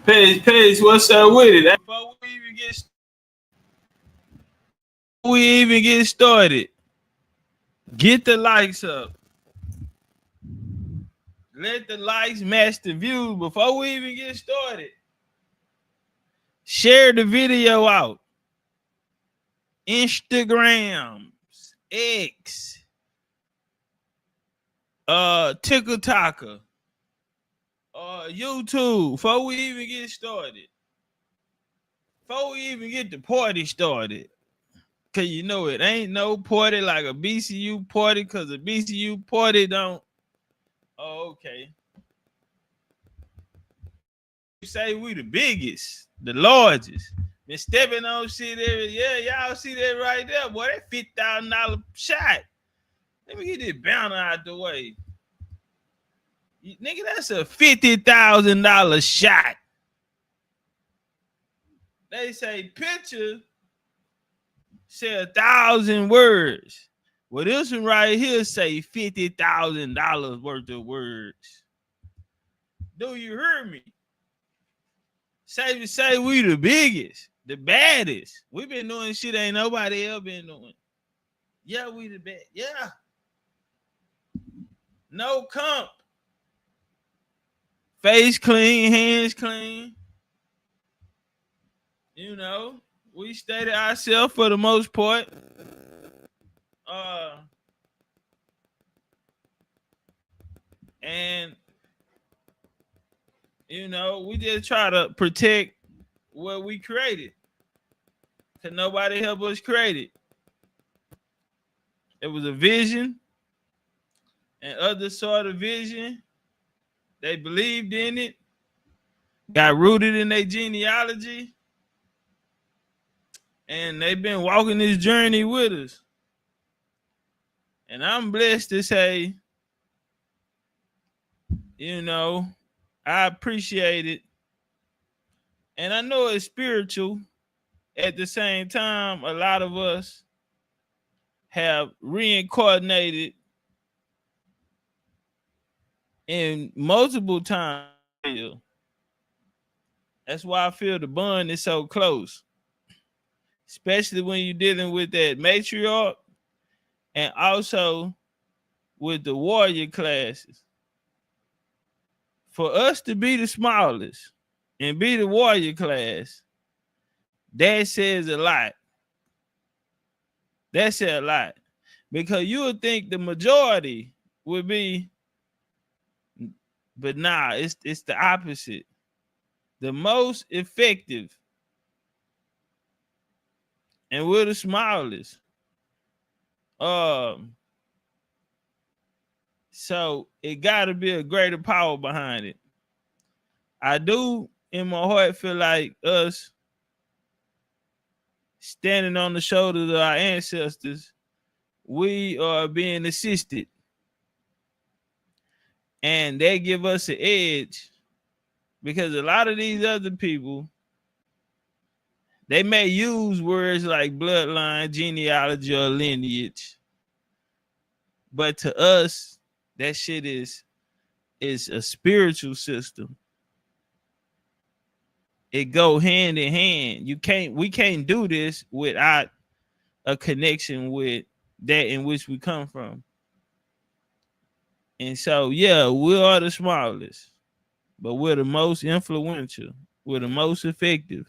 Paige, what's up with it? Before we even get started, get the likes up. Let the likes match the views before we even get started. Share the video out. Instagrams, X, TikTok, YouTube. Before we even get started. Before we even get the party started. Cause you know it ain't no party like a BCU party, cause a BCU party don't. Oh, okay. You say we the biggest, the largest. Been stepping on shit every, yeah, y'all see that right there, boy. That $50,000 shot. Let me get this banner out the way. Nigga, that's a $50,000 shot. They say picture say 1,000 words. Well, this one right here say $50,000 worth of words. Do you hear me? Say we the biggest, the baddest. We been doing shit ain't nobody else been doing. Yeah, we the best. Yeah. No comp. Face clean, hands clean. You know, we stated ourselves for the most part. And you know, we just try to protect what we created. Cause nobody helped us create it. It was a vision and other sort of vision. They believed in it, got rooted in their genealogy, and they've been walking this journey with us. And I'm blessed to say, you know, I appreciate it. And I know it's spiritual. At the same time, a lot of us have reincarnated in multiple times. That's why I feel the bond is so close. Especially when you're dealing with that matriarch and also with the warrior classes. For us to be the smallest and be the warrior class, that says a lot. That says a lot. Because you would think the majority would be, but nah, it's the opposite. The most effective, and we're the smallest. So it gotta be a greater power behind it. I do in my heart feel like us standing on the shoulders of our ancestors, we are being assisted. And they give us an edge because a lot of these other people, they may use words like bloodline, genealogy, or lineage. But to us, that shit is a spiritual system. It go hand in hand. We can't do this without a connection with that in which we come from. And so, yeah, we are the smallest, but we're the most influential. We're the most effective.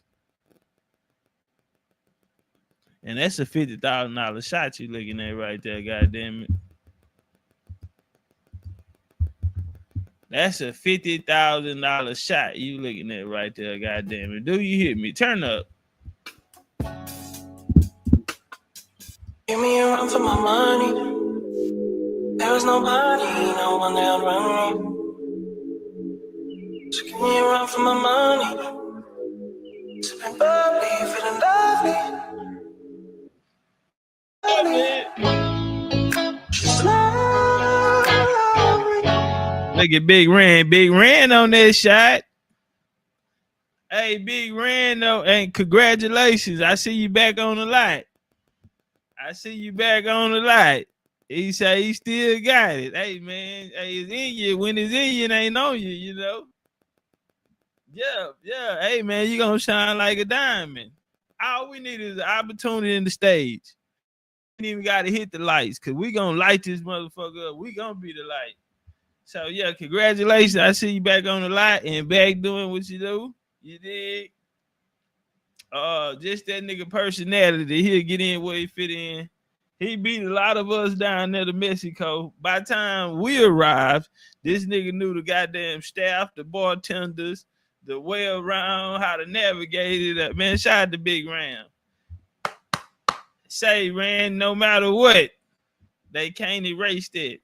And that's a $50,000 shot you looking at right there, goddamn it. That's a $50,000 shot you looking at right there, goddamn it. Do you hear me? Turn up. Give me a run for my money. There was nobody, no one that run me. So give me a run for my money. Sipping bubbly, feeling lovely. She's lovely. Look at Big Ran on that shot. Hey, Big Ran, and congratulations. I see you back on the light. He say he still got it. Hey, man, hey, it's in you. When it's in you, it ain't on you, you know. Yeah. Hey, man, you gonna shine like a diamond. All we need is an opportunity in the stage. We ain't even got to hit the lights because we gonna light this motherfucker up. We gonna be the light. So, yeah, congratulations. I see you back on the lot and back doing what you do. You did. Just that nigga personality. He'll get in where he fit in. He beat a lot of us down there to Mexico. By the time we arrived, this nigga knew the goddamn staff, the bartenders, the way around, how to navigate it. Man, shout out to Big Ram. Say, Ram, no matter what, they can't erase that.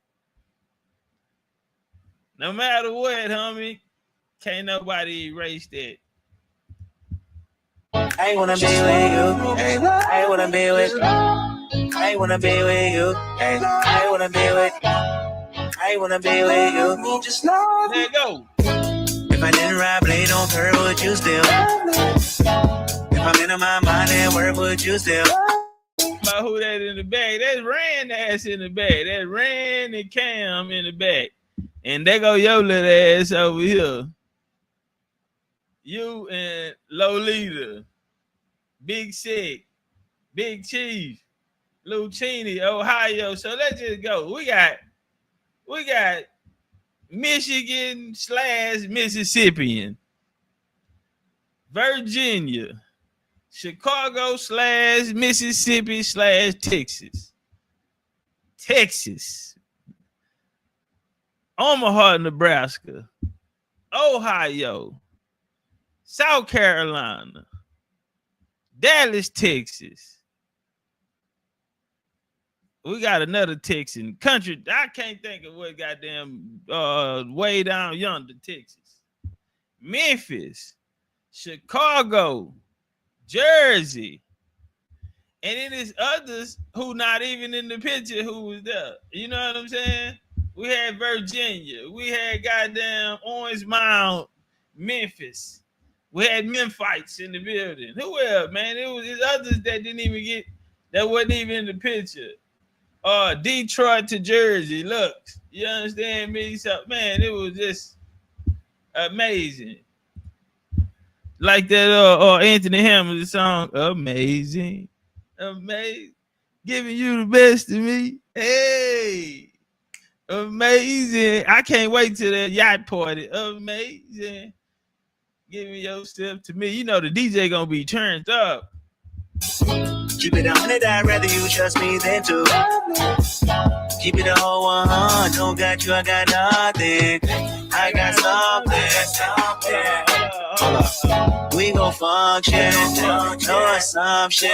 No matter what, homie, can't nobody erase that. I wanna be with you. Hey, I wanna be with you. I wanna be with you. Hey, I wanna be with you. I wanna be with you. Just know. There you go. If I didn't ride blade on curve, would you still? If I'm in my mind at work, would you still? About who that in the back? That's Rand ass in the back. That's Rand and Cam in the back. And they go your little ass over here. You and Lolita, Big Sick, Big Chief, Lucini, Ohio. So let's just go. We got Michigan / Mississippian, Virginia, Chicago / Mississippi / Texas, Omaha, Nebraska, Ohio, South Carolina, Dallas, Texas. We got another Texan country. I can't think of what goddamn way down yonder, Texas. Memphis, Chicago, Jersey. And then there's others who not even in the picture who was there. You know what I'm saying? We had Virginia. We had goddamn Orange Mound, Memphis. We had Memphites in the building. Who else, man? It was others that didn't even get, that wasn't even in the picture. Detroit to Jersey. Look, you understand me? So, man, it was just amazing. Like that Anthony Hamilton song, Amazing. Amazing. Giving you the best of me. Hey. Amazing. I can't wait till that yacht party. Amazing. Giving yourself to me. You know the DJ gonna be turned up. Keep it 100, I'd rather you trust me than to. Keep it a whole 100. Don't got you, I got nothing. I got something. We gon' function. No assumption.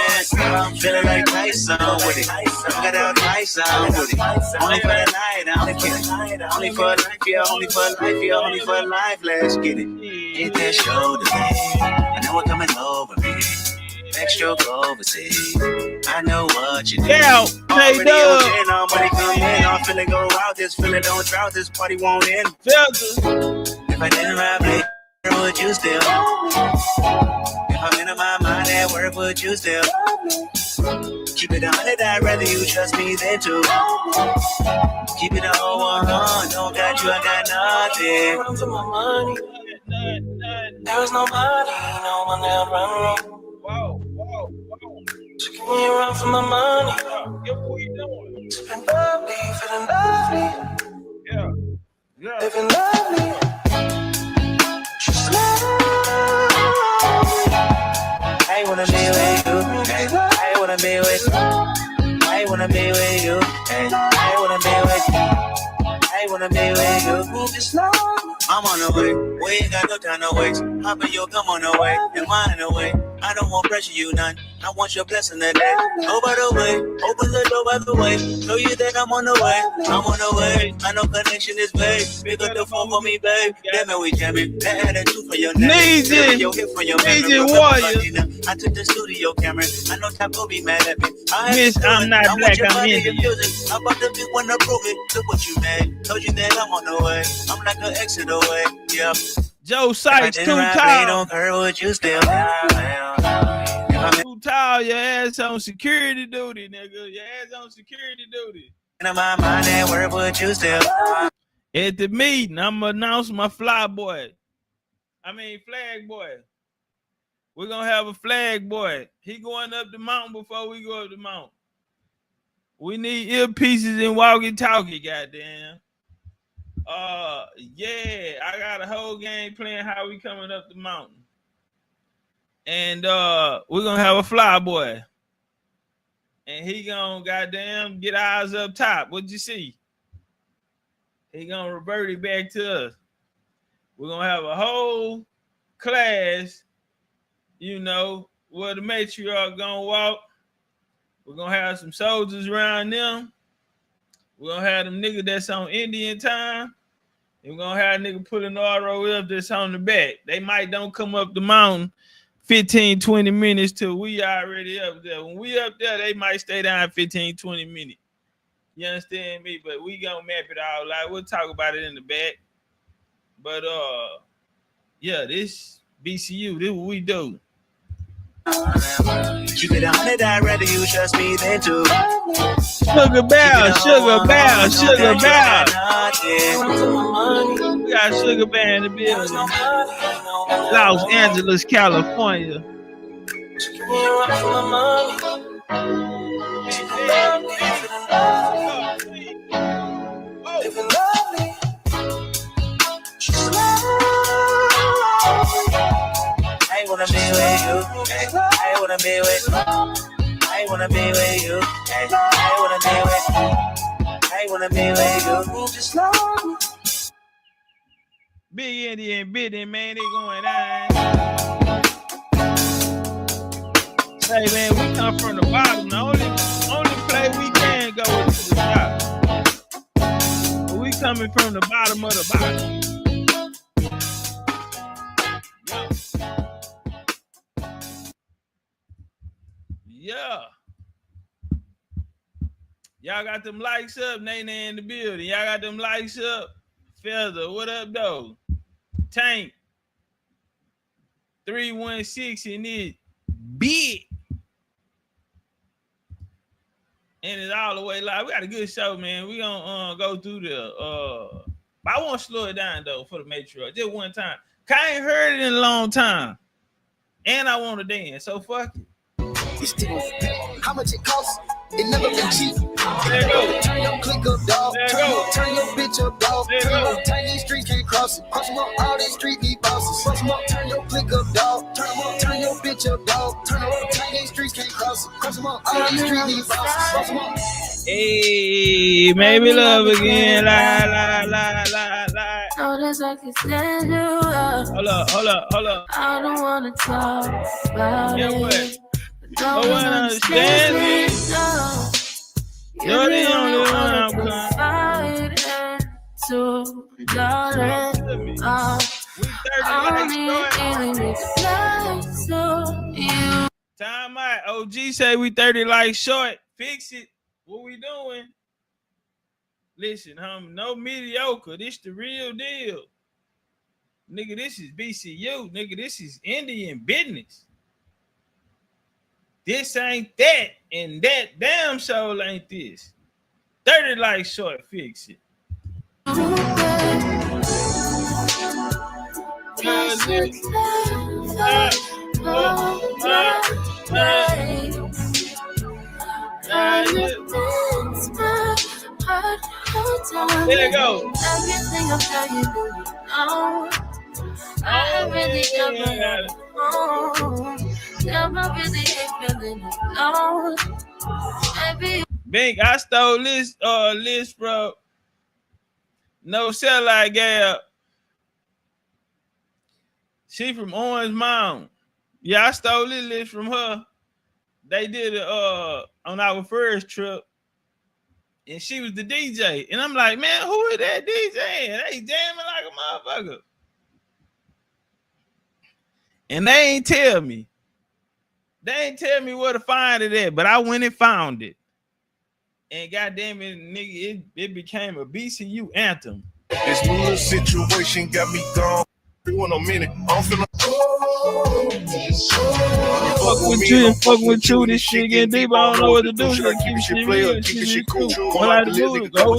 Feeling like Tyson with it. Got out Tyson with it. Only for the night, I'm kidding. Only for life, yeah. Only for life, yeah. Only for life. Let's get it. Hit that shoulder, man. I know what coming over me. Extra overseas. I know what you need. Yeah, hey, All money come in. I'm feeling go out. This feeling on drought. This party won't end. If I didn't ride me, would you still? If I'm in my mind at work, would you still? Keep it 100, I'd rather you trust me than to. Keep it a whole 100. Don't got you, I got nothing. Run for my money. There was nobody, no one that run me. Whoa. So give me a run for my money. Yeah, what you doing? Sipping lovely, feeling lovely. Yeah. Living lovely. Just love. I wanna be with you. I wanna be with you. I wanna be with you. I wanna be with you. I wanna be with you. Just love. I'm on the way. We ain't got no time to waste. Hop in your come on the way. And mine away. I don't want pressure you none. I want your blessing today. Go by the way. Open the door by the way. Show you that I'm on the way. I'm on the way. I know connection is babe. Pick up the phone for me, babe. Damn it, we jamming. That had a two for your name. Needed. Your hit for your memory. Warrior. I took the studio camera. I know Top will be mad at me. Miss, I'm not black, I'm Indian. I'm about to be one to prove it. Look what you made. Told you that I'm on the way. I'm like an exit away. Yeah. Joe Sykes, too tall. Too tall, your ass on security duty, nigga. Your ass on security duty. In my mind, that word would you still? At the meeting, I'm gonna announce my fly boy. Flag boy. We're gonna have a flag boy. He going up the mountain before we go up the mountain. We need earpieces and walkie-talkie, goddamn. Yeah, I got a whole game plan how we coming up the mountain. And we're gonna have a fly boy. And he gonna goddamn get eyes up top. What'd you see? He gonna revert it back to us. We're gonna have a whole class, you know, where the matriarch gonna walk. We're gonna have some soldiers around them. We're gonna have them niggas that's on Indian time. And we're gonna have a nigga pulling RO up that's on the back. They might don't come up the mountain 15, 20 minutes till we already up there. When we up there, they might stay down 15, 20 minutes. You understand me? But we gonna map it all out. We'll talk about it in the back. But yeah, this BCU, this what we do. Keep it 100, I'd rather you trust me than to. Sugar Bear, Sugar Bear, Sugar Bear. We got Sugar Bear in the building. Los Angeles, California. I wanna be with you. I wanna be with you. I wanna be with you. I wanna be with you. I wanna be with you. Big Indian bidding, man, they going down. Hey man, we come from the bottom. The only place we can go is to the top. But we coming from the bottom of the bottom. Yeah. Y'all got them likes up, Nene in the building. Y'all got them likes up. Feather, what up, though? Tank. 316 in it. Big. And it's all the way live. We got a good show, man. We gonna go through the I won't slow it down though for the matriarch. Just one time. I ain't heard it in a long time. And I want to dance. So fuck it. How much it costs? It never been cheap. There you go. Turn your click up, dog. Turn your bitch up, dog. Turn these streets can't cross it. Cross them up, all these street need bosses. Cross them up, turn your click up, dog. Turn your bitch up, dog. Turn these streets can't cross it. Cross them up, all these street need bosses. Cross them up. Hey, maybe love again. Lie. Notice I can stand you up. Hold up. I don't wanna talk about Yeah, it. what? No one understands me. You're the only one I'm confiding to, darling. Time out. OG say we 30 like short. Fix it. What we doing? Listen, no mediocre. This the real deal. Nigga, this is BCU. Nigga, this is Indian business. This ain't that, and that damn soul ain't this. 30 like short, fix it. There you go. Everything I'm telling you, you know. I really got Bink, I stole this list from No Satellite Gal. She from Orange Mound. Yeah, I stole this list from her. They did it on our first trip. And she was the DJ. And I'm like, man, who is that DJ? And they jamming like a motherfucker. And they ain't tell me. They ain't tell me where to find it at, but I went and found it. And goddamn it, nigga, it became a BCU anthem. This little situation got me gone. 1 minute. I'm finna fuck with you, this shit getting deep. I don't know what to do. Should I keep shit real, keep shit cool? One like the dude, go.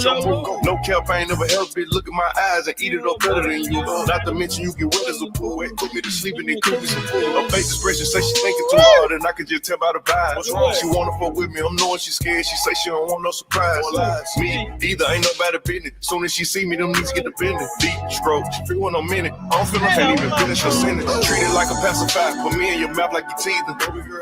No campaign, never help it. Look at my eyes and eat it up better than you. Not to mention you get wet as a pool. Put me to sleep and then cook me some food. Her face expression say she thinking too hard, and I can just tell by the vibe. What's wrong? She wanna fuck with me. I'm knowing she's scared. She say she don't want no surprise. Me either ain't nobody business. Soon as she see me, them niggas get the business. Deep stroke, free 1 minute. I don't feel like I can't even finish her sentence. Treat it like a pacifier. Put me in your mouth like you teething.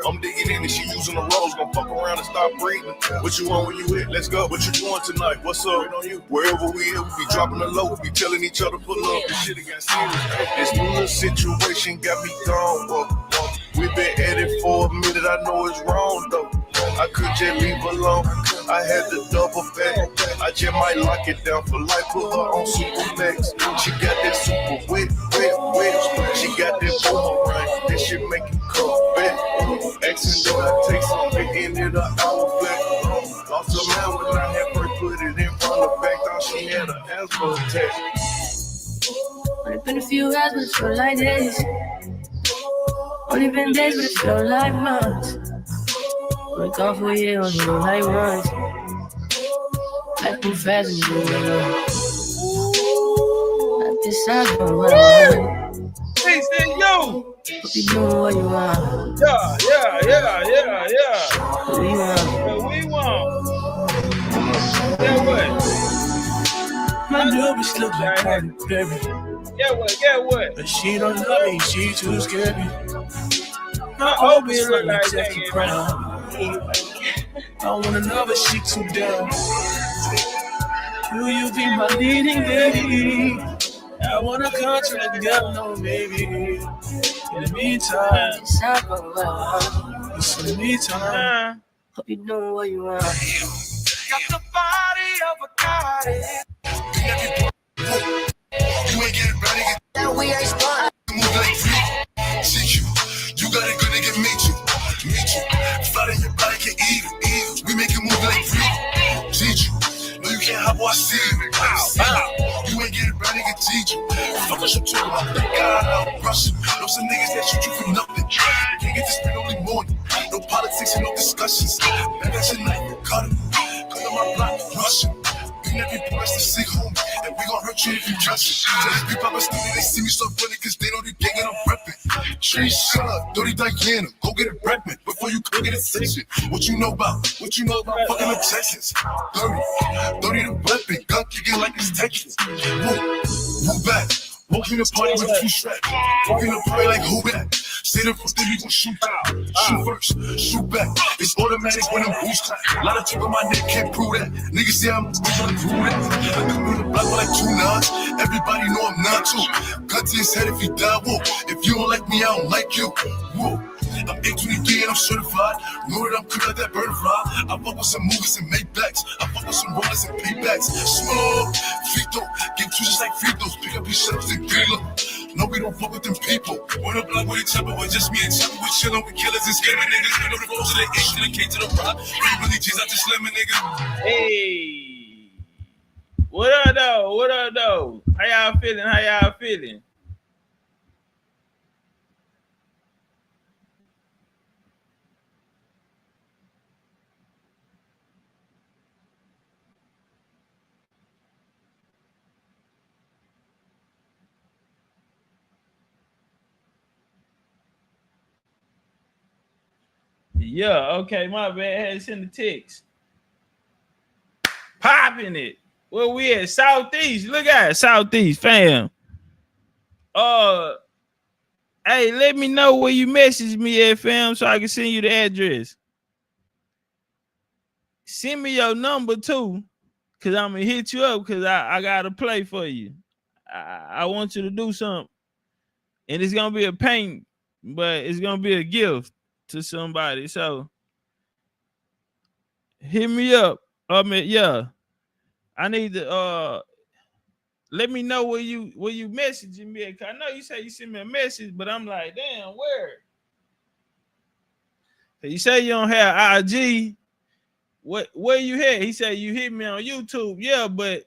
I'm digging in and she using the rose. Gonna fuck around and start breathing. What you want when you hit? Let's go. What you doing tonight? What's up? Wherever we at, we be dropping the low. We be telling each other pull up. This shit got serious. This new situation got me gone. We been at it for a minute. I know it's wrong though. I could just leave alone. I had to double back. I just might lock it down for life. Put her on super max. She got that super wet. She got that boomerang. That shit make it come back. Accident, I take something, ended an hour flat. Lost her man when I had her put it in front of back. Thought she had an asthma attack. Only been a few hours, but it feel like days. Only been days, but it feel like months. We're gone for a year, only know like runs. Life move fast and you do it. Not this time, but what I want. Hey, say yo. Hope you doing what you want. Yeah. What do you want? What we want. Get what? My little bitch look like Cardi Berry. Get what? But she don't love me, she too scary. My hope old it bitch look look like like Jackie that. Brown. I don't wanna know, but she too down. Will you be my leading lady? I want a contract, girl, no baby. In the meantime, in the meantime, Hope you doing what you want. got the body of a goddess. You ain't getting ready, We ain't starting. move like freak. See you, you got it good, nigga, meet you. Flat in your body, can eat it. We make it move like freak. Teach you, no you can't hop, I see you. You ain't getting ready, nigga, teach you. Fuck us, you talking about that guy out Russian. Those are niggas that shoot you for nothing. Can't get this spit only morning. No politics and no discussions. Man, that's your night, cut it. Cut on my block, Russian. Bring every boy that's the sick home. And we gon' hurt you if you trust it. Tell these people I'm a student, they see me so funny cause they know the gang and I'm reppin'. Tree shut up, dirty Diana, go get it reppin' before you go get it section. What you know about fucking the Texans? 30 the weapon, gun kicking like it's Texas. Move back, walk in the party with 2 straps. Walk in the party like who that? Say the first thing we gon' shoot out. Shoot first, shoot back. It's automatic when them boots clap. A lot of talk on my neck can't prove that. Niggas say I'm gonna prove that. I come in the block with like 2 9s. Everybody know I'm not too. Cut to his head if he die, whoa. If you don't like me, I don't like you. Whoa. I'm 823 and I'm certified. Know that I'm cool like that bird fly. I fuck with some movies and make backs. I fuck with some rollers and paybacks. Small, free throw, get two just like free throws. Pick up your shelves and grill them. No, we don't fuck with them people. On the block with each other, but just me and Chopper. We chillin' with killers and scamming niggas. We know the roles of the issue and came to the rock. We really G's out the slamming nigga. Hey. What up, though? How y'all feeling? Yeah, okay, my bad. I had to send the text. Popping it. Where we at? Southeast. Look at it. Southeast, fam. Hey, let me know where you message me at, fam, so I can send you the address. Send me your number too, because I'm gonna hit you up because I gotta play for you. I want you to do something. And it's gonna be a paint, but it's gonna be a gift to somebody. So hit me up. Yeah. I need to let me know where you messaging me at. I know you say you sent me a message, but I'm like, damn, where? You say you don't have IG. Where you at? He said you hit me on YouTube. Yeah, but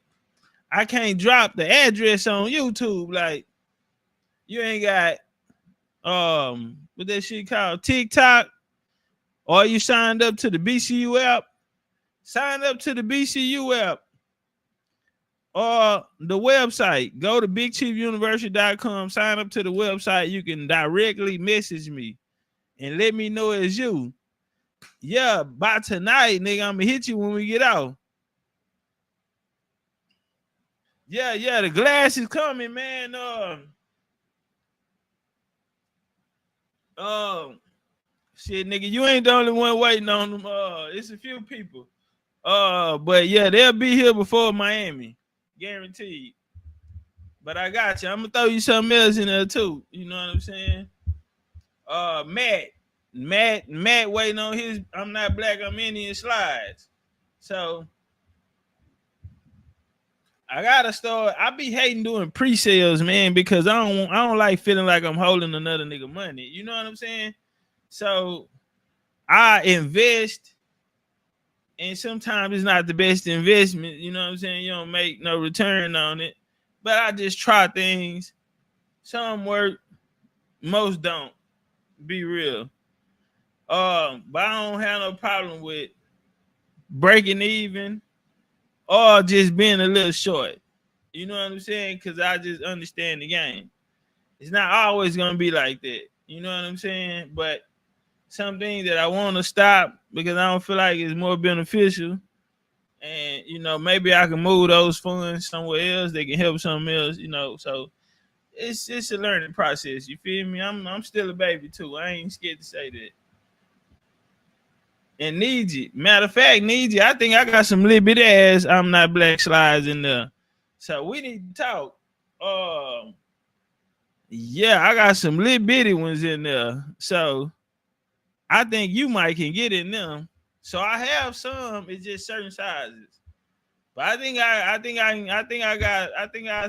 I can't drop the address on YouTube. Like, you ain't got what that shit called TikTok, or you signed up to the BCU app, sign up to the BCU app or the website. Go to bigchiefuniversity.com, sign up to the website. You can directly message me and let me know it's you. Yeah, by tonight, nigga, I'm gonna hit you when we get out. Yeah, the glass is coming, man. Shit, nigga, you ain't the only one waiting on them. It's a few people. But yeah, they'll be here before Miami, guaranteed. But I got you. I'm gonna throw you something else in there too. You know what I'm saying? Matt waiting on his I'm Not Black, I'm Indian slides. So I gotta start. I be hating doing pre-sales, man, because I don't like feeling like I'm holding another nigga money. You know what I'm saying? So I invest, and sometimes it's not the best investment. You know what I'm saying? You don't make no return on it. But I just try things. Some work, most don't. Be real. But I don't have no problem with breaking even or just being a little short. You know what I'm saying? Because I just understand the game. It's not always going to be like that. You know what I'm saying? But some things that I want to stop because I don't feel like it's more beneficial. And, you know, maybe I can move those funds somewhere else. They can help something else, you know. So it's a learning process. You feel me? I'm still a baby, too. I ain't scared to say that. And need you. Matter of fact, need you. I think I got some little bit ass I'm Not Black slides in there. So we need to talk. Yeah, I got some little bitty ones in there. So I think you might can get in them. So I have some. It's just certain sizes. But I think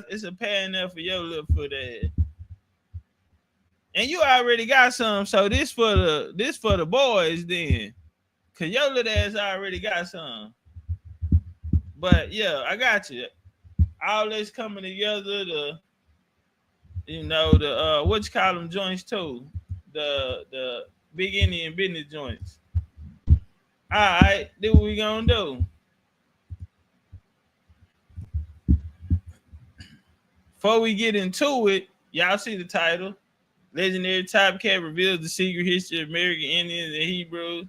it's a pair in there for your little foot ass. And you already got some. So this for the boys then. Cause your little ass already got some. But yeah, I got you. All this coming together, what you call them joints too? The big Indian business joints. All right, this what we gonna do. Before we get into it, y'all see the title. Legendary Topcatz reveals the secret history of American Indians and Hebrews.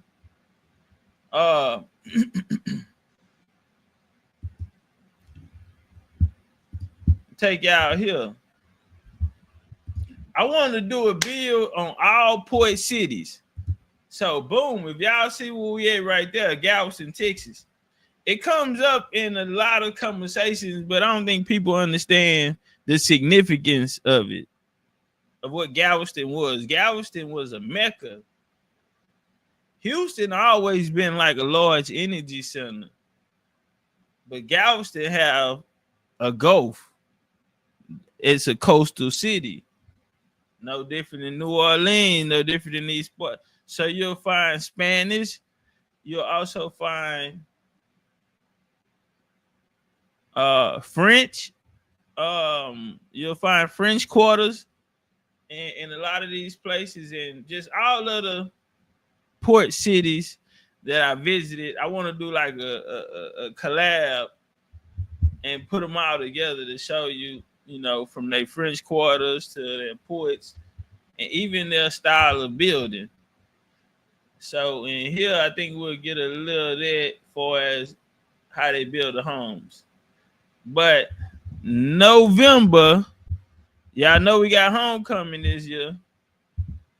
Take y'all here. I want to do a video on all port cities. So boom, if y'all see where we at right there, Galveston, Texas. It comes up in a lot of conversations, but I don't think people understand the significance of it, of what Galveston was. Galveston was a mecca. Houston always been like a large energy center, but Galveston have a Gulf. It's a coastal city. No different than New Orleans, no different than these spots. So you'll find Spanish. You'll also find French. You'll find French quarters in a lot of these places, and just all of the port cities that I visited. I want to do like a collab and put them all together to show you, you know, from their French quarters to their ports and even their style of building. So in here, I think we'll get a little of that for as how they build the homes. But November, y'all know we got homecoming this year.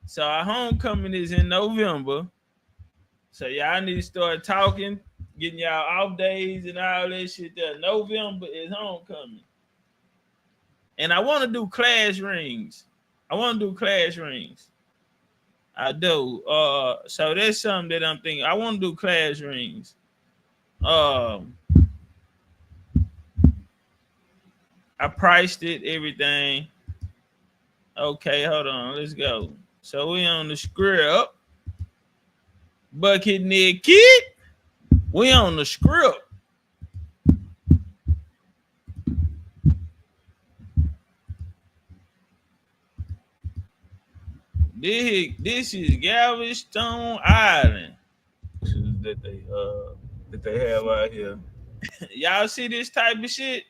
So our homecoming is in November. So y'all need to start talking, getting y'all off days and all that shit there. November is homecoming. And I want to do class rings. I do. So that's something that I'm thinking. I want to do class rings. I priced it, everything. Okay, hold on. Let's go. So we on the script. Bucket Neck Kid. We on the script. This is Galveston Island. That they have out here. Y'all see this type of shit?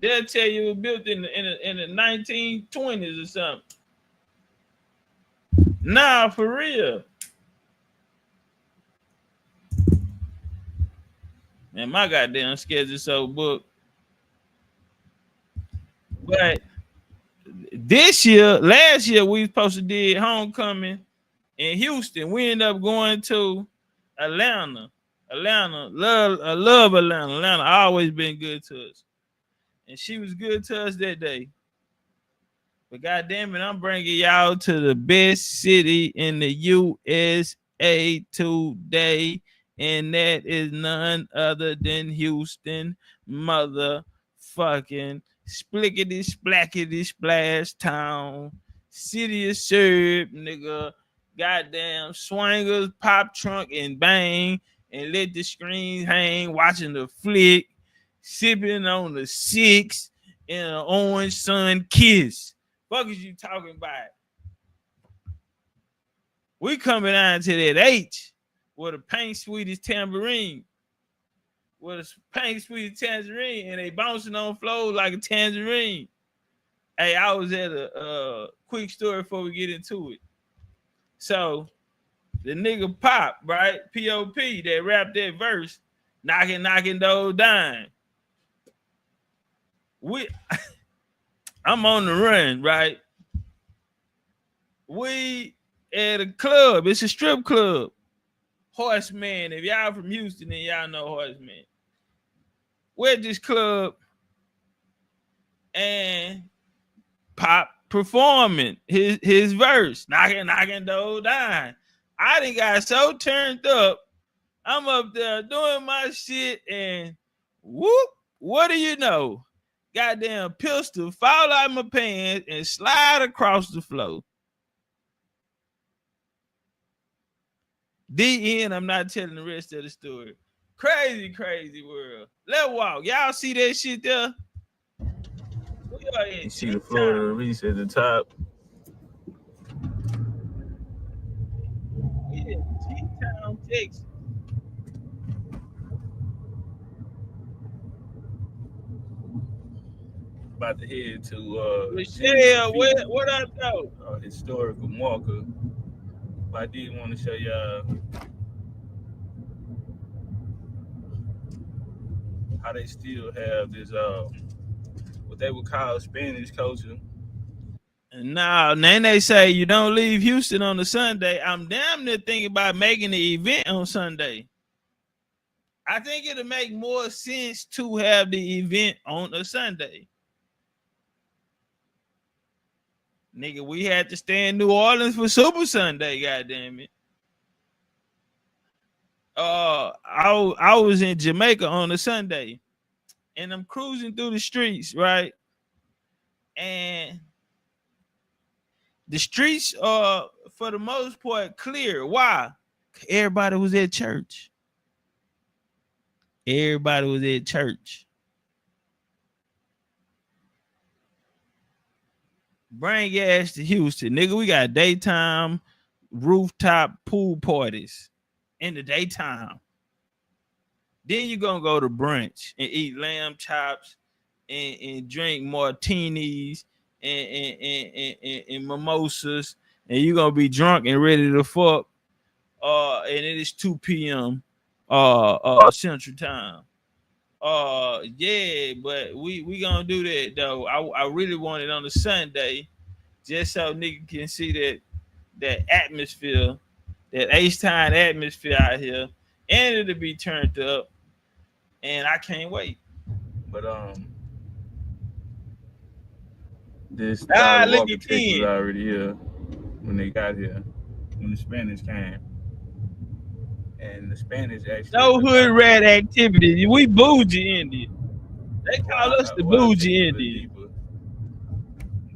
They'll tell you it was built in the 1920s or something. Nah, for real. Man, my goddamn schedule so booked. But last year, we supposed to did homecoming in Houston. We ended up going to Atlanta. I love Atlanta. Atlanta always been good to us. And she was good to us that day. But goddamn it, I'm bringing y'all to the best city in the USA today. And that is none other than Houston, motherfucking splickety splackety splash town, city of serve, nigga. Goddamn swingers, pop trunk and bang, and let the screens hang, watching the flick, sipping on the six in an orange sun kiss. Fuck is you talking about? We coming down to that H with a pink sweetest tambourine. With a pink sweetest tangerine, and they bouncing on flows like a tangerine. Hey, I was at a quick story before we get into it. So the nigga Pop, right? P.O.P. that rapped that verse, knocking those down. I'm on the run, right? We at a club. It's a strip club. Horseman. If y'all from Houston, then y'all know Horseman. We're at this club and Pop performing his verse, knocking those down. I done got so turned up. I'm up there doing my shit, and whoop, what do you know? Goddamn pistol fall out my pants and slide across the floor. The end. I'm not telling the rest of the story. Crazy, crazy world. Let's walk. Y'all see that shit there? You see the Florida Reese at the top. We in T-Town, Texas. About to head to Michelle. What I know? Historical marker. I did want to show y'all how they still have this what they would call Spanish culture. And now they say you don't leave Houston on a Sunday. I'm damn near thinking about making the event on Sunday. I think it'll make more sense to have the event on a Sunday. Nigga, we had to stay in New Orleans for Super Sunday, goddamn it. I was in Jamaica on a Sunday, and I'm cruising through the streets, right? And the streets are, for the most part, clear. Why? Everybody was at church. Everybody was at church. Bring your ass to Houston, nigga. We got daytime rooftop pool parties in the daytime. Then you're gonna go to brunch and eat lamb chops and drink martinis and mimosas, and you're gonna be drunk and ready to fuck. And it is 2 p.m. Central Time. Yeah, but we gonna do that though. I really want it on a Sunday, just so nigga can see that atmosphere, that H-Town atmosphere out here, and it'll be turned up, and I can't wait. But this look at was already here when they got here, when the Spanish came. And the Spanish actually no hood rat activity. We bougie Indian. They call us the bougie Indian.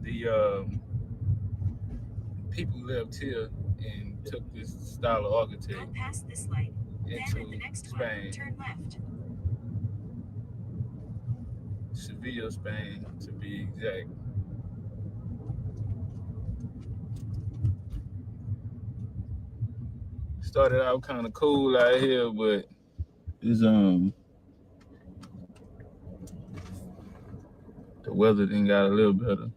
The people lived here and took this style of architecture past this light, into the next Spain. One, turn left. Seville, Spain, to be exact. started out kind of cool out here, but it's the weather done got a little better.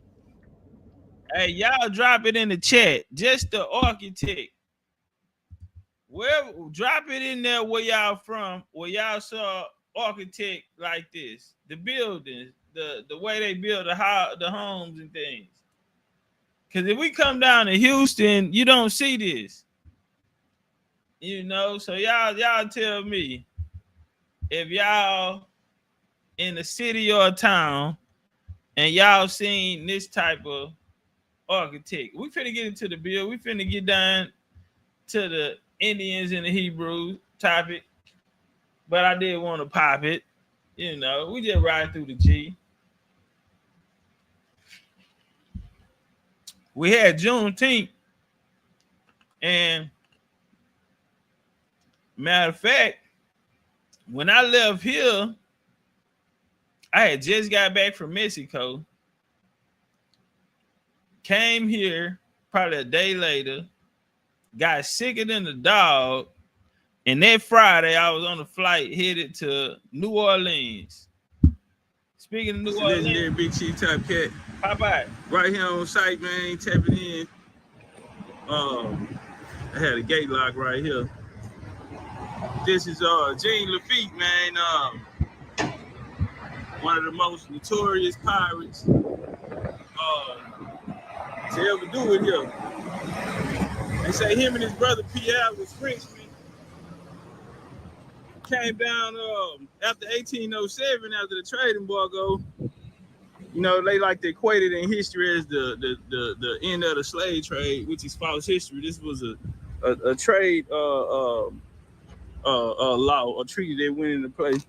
Hey, y'all drop it in the chat. Just the architect. Where drop it in there where y'all from, where y'all saw architect like this, the buildings, the way they build the homes and things. Because if we come down to Houston, you don't see this. You know, so y'all tell me if y'all in a city or a town and y'all seen this type of architect. We finna get into the bill. We finna get down to the Indians and the Hebrews topic, but I did want to pop it. You know, we just ride through the G. We had Juneteenth, and matter of fact, when I left here, I had just got back from Mexico, came here probably a day later, got sicker than a dog, and that Friday I was on a flight headed to New Orleans. Speaking of New Orleans, legendary Big Chief Topcatz. Popeye. Right here on site, man, tapping in. I had a gate lock right here. This is Gene Lafitte, man. One of the most notorious pirates to ever do it here. They say him and his brother Pierre was Frenchmen. Came down after 1807, after the trade embargo. You know, they like to equate it in history as the end of the slave trade, which is false history. This was a trade law or treaty that went into place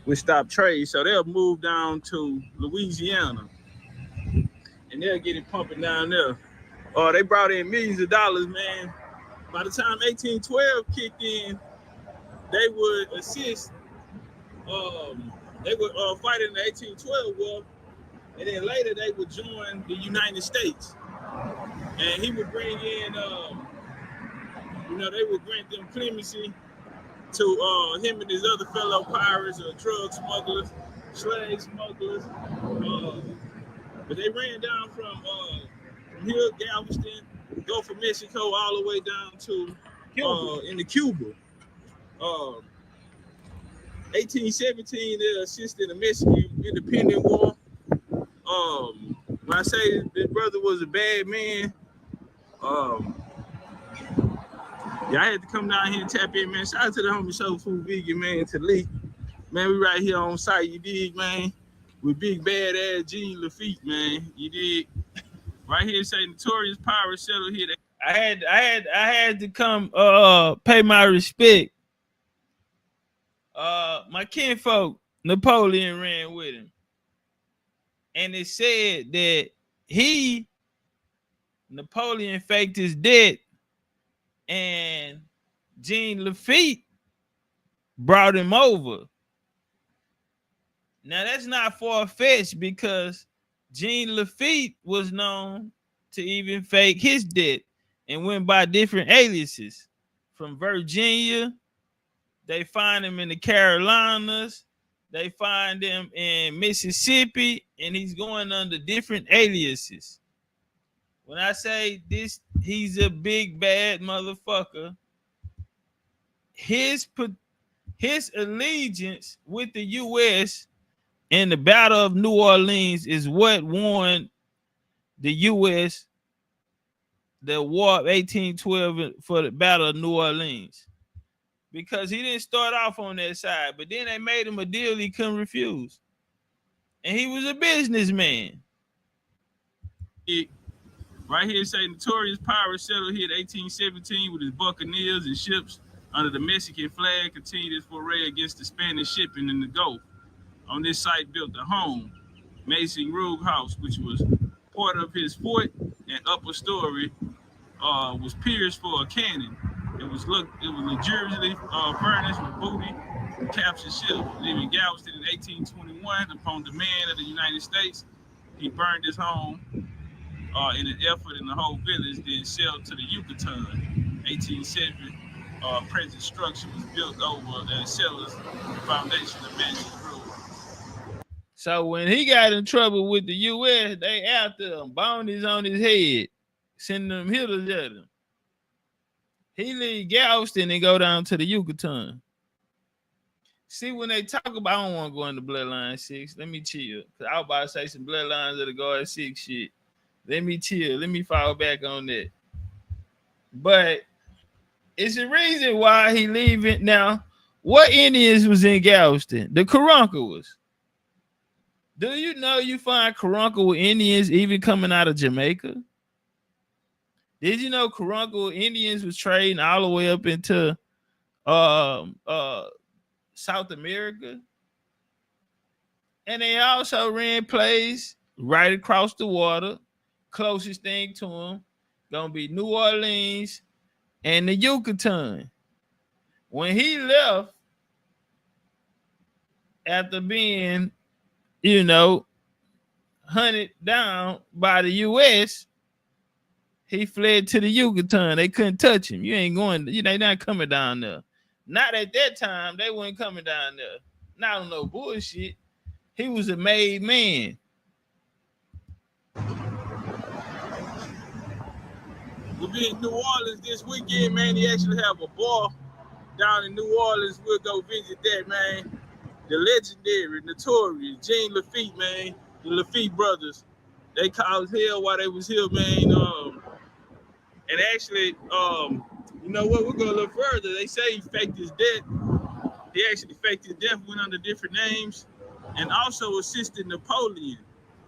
which stopped trade. So they'll move down to Louisiana and they'll get it pumping down there. They brought in millions of dollars, man. By the time 1812 kicked in, they would assist. They would fight in the 1812 war, and then later they would join the United States. And he would bring in, they would grant them clemency to him and his other fellow pirates or drug smugglers, slave smugglers. But they ran down from here, Galveston, go from Mexico all the way down to into Cuba. 1817, they assisted the Mexican Independent War. When I say this brother was a bad man, yeah, I had to come down here and tap in, man. Shout out to the homie Soul Food Vegan, man, to Lee. Man, we right here on site, you dig, man? With big badass Gene Lafitte, man. You dig? Right here, say notorious pirate settled here. I had to come pay my respect. My kinfolk, Napoleon, ran with him. And it said that Napoleon faked his death, and Gene Lafitte brought him over. Now that's not far-fetched because Gene Lafitte was known to even fake his death and went by different aliases. From Virginia, they find him in the Carolinas, they find him in Mississippi, and he's going under different aliases. When I say this, he's a big bad motherfucker. His allegiance with the U.S. in the Battle of New Orleans is what won the U.S. the War of 1812 for the Battle of New Orleans. Because he didn't start off on that side, but then they made him a deal he couldn't refuse. And he was a businessman. Right here, say notorious pirate settled here in 1817 with his buccaneers and ships under the Mexican flag, continued his foray against the Spanish shipping in the Gulf. On this site, built a home, Mason Rogue House, which was part of his fort, and upper story was pierced for a cannon. It was luxuriously furnished with booty from captured ships. Leaving Galveston in 1821 upon demand of the United States, he burned his home in an effort in the whole village, then sailed to the Yucatan. 1870, present structure was built over and settlers the foundation of man's rule. So when he got in trouble with the U.S., they after him, bounties on his head, sending them hitters at him. He leave Galveston and go down to the Yucatan. See, when they talk about, I don't want to go into Bloodline 6. Let me chill. Because I was about to say some Bloodlines of the Guard 6 shit. Let me chill. Let me fall back on that. But it's a reason why he leaving. Now, what Indians was in Galveston? The Karankawas. Do you know you find Karankawa Indians even coming out of Jamaica? Did you know Karankawa Indians was trading all the way up into South America? And they also ran plays right across the water. Closest thing to them gonna be New Orleans and the Yucatan. When he left after being, hunted down by the U.S., he fled to the Yucatan. They couldn't touch him. You ain't going, they not coming down there. Not at that time, they weren't coming down there. Not on no bullshit. He was a made man. We'll be in New Orleans this weekend, man. They actually have a bar down in New Orleans. We'll go visit that, man. The legendary, notorious Gene Lafitte, man. The Lafitte brothers. They caused hell while they was here, man. And actually, you know what? We'll go a little further. They say he faked his death. He actually faked his death, went under different names, and also assisted Napoleon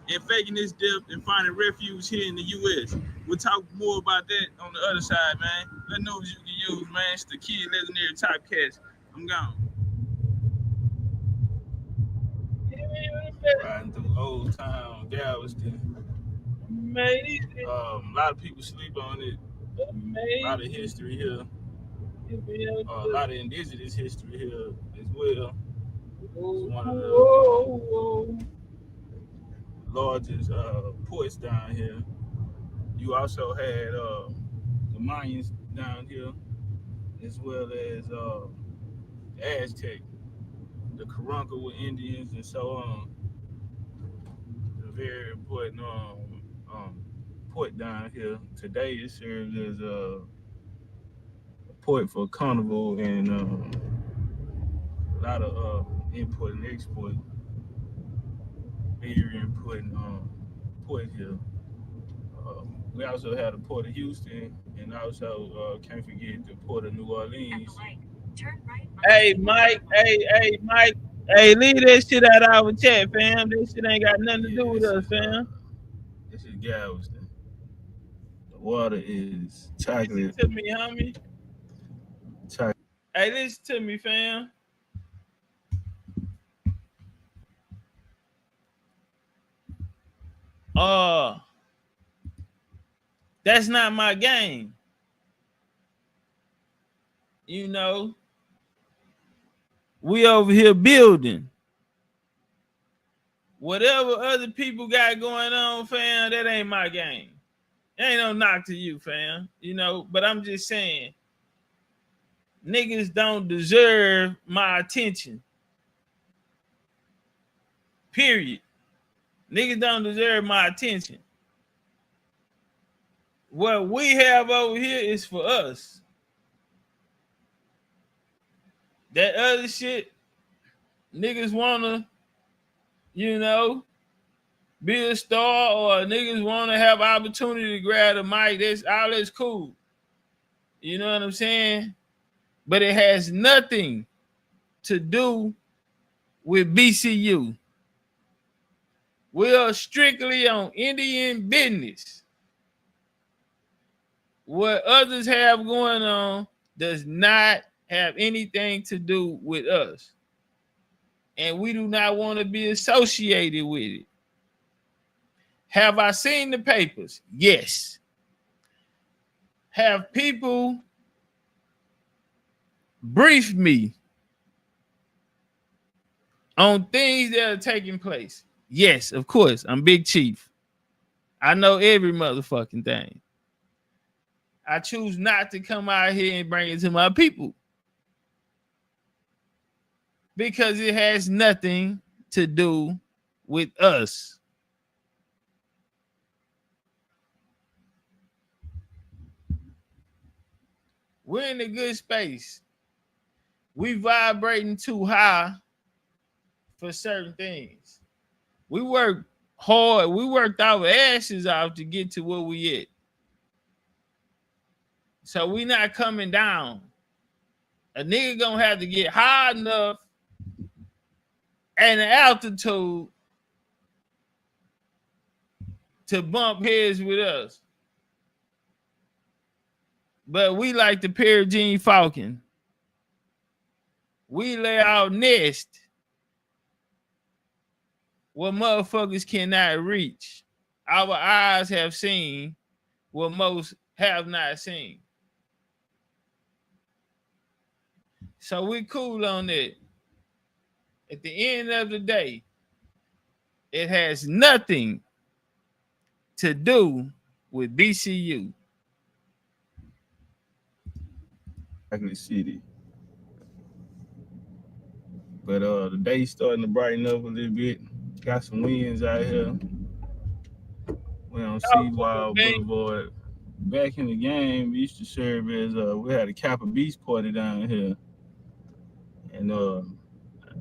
in faking his death and finding refuge here in the U.S. We'll talk more about that on the other side, man. Let know what you can use, man. It's the kid, Legendary Topcatz. I'm gone. Riding through Old Town, Galveston. Amazing. A lot of people sleep on it. Amazing. A lot of history here. A lot of indigenous history here as well. It's one of the largest ports down here. You also had the Mayans down here, as well as the Aztec, the Karankawa Indians, and so on. A very important port down here. Today it serves as a port for carnival and a lot of import and export. Very important port here. We also had the Port of Houston, and also can't forget the Port of New Orleans. Hey, Mike. Hey, Mike. Hey, leave that shit out of our chat, fam. This shit ain't got nothing to do with us, fam. This is Galveston. The water is chocolate. Listen to me, homie. Chocolate. Hey, listen to me, fam. That's not my game. We over here building. Whatever other people got going on, fam, that ain't my game. Ain't no knock to you, fam. But I'm just saying, niggas don't deserve my attention. Period. Niggas don't deserve my attention. What we have over here is for us. That other shit, niggas wanna, be a star, or niggas wanna have opportunity to grab a mic. That's cool. You know what I'm saying? But it has nothing to do with BCU. We are strictly on Indian business. What others have going on does not have anything to do with us. And we do not want to be associated with it. Have I seen the papers? Yes. Have people briefed me on things that are taking place? Yes, of course. I'm Big Chief. I know every motherfucking thing. I choose not to come out here and bring it to my people. Because it has nothing to do with us. We're in a good space. We vibrating too high for certain things. We work hard. We worked our asses off to get to where we at. So we not coming down. A nigga gonna have to get high enough and an altitude to bump heads with us. But we like the Peregrine Falcon. We lay our nest where motherfuckers cannot reach. Our eyes have seen what most have not seen. So we cool on that. At the end of the day, it has nothing to do with BCU. Exactly, city. But the day's starting to brighten up a little bit. Got some winds out here. We're on Seawild Boulevard. Back in the game, we used to serve as we had a Kappa Beast party down here. And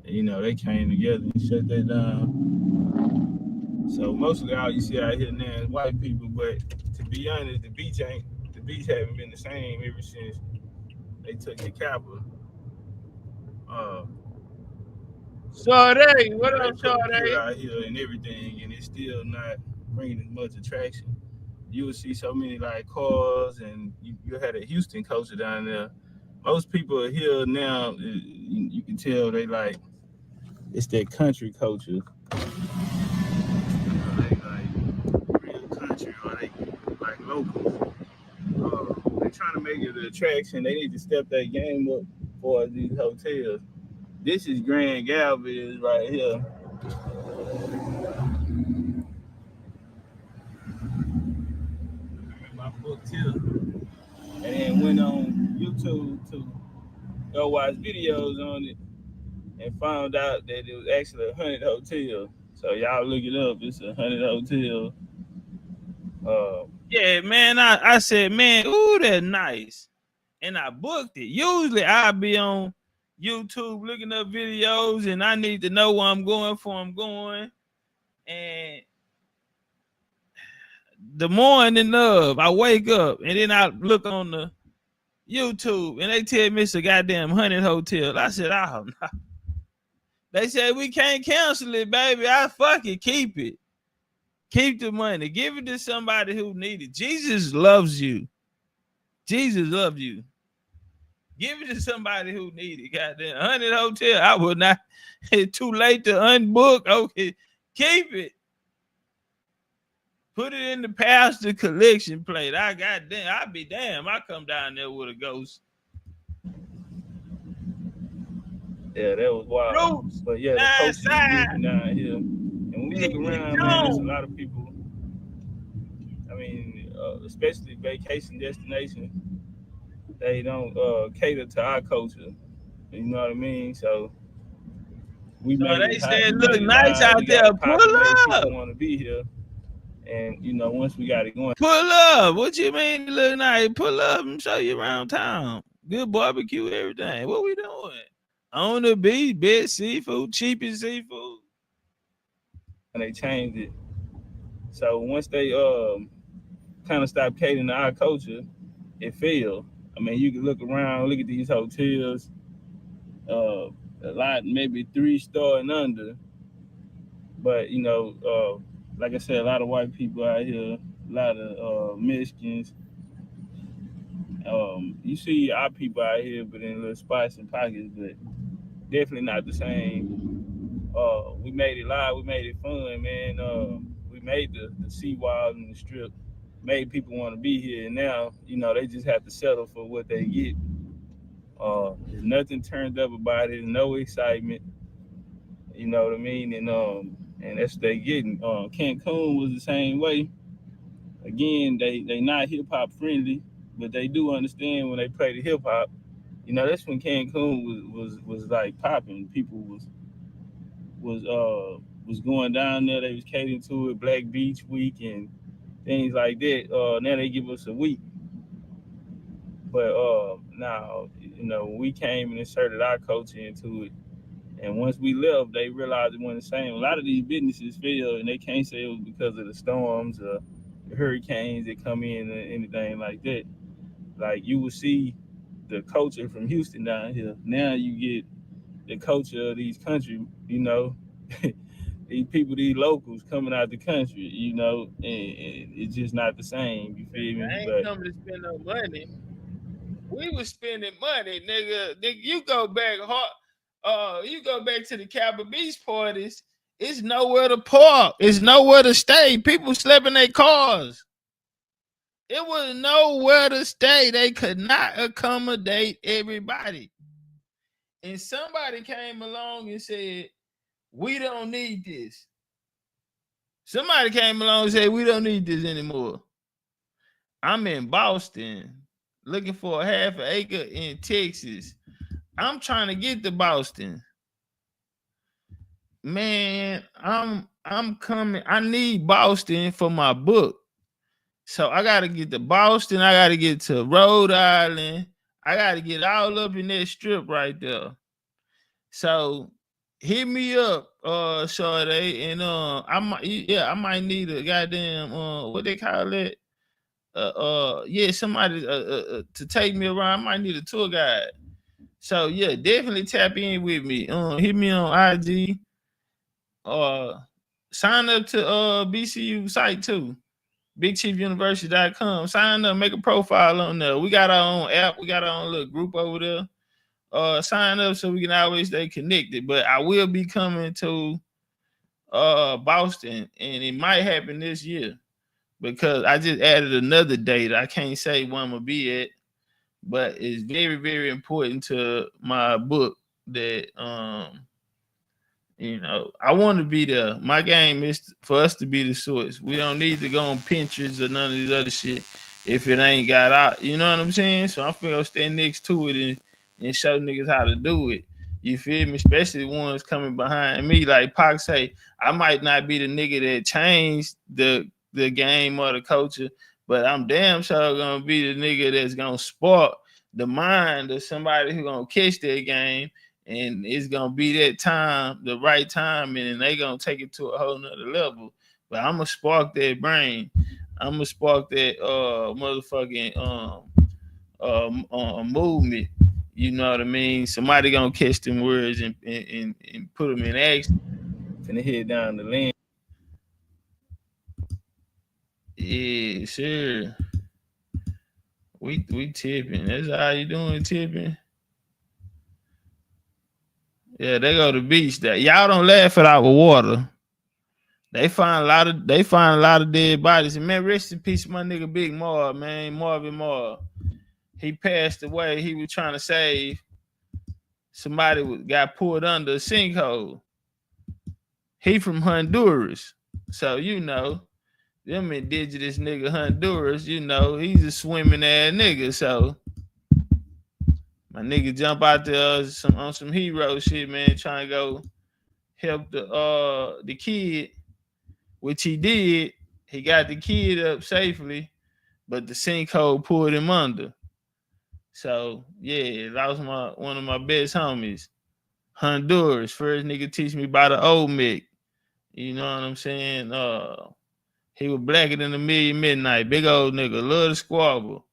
you know, they came together and shut that down. So mostly all you see out here now is white people, but to be honest, the beach haven't been the same ever since they took the Kappa. Sade, what up, Sade? Out here and everything, and it's still not bringing as much attraction. You will see so many like cars, and you had a Houston culture down there. Most people are here now. You can tell they like it's that country culture. They like real country, or they like local. They're trying to make it an attraction. They need to step that game up for these hotels. This is Grand Galveston right here. My book here. And then went on YouTube to go watch videos on it and found out that it was actually a haunted hotel. So y'all look it up. It's a haunted hotel. Yeah, man. I said, man, ooh, that's nice. And I booked it. Usually I'll be on YouTube looking up videos and I need to know where I'm going for. I'm going. And the morning of, I wake up and then I look on the YouTube and they tell me it's a goddamn haunted hotel. I said, oh no. They said we can't cancel it, baby. I fucking keep it. Keep the money. Give it to somebody who needs it. Jesus loves you. Jesus loves you. Give it to somebody who needs it. Goddamn haunted hotel. I would not. It's too late to unbook. Okay, keep it. Put it in the pastor collection plate. I be damn. I come down there with a ghost. Yeah, that was wild. Roots, but yeah, the coast is different down here. And when we look around, man, there's a lot of people. I mean, especially vacation destinations, they don't cater to our culture. You know what I mean? So we they said look nice out there. Pull up. People want to be here. And, you know, once we got it going. Pull up. What you mean look nice? Pull up and show you around town. Good barbecue, everything. What we doing? On the beach, best seafood, cheapest seafood. And they changed it. So once they kind of stopped catering to our culture, it failed. I mean, you can look around, look at these hotels, a lot, maybe 3-star and under. But, you know, like I said, a lot of white people out here, a lot of Mexicans. You see our people out here, but in little spots and pockets, but definitely not the same. We made it live, we made it fun, man. We made the Seawild and the Strip, made people want to be here. And now, you know, they just have to settle for what they get. There's nothing turned up about it, no excitement. You know what I mean? And that's what they getting. Cancun was the same way. Again, they not hip hop friendly. but they do understand when they play the hip hop. You know, that's when Cancun was like popping. People was going down there. They was catering to it, Black Beach Week and things like that. Now they give us a week. But now, you know, when we came and inserted our culture into it, and once we left, they realized it wasn't the same. A lot of these businesses failed, and they can't say it was because of the storms or the hurricanes that come in or anything like that. Like, you will see the culture from Houston down here. Now you get the culture of these country, you know, these people, these locals coming out the country, you know, and it's just not the same. You feel me? I ain't coming to spend no money. We was spending money, nigga. You go back you go back to the Cabo Beach parties. It's nowhere to park. It's nowhere to stay. People slept in their cars. It was nowhere to stay. They could not accommodate everybody. And somebody came along and said, we don't need this. Somebody came along and said, we don't need this anymore. I'm in Boston looking for a half an acre in Texas. I'm trying to get to Boston. Man, I'm coming. I need Boston for my book. So I got to get to Boston. I got to get to Rhode Island. I got to get all up in that strip right there. So hit me up, Sade, and I might need a goddamn what they call it? Somebody to take me around. I might need a tour guide. So yeah, definitely tap in with me. Hit me on IG. Sign up to BCU site too. BigChiefUniversity.com. Sign up, make a profile on there. We got our own app. We got our own little group over there. Sign up so we can always stay connected. But I will be coming to Boston, and it might happen this year because I just added another date. I can't say when I'm gonna be at, but it's very, very important to my book that you know, I want to be there. My game is for us to be the source. We don't need to go on Pinterest or none of this other shit if it ain't got out. You know what I'm saying? So I'm gonna stand next to it and show niggas how to do it. You feel me? Especially ones coming behind me. Like Pac say, I might not be the nigga that changed the game or the culture, but I'm damn sure gonna be the nigga that's gonna spark the mind of somebody who gonna catch that game. And it's gonna be that time, the right time, and they gonna take it to a whole nother level. But I'm gonna spark that brain. I'm gonna spark that motherfucking movement. You know what I mean? Somebody gonna catch them words and put them in action. Finna head down the lane. Yeah, sure. We tipping. That's how you doing, tipping. Yeah, they go to the beach. Y'all don't laugh at our water. They find a lot of dead bodies. And man, rest in peace, my nigga Big Marv, man, Marvin Marv. He passed away. He was trying to save somebody got pulled under a sinkhole. He from Honduras, so you know them indigenous nigga Honduras. You know he's a swimming ass nigga, so. My nigga jump out there on some hero shit, man, trying to go help the kid, which he did. He got the kid up safely, but the sinkhole pulled him under. So yeah, that was one of my best homies. Honduras, first nigga teach me about the old Mick. You know what I'm saying? He was blacker than a million midnight. Big old nigga, love to squabble.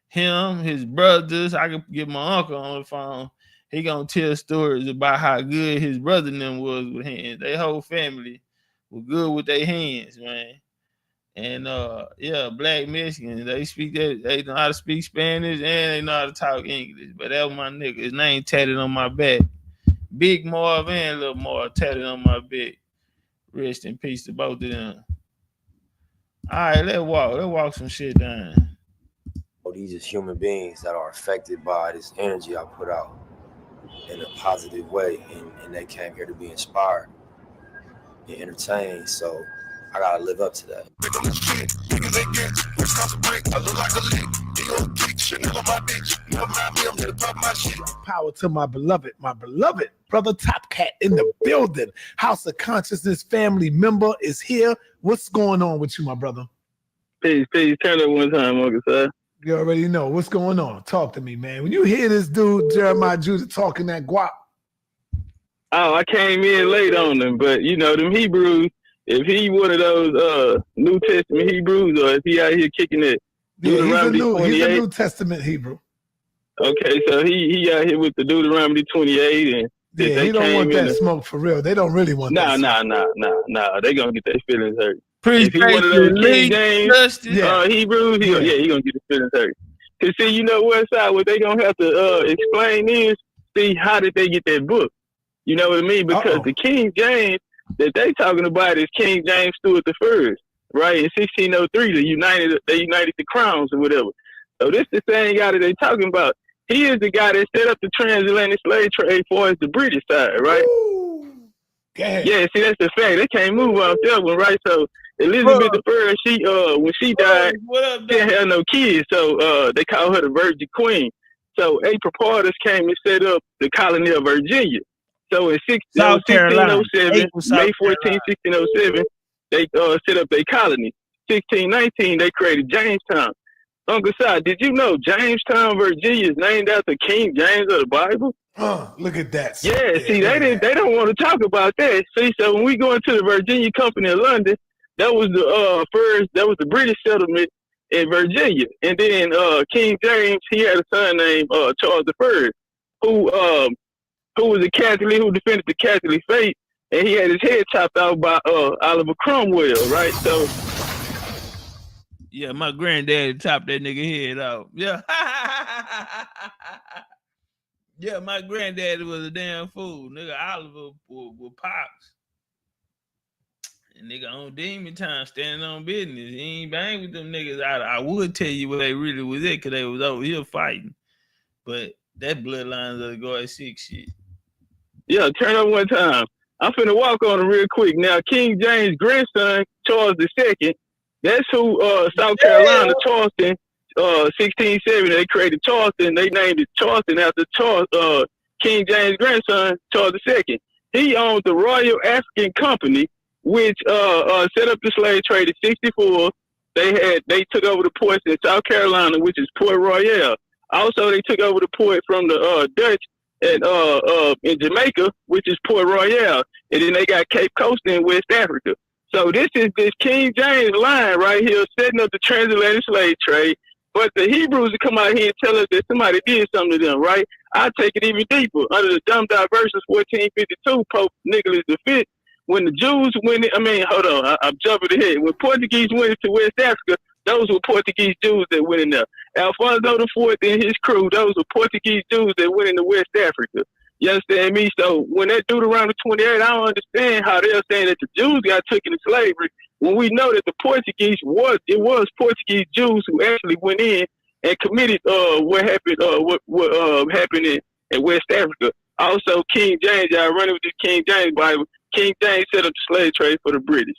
Him, his brothers, I could get my uncle on the phone. He gonna tell stories about how good his brother and them was with hands. They whole family was good with their hands, man. And black Mexicans, they know how to speak Spanish and they know how to talk English. But that was my nigga. His name tatted on my back. Big Marv and Little Marv tatted on my back. Rest in peace to both of them. All right, let's walk some shit down. These are human beings that are affected by this energy I put out in a positive way, and they came here to be inspired and entertained. So I gotta live up to that. power to my beloved brother Topcatz in the building. House of Consciousness family member is here. What's going on with you, my brother? Peace. Turn up one time, Uncle Sir. You already know what's going on. Talk to me, man. When you hear this dude Jeremiah Judah talking that guap. Oh, I came in late on them, but you know them Hebrews. If he one of those New Testament Hebrews, or if he out here kicking it, Deuteronomy 28. He's a New Testament Hebrew. Okay, so he out here with the Deuteronomy 28, and yeah, he don't want that smoke for real. They don't really want that. Nah. They gonna get their feelings hurt. If he one of those King James Hebrews, he gonna get his feelings hurt. Cause see, you know what side what they gonna have to explain is, see, how did they get that book? You know what I mean? Because the King James that they talking about is King James Stewart the First, right? In 1603, they united the crowns or whatever. So this the same guy that they talking about. He is the guy that set up the transatlantic slave trade for us, the British side, right? Yeah, see, that's the fact. They can't move off that one, right? So Elizabeth I, she when she died, she didn't have no kids, so they called her the Virgin Queen. So April Porters came and set up the colony of Virginia. So in 1607, May 14, 1607, they set up their colony. 1619, they created Jamestown. Uncle Si, did you know Jamestown, Virginia is named after King James of the Bible? Look at that. Yeah, see, they don't want to talk about that. See, so when we go into the Virginia Company of London, that was the British settlement in Virginia. And then King James, he had a son named Charles I, who was a Catholic, who defended the Catholic faith, and he had his head chopped off by Oliver Cromwell, right? So yeah, my granddaddy chopped that nigga head off. Yeah. Yeah, my granddaddy was a damn fool. Nigga Oliver with pops. And nigga on demon time, standing on business. He ain't bang with them niggas. I would tell you where they really was at, because they was over here fighting. But that bloodlines of the Guard 6 shit. Yeah, turn up one time. I'm finna walk on it real quick. Now, King James' grandson, Charles II, that's who South Carolina, Charleston, 1670, they created Charleston. They named it Charleston after King James' grandson, Charles II. He owned the Royal African Company, which set up the slave trade in 64. They took over the ports in South Carolina, which is Port Royal. Also, they took over the port from the Dutch in Jamaica, which is Port Royal. And then they got Cape Coast in West Africa. So this is this King James line right here setting up the transatlantic slave trade. But the Hebrews come out here and tell us that somebody did something to them, right? I take it even deeper. Under the Dumb Diversions 1452, Pope Nicholas V, when the Jews went in, I'm jumping ahead. When Portuguese went into West Africa, those were Portuguese Jews that went in there. Alfonso IV and his crew, those were Portuguese Jews that went into West Africa. You understand me? So when that Deuteronomy 28, I don't understand how they're saying that the Jews got taken into slavery when we know that the Portuguese was Portuguese Jews who actually went in and committed what happened in West Africa. Also, King James, y'all running with this King James Bible. King James set up the slave trade for the British.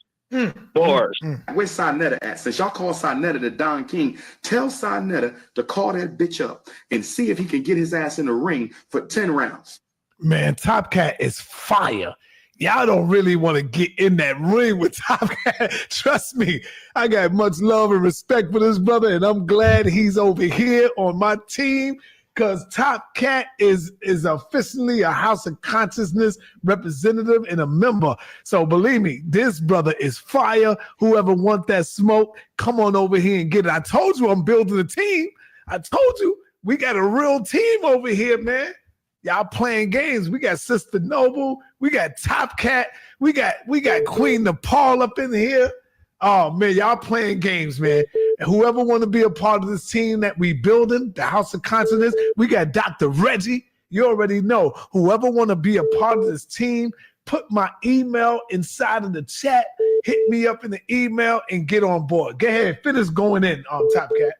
Bars. Where's Sinetta at? Since y'all call Sinetta the Don King, tell Sinetta to call that bitch up and see if he can get his ass in the ring for 10 rounds. Man, Topcatz is fire. Y'all don't really want to get in that ring with Topcatz. Trust me, I got much love and respect for this brother, and I'm glad he's over here on my team, because Topcatz is officially a House of Consciousness representative and a member. So believe me, this brother is fire. Whoever wants that smoke, come on over here and get it. I told you I'm building a team. I told you we got a real team over here, man. Y'all playing games. We got Sister Noble. We got Topcatz. We got Queen Nepal up in here. Oh, man, y'all playing games, man. And whoever want to be a part of this team that we building, the House of Consciousness, we got Dr. Reggie. You already know. Whoever want to be a part of this team, put my email inside of the chat. Hit me up in the email and get on board. Go ahead. Finish going in, Topcatz.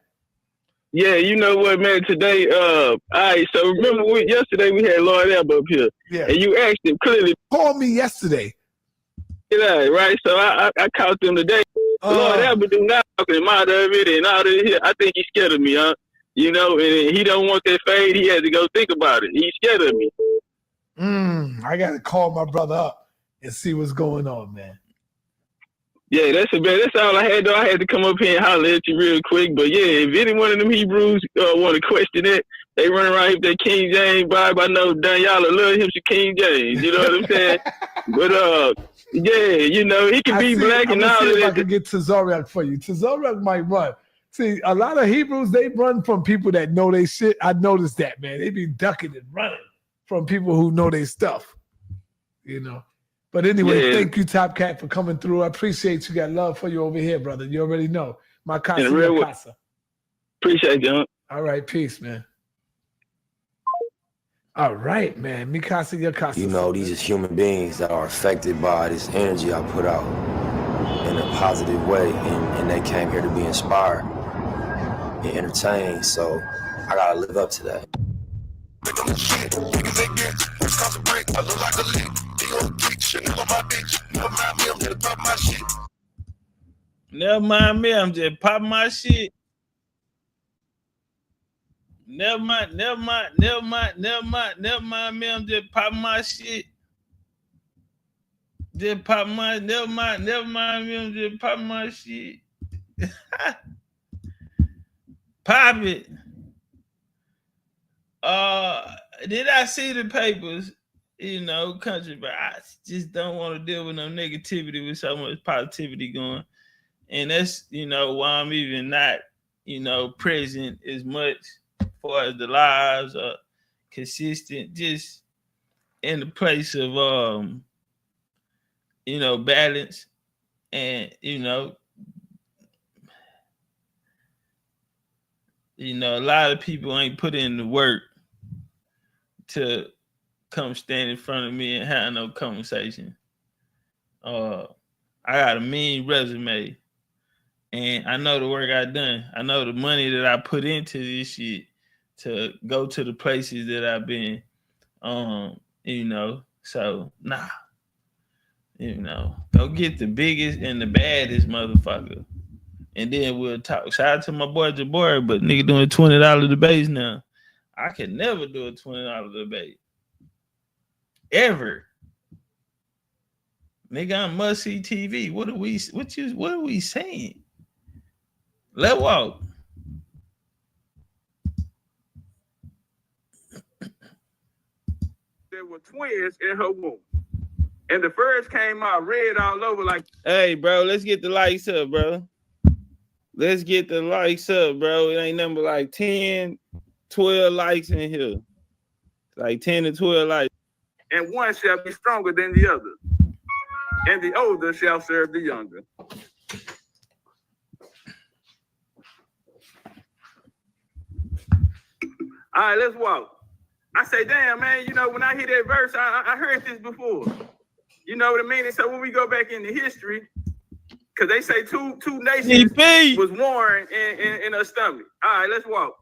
Yeah, you know what, man, today, all right, so remember yesterday we had Lord Elba up here. Yeah. And you asked him clearly. Call me yesterday. Yeah, right, so I caught them today. Lord Elba do not talk him out of it and out of here. I think he's scared of me, huh? you know, and he don't want that fade. He had to go think about it. He's scared of me. I got to call my brother up and see what's going on, man. Yeah, that's all I had, though. I had to come up here and holler at you real quick. But, yeah, if any one of them Hebrews want to question it, they run around with that King James Bible. I know Daniela love him some King James. You know what I'm saying? But, yeah, you know, he can be black and all of that. I can get Khazar for you. Khazar might run. See, a lot of Hebrews, they run from people that know they shit. I noticed that, man. They be ducking and running from people who know their stuff, you know. But anyway, Thank you, Topcatz, for coming through. I appreciate you. Got love for you over here, brother. You already know. My casa, your casa. Appreciate you. All right, peace, man. All right, man. Mi casa, your casa. You know, these are human beings that are affected by this energy I put out in a positive way, and they came here to be inspired and entertained. So I gotta live up to that. Never mind me, I'm just popping my shit. Never mind me, I'm just popping my shit. Just pop my, never mind me, I'm just popping my shit. Pop it. Did I see the papers? You know, country, but I just don't want to deal with no negativity with so much positivity going. And that's, you know, why I'm even not, you know, present as much for as the lives are consistent, just in the place of, you know, balance. And, you know, a lot of people ain't put in the work to come stand in front of me and have no conversation. I got a mean resume, and I know the work I done. I know the money that I put into this shit to go to the places that I've been. You know, so nah. You know, go get the biggest and the baddest motherfucker, and then we'll talk. Shout out to my boy Jabbar, but nigga doing $20 debates now. I can never do a $20 debate. Ever. Nigga, I'm must see TV. What are we saying? Let walk. There were twins in her womb. And the first came out red all over like. Hey, bro, let's get the likes up, bro. Let's get the likes up, bro. It ain't number like 10, 12 likes in here. Like 10 to 12 likes. And one shall be stronger than the other. And the older shall serve the younger. All right, let's walk. I say, damn, man, you know, when I hear that verse, I heard this before. You know what I mean? And so when we go back into history, because they say two nations was warring in her stomach. All right, let's walk.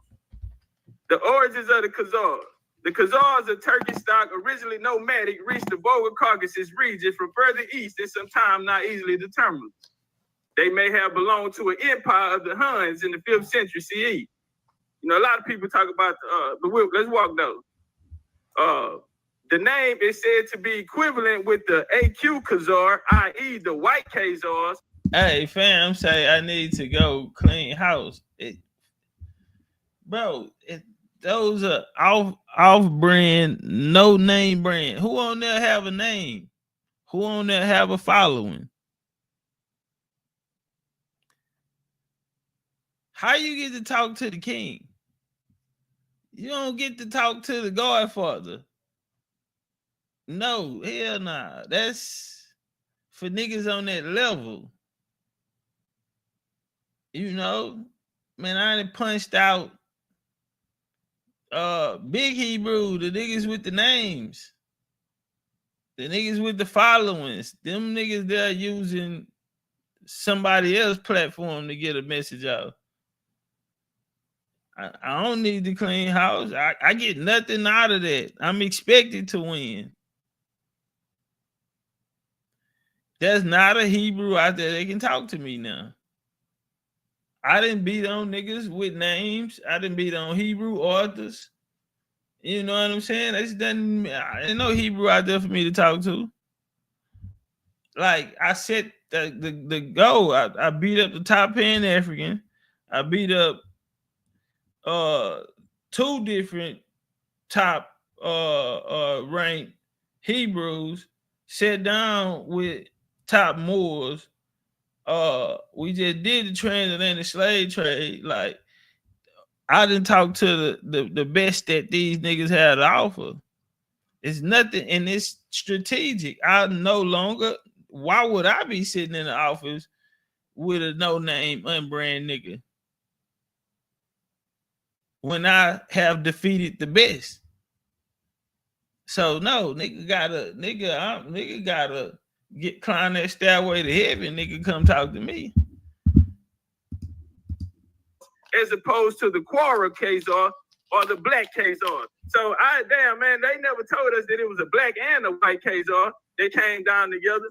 The origins of the Khazar. The Khazars, a Turkish stock, originally nomadic, reached the Volga Caucasus region from further east in some time not easily determined. They may have belonged to an empire of the Huns in the 5th century CE. You know, a lot of people talk about let's walk though. The name is said to be equivalent with the AQ Khazar, i.e. the white Khazars. Hey, fam, say I need to go clean house. Those are off-brand, no-name brand. Who on there have a name? Who on there have a following? How you get to talk to the king? You don't get to talk to the Godfather. No, hell nah. That's for niggas on that level. You know, man, I done punched out Big Hebrew, the niggas with the names, the niggas with the followings, them niggas they're using somebody else's platform to get a message out. I don't need to clean house. I get nothing out of that. I'm expected to win. There's not a Hebrew out there that can talk to me now. I didn't beat on niggas with names. I didn't beat on Hebrew authors. You know what I'm saying? That's doesn't. Ain't no Hebrew out there for me to talk to. Like I set the goal. I beat up the top Pan African. I beat up 2 different top ranked Hebrews. Sat down with top Moors. We just did the transatlantic slave trade. Like I didn't talk to the best that these niggas had to offer. It's nothing, and it's strategic. I no longer. Why would I be sitting in the office with a no-name, unbrand nigga when I have defeated the best? So no, nigga gotta climb that stairway to heaven. Nigga, come talk to me. As opposed to the Quora Khazar or the black Khazar. So damn man, they never told us that it was a black and a white Khazar. They came down together,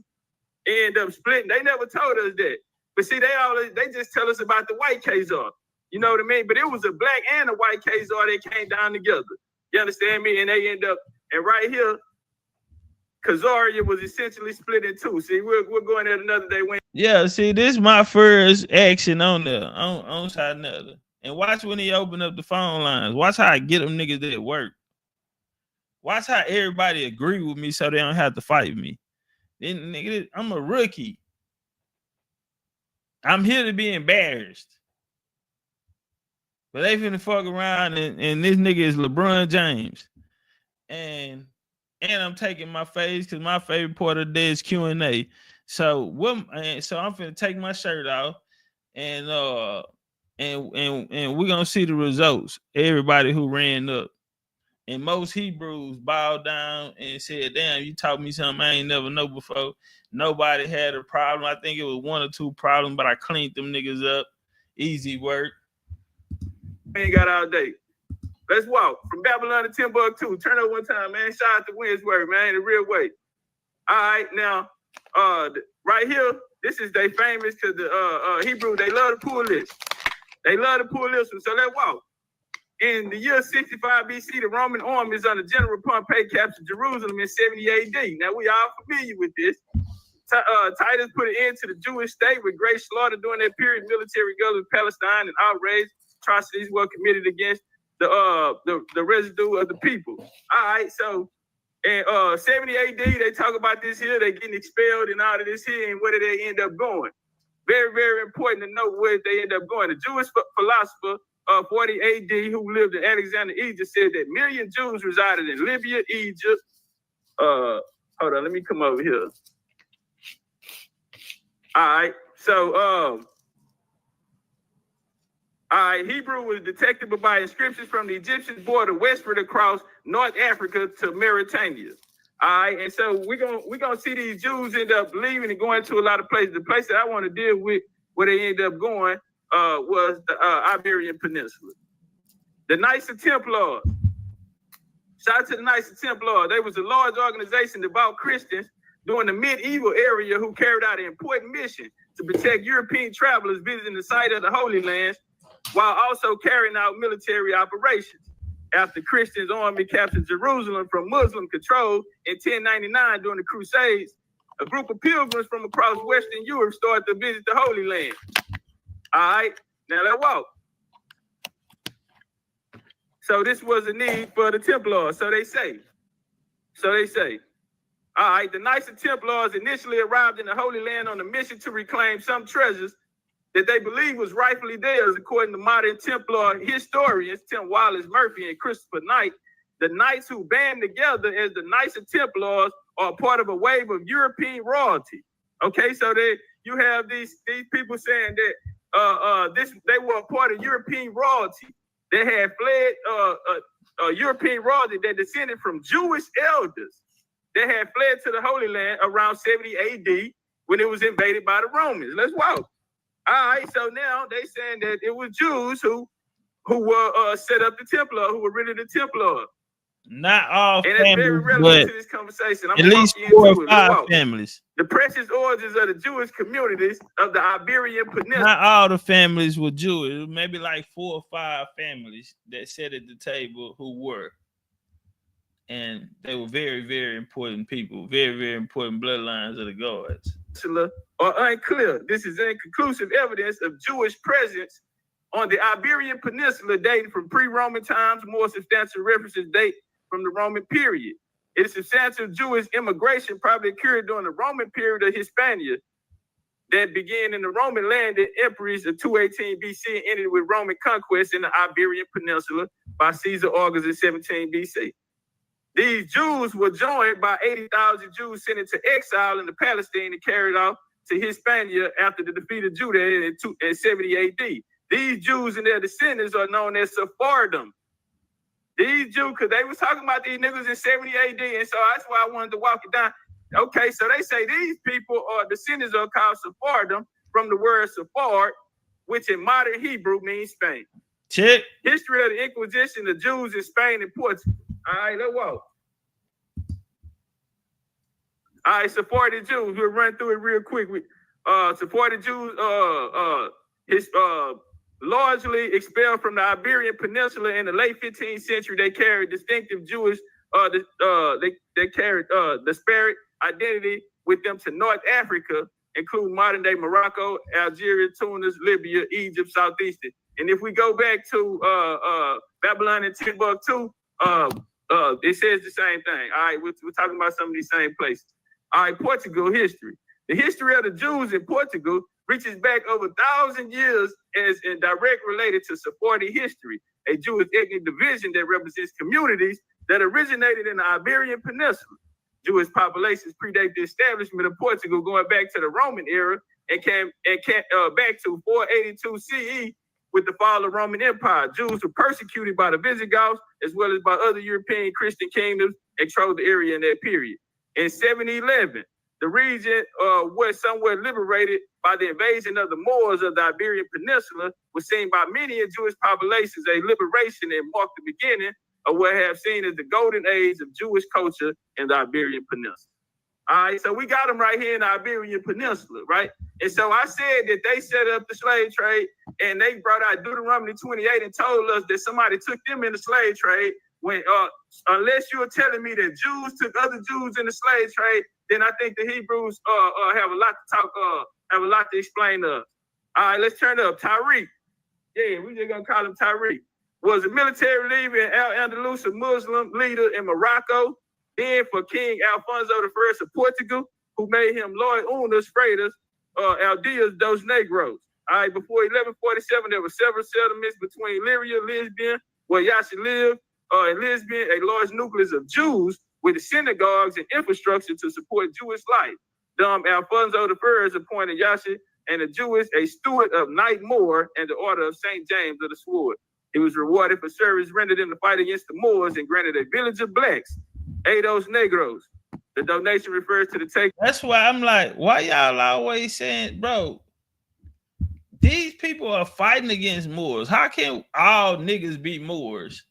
end up splitting. They never told us that. But see, they just tell us about the white Khazar. You know what I mean? But it was a black and a white Khazar that came down together. You understand me? And they end up, and right here, Khazaria was essentially split in 2. See, we're going at another day when. Yeah, see, this is my first action on side another. And watch when he open up the phone lines. Watch how I get them niggas that work. Watch how everybody agree with me so they don't have to fight me. Then nigga, I'm a rookie. I'm here to be embarrassed. But they finna fuck around and this nigga is LeBron James. And I'm taking my face because my favorite part of the day is Q&A. So I'm finna take my shirt off and we're gonna see the results. Everybody who ran up. And most Hebrews bowed down and said, damn, you taught me something I ain't never know before. Nobody had a problem. I think it was 1 or 2 problems, but I cleaned them niggas up. Easy work. We ain't got all day. Let's walk from Babylon to Timbuktu. Turn up one time, man. Shout out to Winsworth, man, the real way. All right, now, right here, this is they famous because the Hebrew, they love to pull this. They love to pull this one, so let's walk. In the year 65 BC, the Roman armies under General Pompey captured Jerusalem in 70 AD. Now, we all familiar with this. Titus put an end to the Jewish state with great slaughter during that period. Military guerrillas in Palestine and outrage atrocities were committed against the residue of the people. All right, so in 70 AD, they talk about this here. They getting expelled and all of this here, and where did they end up going? Very, very important to know where they end up going. The Jewish philosopher 40 AD who lived in Alexander, Egypt, said that million Jews resided in Libya, Egypt. Hold on, let me come over here. All right, so all right, Hebrew was detected by inscriptions from the Egyptian border westward across North Africa to Mauritania. All right, and so we're gonna see these Jews end up leaving and going to a lot of places. The place that I want to deal with where they end up going was the Iberian Peninsula. The Knights of Templar. Shout out to the Knights of Templar. They was a large organization devout Christians during the medieval area who carried out an important mission to protect European travelers visiting the site of the Holy Lands, while also carrying out military operations. After Christians' army captured Jerusalem from Muslim control in 1099 during the Crusades, a group of pilgrims from across Western Europe started to visit the Holy Land. All right, now let's walk. So this was a need for the Templars, so they say. All right, the Knights of Templars initially arrived in the Holy Land on a mission to reclaim some treasures that they believe was rightfully theirs, according to modern Templar historians Tim Wallace Murphy and Christopher Knight. The Knights who band together as the Knights of Templars are part of a wave of European royalty. Okay, so you have these people saying that they were a part of European royalty. They had fled European royalty that descended from Jewish elders. They had fled to the Holy Land around 70 AD when it was invaded by the Romans. Let's walk. All right, so now they saying that it was Jews who were set up the Templar, who were rid of the Templar. Not all And it's very families, relevant but to this conversation. I'm at gonna least walk you 4 into or it. 5 families. The precious origins of the Jewish communities of the Iberian Peninsula. Not all the families were Jewish. Maybe like 4 or 5 families that sat at the table who were. And they were very, very important people, very, very important bloodlines of the gods. Are unclear. This is inconclusive evidence of Jewish presence on the Iberian Peninsula dating from pre-Roman times. More substantial references date from the Roman period. It is substantial Jewish immigration probably occurred during the Roman period of Hispania that began in the Roman land in emperors of 218 BC and ended with Roman conquest in the Iberian Peninsula by Caesar Augustus in 17 BC. These Jews were joined by 80,000 Jews sent into exile into Palestine and carried off to Hispania after the defeat of Judah in 70 AD. These Jews and their descendants are known as Sephardim. These Jews, because they was talking about these niggas in 70 AD, and so that's why I wanted to walk it down. Okay, so they say these people are descendants are called Sephardim from the word Sephard, which in modern Hebrew means Spain. Check. History of the Inquisition, the Jews in Spain and Portugal. All right, let's walk. All right, Sephardic Jews. We'll run through it real quick. Sephardic Jews, largely expelled from the Iberian Peninsula in the late 15th century. They carried distinctive Jewish, they carried disparate identity with them to North Africa, including modern day Morocco, Algeria, Tunis, Libya, Egypt, Southeastern. And if we go back to Babylon and Timbuktu, it says the same thing. All right, we're talking about some of these same places. All right, Portugal history. The history of the Jews in Portugal reaches back over 1,000 years as in direct related to Sephardic history, a Jewish ethnic division that represents communities that originated in the Iberian Peninsula. Jewish populations predate the establishment of Portugal going back to the Roman era and came back to 482 CE with the fall of Roman Empire. Jews were persecuted by the Visigoths as well as by other European Christian kingdoms and controlled the area in that period. In 711, the region was somewhat liberated by the invasion of the Moors of the Iberian Peninsula, was seen by many in Jewish populations a liberation and marked the beginning of what have seen as the golden age of Jewish culture in the Iberian Peninsula. All right, so we got them right here in the Iberian Peninsula, right? And so I said that they set up the slave trade and they brought out Deuteronomy 28 and told us that somebody took them in the slave trade. When unless you're telling me that Jews took other Jews in the slave trade, then I think the Hebrews have a lot to talk, have a lot to explain to us. All right, let's turn it up. Tariq, yeah, we just gonna call him Tariq. Was a military leader in Al-Andalus, a Muslim leader in Morocco, then for King Alfonso I of Portugal, who made him Lord Unas Freitas, Aldeas dos Negros. All right, before 1147, there were several settlements between Lyria, Lisbon, where Yasha lived, in Lisbon, a large nucleus of Jews with the synagogues and infrastructure to support Jewish life. Alfonso I appointed Yasha and the Jewish a steward of Knight Moor and the Order of St. James of the Sword. He was rewarded for service rendered in the fight against the Moors and granted a village of blacks, Eidos Negros. The donation refers to the take. That's why I'm like, why y'all always saying, bro, these people are fighting against Moors. How can all niggas be Moors?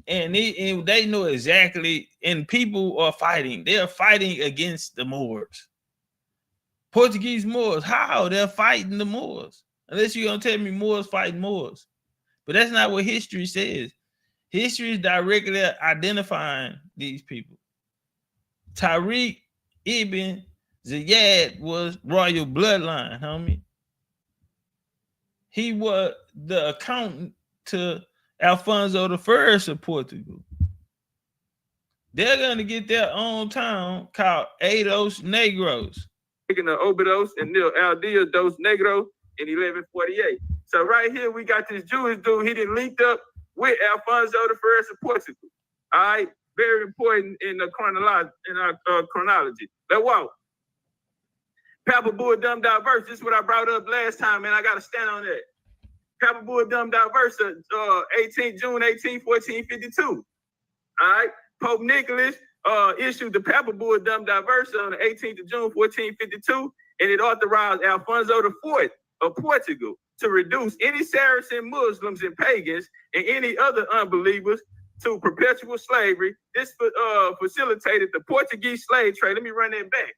And they know exactly, and people are fighting. They're fighting against the Moors. Portuguese Moors, how? They're fighting the Moors. Unless you're going to tell me Moors fighting Moors. But that's not what history says. History is directly identifying these people. Tariq ibn Ziyad was royal bloodline, homie. He was the accountant to Alfonso I of Portugal. They're going to get their own town called Eidos Negros. Taking the Obidos and Nil Aldea dos Negros in 1148. So right here, we got this Jewish dude. He didn't linked up with Alfonso I of Portugal. All right, very important in the chronology. Let's walk. Papal Dumb Diverse. This is what I brought up last time, man. I got to stand on that. Papal Dumb Diverse, 18 June 18, 1452. All right, Pope Nicholas issued the Papal Dumb Diverse on the 18th of June, 1452, and it authorized Alfonso IV of Portugal to reduce any Saracen Muslims and pagans and any other unbelievers to perpetual slavery. This facilitated the Portuguese slave trade. Let me run that back.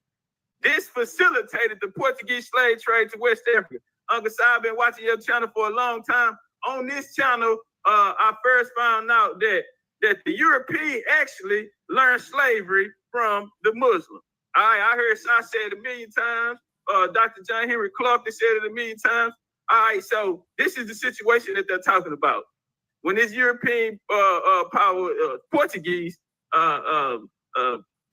This facilitated the Portuguese slave trade to West Africa. Uncle Si, I've been watching your channel for a long time. On this channel, I first found out that the European actually learned slavery from the Muslim. All right, I heard Si say it a million times. Dr. John Henry Clark said it a million times. All right, so this is the situation that they're talking about. When this European power, Portuguese, got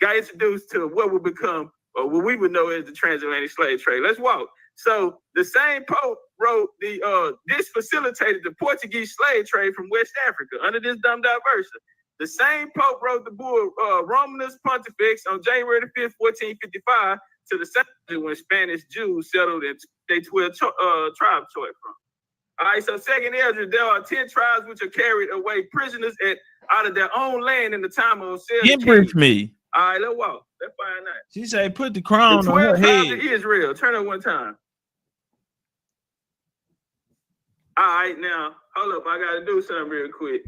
introduced to what would become, or what we would know as the transatlantic slave trade. Let's walk. So the same Pope wrote this facilitated the Portuguese slave trade from West Africa under this dumbed out version. The same Pope wrote the bull Romanus Pontifex on January the 5th, 1455 to the century when Spanish Jews settled in they 12 tribes from. All right, so second Ezra, there are 10 tribes which are carried away prisoners out of their own land in the time of Embrace me. All right, let's walk. Let's find out. She said, put the crown the on her 12 tribes head. of Israel. Turn up one time. All right, now, hold up. I got to do something real quick.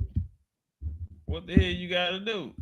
What the hell you got to do?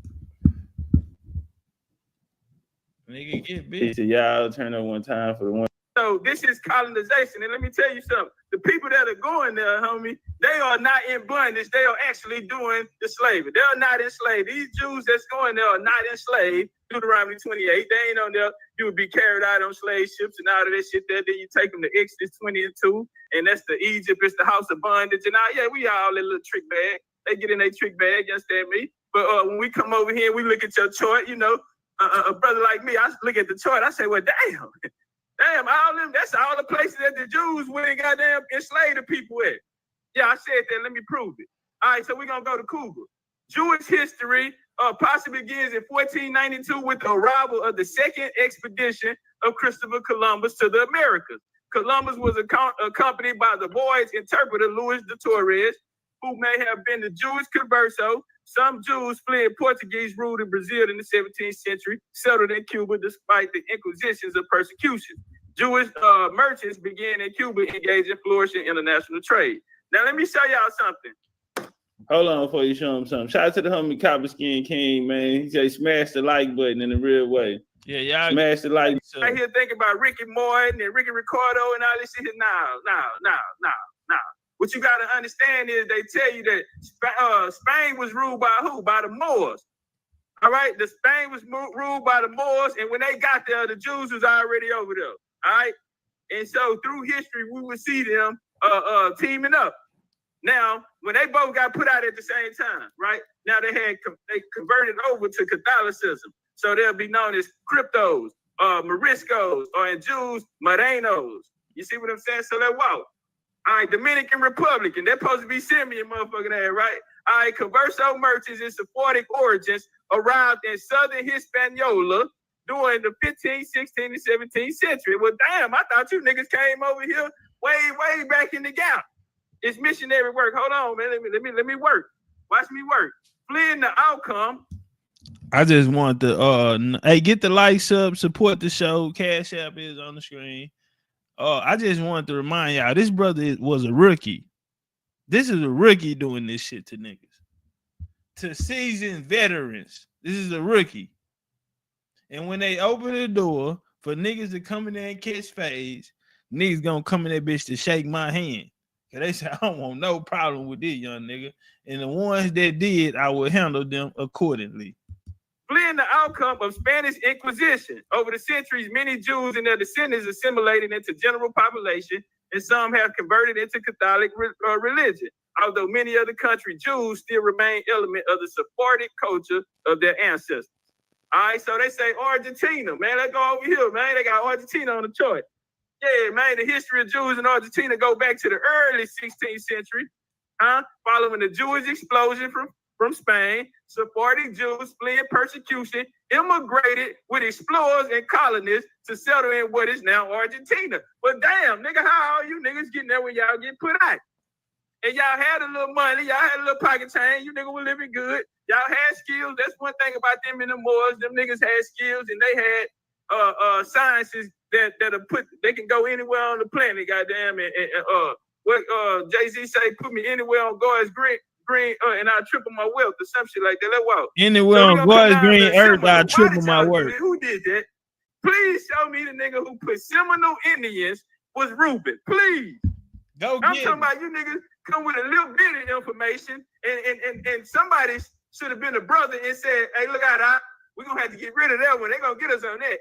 Nigga, get busy. Y'all turn up one time for the one. So this is colonization. And let me tell you something. The people that are going there, homie, they are not in bondage. They are actually doing the slavery. They are not enslaved. These Jews that's going there are not enslaved. Deuteronomy 28. They ain't on there. You would be carried out on slave ships and all of that shit there. Then you take them to Exodus 20 and 2. And that's the Egypt. It's the house of bondage. And yeah, we all in a little trick bag. They get in their trick bag. You understand me? But when we come over here, we look at your chart, you know, a brother like me, I look at the chart. I say, well, damn. Damn, all them, that's all the places that the Jews went and goddamn enslaved the people at. Yeah, I said that. Let me prove it. All right, so we're going to go to Cougar. Jewish history possibly begins in 1492 with the arrival of the second expedition of Christopher Columbus to the Americas. Columbus was accompanied by the voyage interpreter Luis de Torres, who may have been the Jewish converso. Some Jews fled Portuguese rule in Brazil in the 17th century, settled in Cuba despite the inquisitions of persecution. Jewish merchants began in Cuba engaged in flourishing international trade. Now, let me show y'all something. Hold on before you show them something. Shout out to the homie Copper Skin King, man. He said smash the like button in a real way. Yeah, y'all smash the like. I hear thinking about Ricky Morton and Ricky Ricardo and all this shit. No. What you got to understand is they tell you that Spain was ruled by who? By the Moors. All right? The Spain was ruled by the Moors, and when they got there, the Jews was already over there. All right? And so through history, we would see them teaming up. Now, when they both got put out at the same time, right? Now they converted over to Catholicism. So they'll be known as cryptos, Moriscos, or in Jews, Morenos. You see what I'm saying? So let's walk. All right, Dominican Republic, and they're supposed to be Simeon motherfucking there, right? All right, converso merchants in Sephardic origins arrived in southern Hispaniola during the 15th, 16th, and 17th century. Well, damn, I thought you niggas came over here way back in the gap. It's missionary work. Hold on, man. Let me work. Watch me work. Fleeing the outcome. I just want to hey, get the likes up, support the show. Cash App is on the screen. I just wanted to remind y'all, this brother was a rookie. This is a rookie doing this shit to niggas. To seasoned veterans, this is a rookie. And when they open the door for niggas to come in there and catch fades, niggas gonna come in that bitch to shake my hand. Cause they say, I don't want no problem with this young nigga. And the ones that did, I will handle them accordingly. Fleeing the outcome of Spanish Inquisition. Over the centuries, many Jews and their descendants assimilated into general population, and some have converted into Catholic religion. Although many other country Jews still remain element of the Sephardic culture of their ancestors. All right, so they say Argentina, man. Let's go over here, man. They got Argentina on the chart. Yeah, man, the history of Jews in Argentina go back to the early 16th century, following the Jewish explosion from Spain. Sephardic Jews fleeing persecution immigrated with explorers and colonists to settle in what is now Argentina. But damn, nigga, how are you niggas getting there when y'all get put out? And y'all had a little money, y'all had a little pocket change, you niggas were living good. Y'all had skills. That's one thing about them and the Moors. Them niggas had skills and they had sciences that are put, they can go anywhere on the planet, goddamn. And what Jay-Z say, put me anywhere on God's green, and I triple my wealth or some shit like that. Let's walk. Anywhere So we on gonna come God's down to green earth, Seminole. I Why triple did my y'all do work. it? Who did that? Please show me the nigga who put Seminole Indians was Reuben. Please. Go I'm get talking him. about you niggas come with a little bit of information, and somebody should have been a brother and said, hey, look out, we're gonna have to get rid of that one. They're gonna get us on that.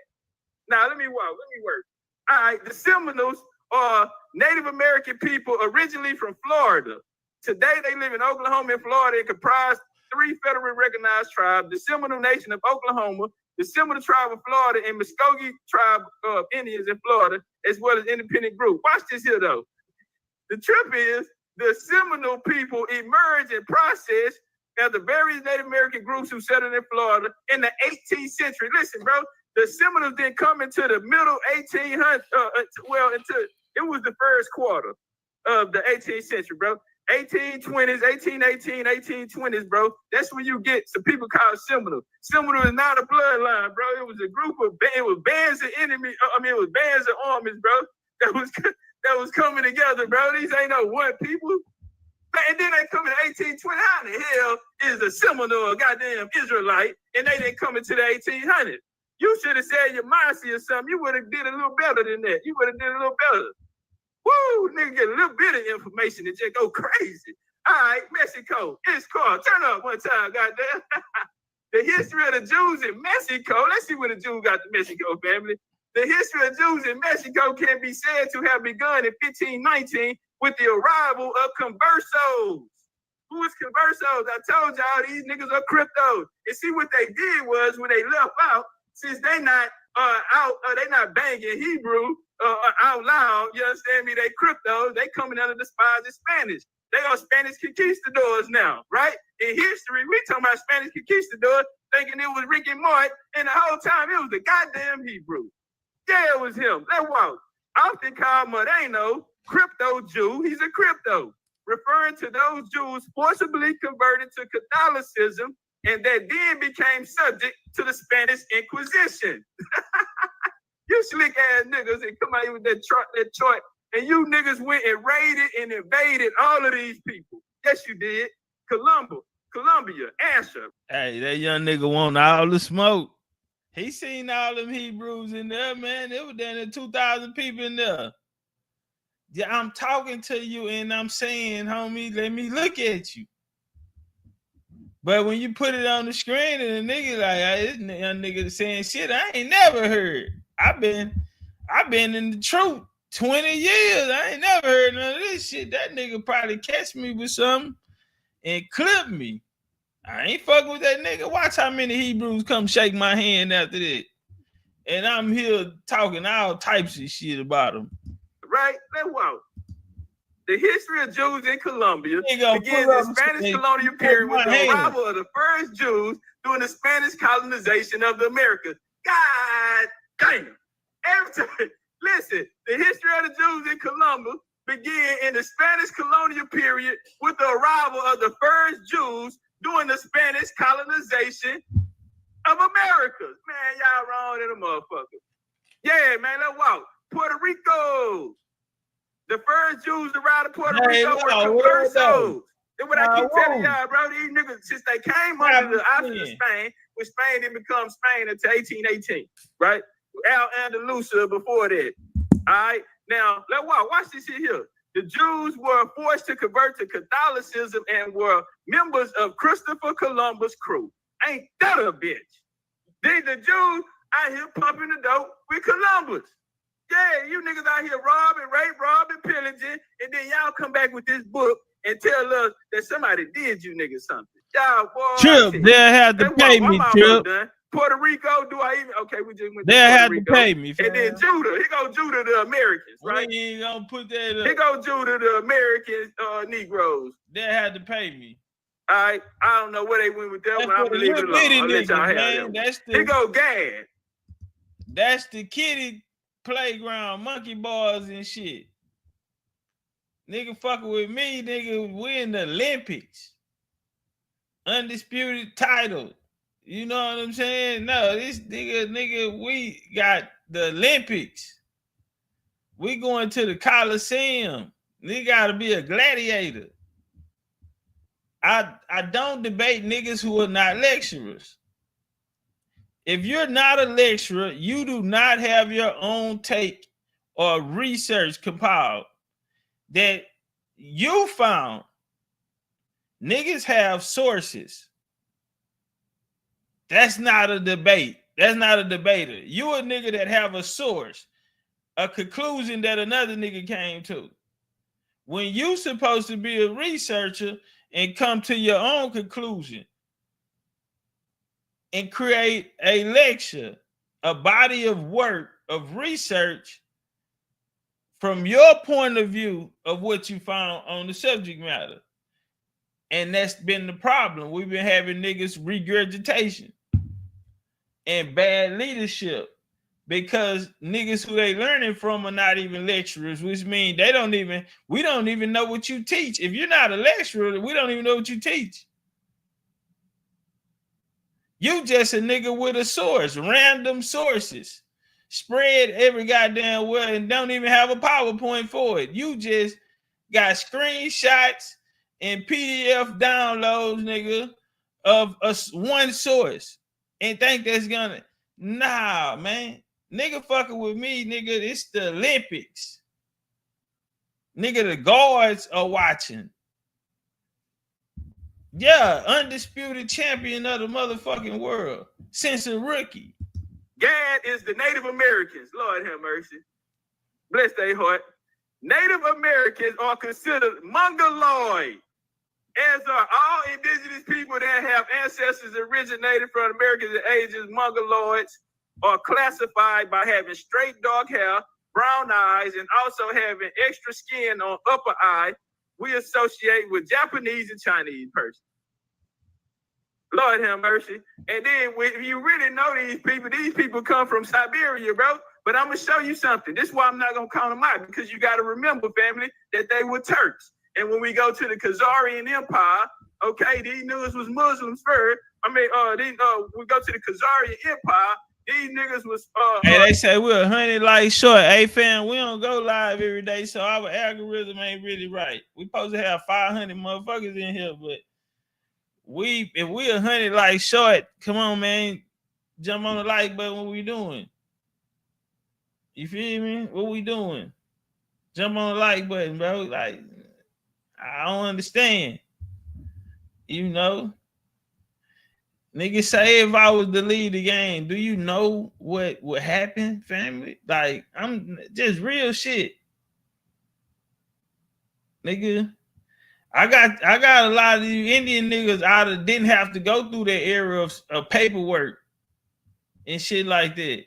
Now let me work. All right, the Seminoles are Native American people originally from Florida. Today they live in Oklahoma and Florida and comprise 3 federally recognized tribes: the Seminole Nation of Oklahoma, the Seminole Tribe of Florida, and Muskogee Tribe of Indians in Florida, as well as independent group. Watch this here though. The trip is the Seminole people emerged and processed as the various Native American groups who settled in Florida in the 18th century. Listen, bro, the Seminoles didn't come into the middle 1800s, it was the first quarter of the 18th century, bro. 1820s, 1818, 1820s, bro. That's when you get some people called Seminole. Seminole is not a bloodline, bro. It was a group of, it was bands of enemies, it was bands of armies, bro, that was coming together, bro. These ain't no one people. And then they come in 1820. How in the hell is a Seminole a goddamn Israelite and they didn't come into the 1800s? You should have said your Marcy or something. You would have did a little better than that. You would have did a little better. Woo, nigga get a little bit of information and just go crazy. All right, Mexico. It's called. Turn up one time, goddamn. The history of the Jews in Mexico. Let's see where the Jews got the Mexico family. The history of Jews in Mexico can be said to have begun in 1519 with the arrival of conversos. Who is conversos? I told y'all these niggas are cryptos. And see what they did was when they left out, since they not they not banging Hebrew out loud, you understand me? They cryptos, they coming under the spies in Spanish. They are Spanish conquistadors now, right? In history, we talking about Spanish conquistadors thinking it was Ricky Martin, and the whole time it was the goddamn Hebrew. Yeah, it was him. Let's walk. Often called Moreno, crypto Jew. He's a crypto, referring to those Jews forcibly converted to Catholicism and that then became subject to the Spanish Inquisition. You slick ass niggas and come out with that chart, and you niggas went and raided and invaded all of these people. Yes, you did. Colombia, Asher. Hey, that young nigga want all the smoke. He seen all them Hebrews in there, man. It was down there 2,000 people in there. Yeah, I'm talking to you and I'm saying, homie, let me look at you. But when you put it on the screen and the nigga like, this young nigga saying shit I ain't never heard. I've been in the truth 20 years. I ain't never heard none of this shit. That nigga probably catch me with something and clip me. I ain't fucking with that nigga. Watch how many Hebrews come shake my hand after that. And I'm here talking all types of shit about them. Right? Let's walk. The history of Jews in Colombia begins in the Spanish colonial period with the arrival of the first Jews during the Spanish colonization of the Americas. God damn. Every time. Listen, the history of the Jews in Colombia began in the Spanish colonial period with the arrival of the first Jews during the Spanish colonization of Americas. Man, y'all wrong in a motherfucker. Yeah, man, let's walk. Puerto Rico. The first Jews arrived in Puerto Rico were conversos. That's what I keep telling y'all, bro. These niggas, since they came under the option of Spain, which Spain didn't become Spain until 1818, right? Al-Andalusia before that. All right? Now, let's watch this shit here. The Jews were forced to convert to Catholicism and were members of Christopher Columbus' crew. Ain't that a bitch? Then the Jews out here pumping the dope with Columbus. Yeah, you niggas out here robbing, pillaging, and then y'all come back with this book and tell us that somebody did you niggas something. Y'all, boy. Trip, they'll have to pay me, Trip. Puerto Rico, do I even? Okay, we just went to they'll Puerto have Rico. to pay me. And then Judah, here go Judah the Americans, right? We ain't gonna put that up. Here go Judah the American Negroes. They'll have to pay me. All right, I don't know where they went with that one. I'm gonna leave it alone. I'll let y'all have that. Here go Gad. That's the kiddie playground, monkey bars and shit. Nigga fucking with me, nigga, we in the Olympics. Undisputed title. You know what I'm saying? No, this nigga, we got the Olympics. We going to the Coliseum. Nigga gotta be a gladiator. I don't debate niggas who are not lecturers. If you're not a lecturer, you do not have your own take or research compiled that you found. Niggas have sources. That's not a debate. That's not a debater. You a nigga that have a source, a conclusion that another nigga came to. When you supposed to be a researcher and come to your own conclusion and create a lecture, a body of work, of research from your point of view of what you found on the subject matter. And that's been the problem. We've been having niggas regurgitation and bad leadership because niggas who they learning from are not even lecturers, which means we don't even know what you teach. If you're not a lecturer, we don't even know what you teach. You just a nigga with a source, random sources, spread every goddamn well and don't even have a PowerPoint for it. You just got screenshots and PDF downloads, nigga, of one source and think that's gonna, nah, man. Nigga fucking with me, nigga, it's the Olympics. Nigga, the guards are watching. Yeah, undisputed champion of the motherfucking world since a rookie. Gad is the Native Americans. Lord have mercy. Bless their heart. Native Americans are considered mongoloid, as are all indigenous people that have ancestors originated from Americas and Asians. Mongoloids are classified by having straight dark hair, brown eyes, and also having extra skin on upper eye. We associate with Japanese and Chinese persons. Lord have mercy. And then if you really know these people come from Siberia, bro. But I'm going to show you something. This is why I'm not going to call them out, because you got to remember, family, that they were Turks. And when we go to the Khazarian Empire, okay, these niggas was Muslims first. We go to the Khazarian Empire. These niggas was hey, they say we're 100 likes short. Hey fam, we don't go live every day, so our algorithm ain't really right. We supposed to have 500 motherfuckers in here, but if we 100 likes short, come on, man, jump on the like button. What we doing? You feel me? What we doing? Jump on the like button, bro. Like, I don't understand. You know? Nigga, say if I was to lead the game, do you know what would happen, family? Like, I'm just real shit. Nigga, I got a lot of these Indian niggas didn't have to go through that era of paperwork and shit like that.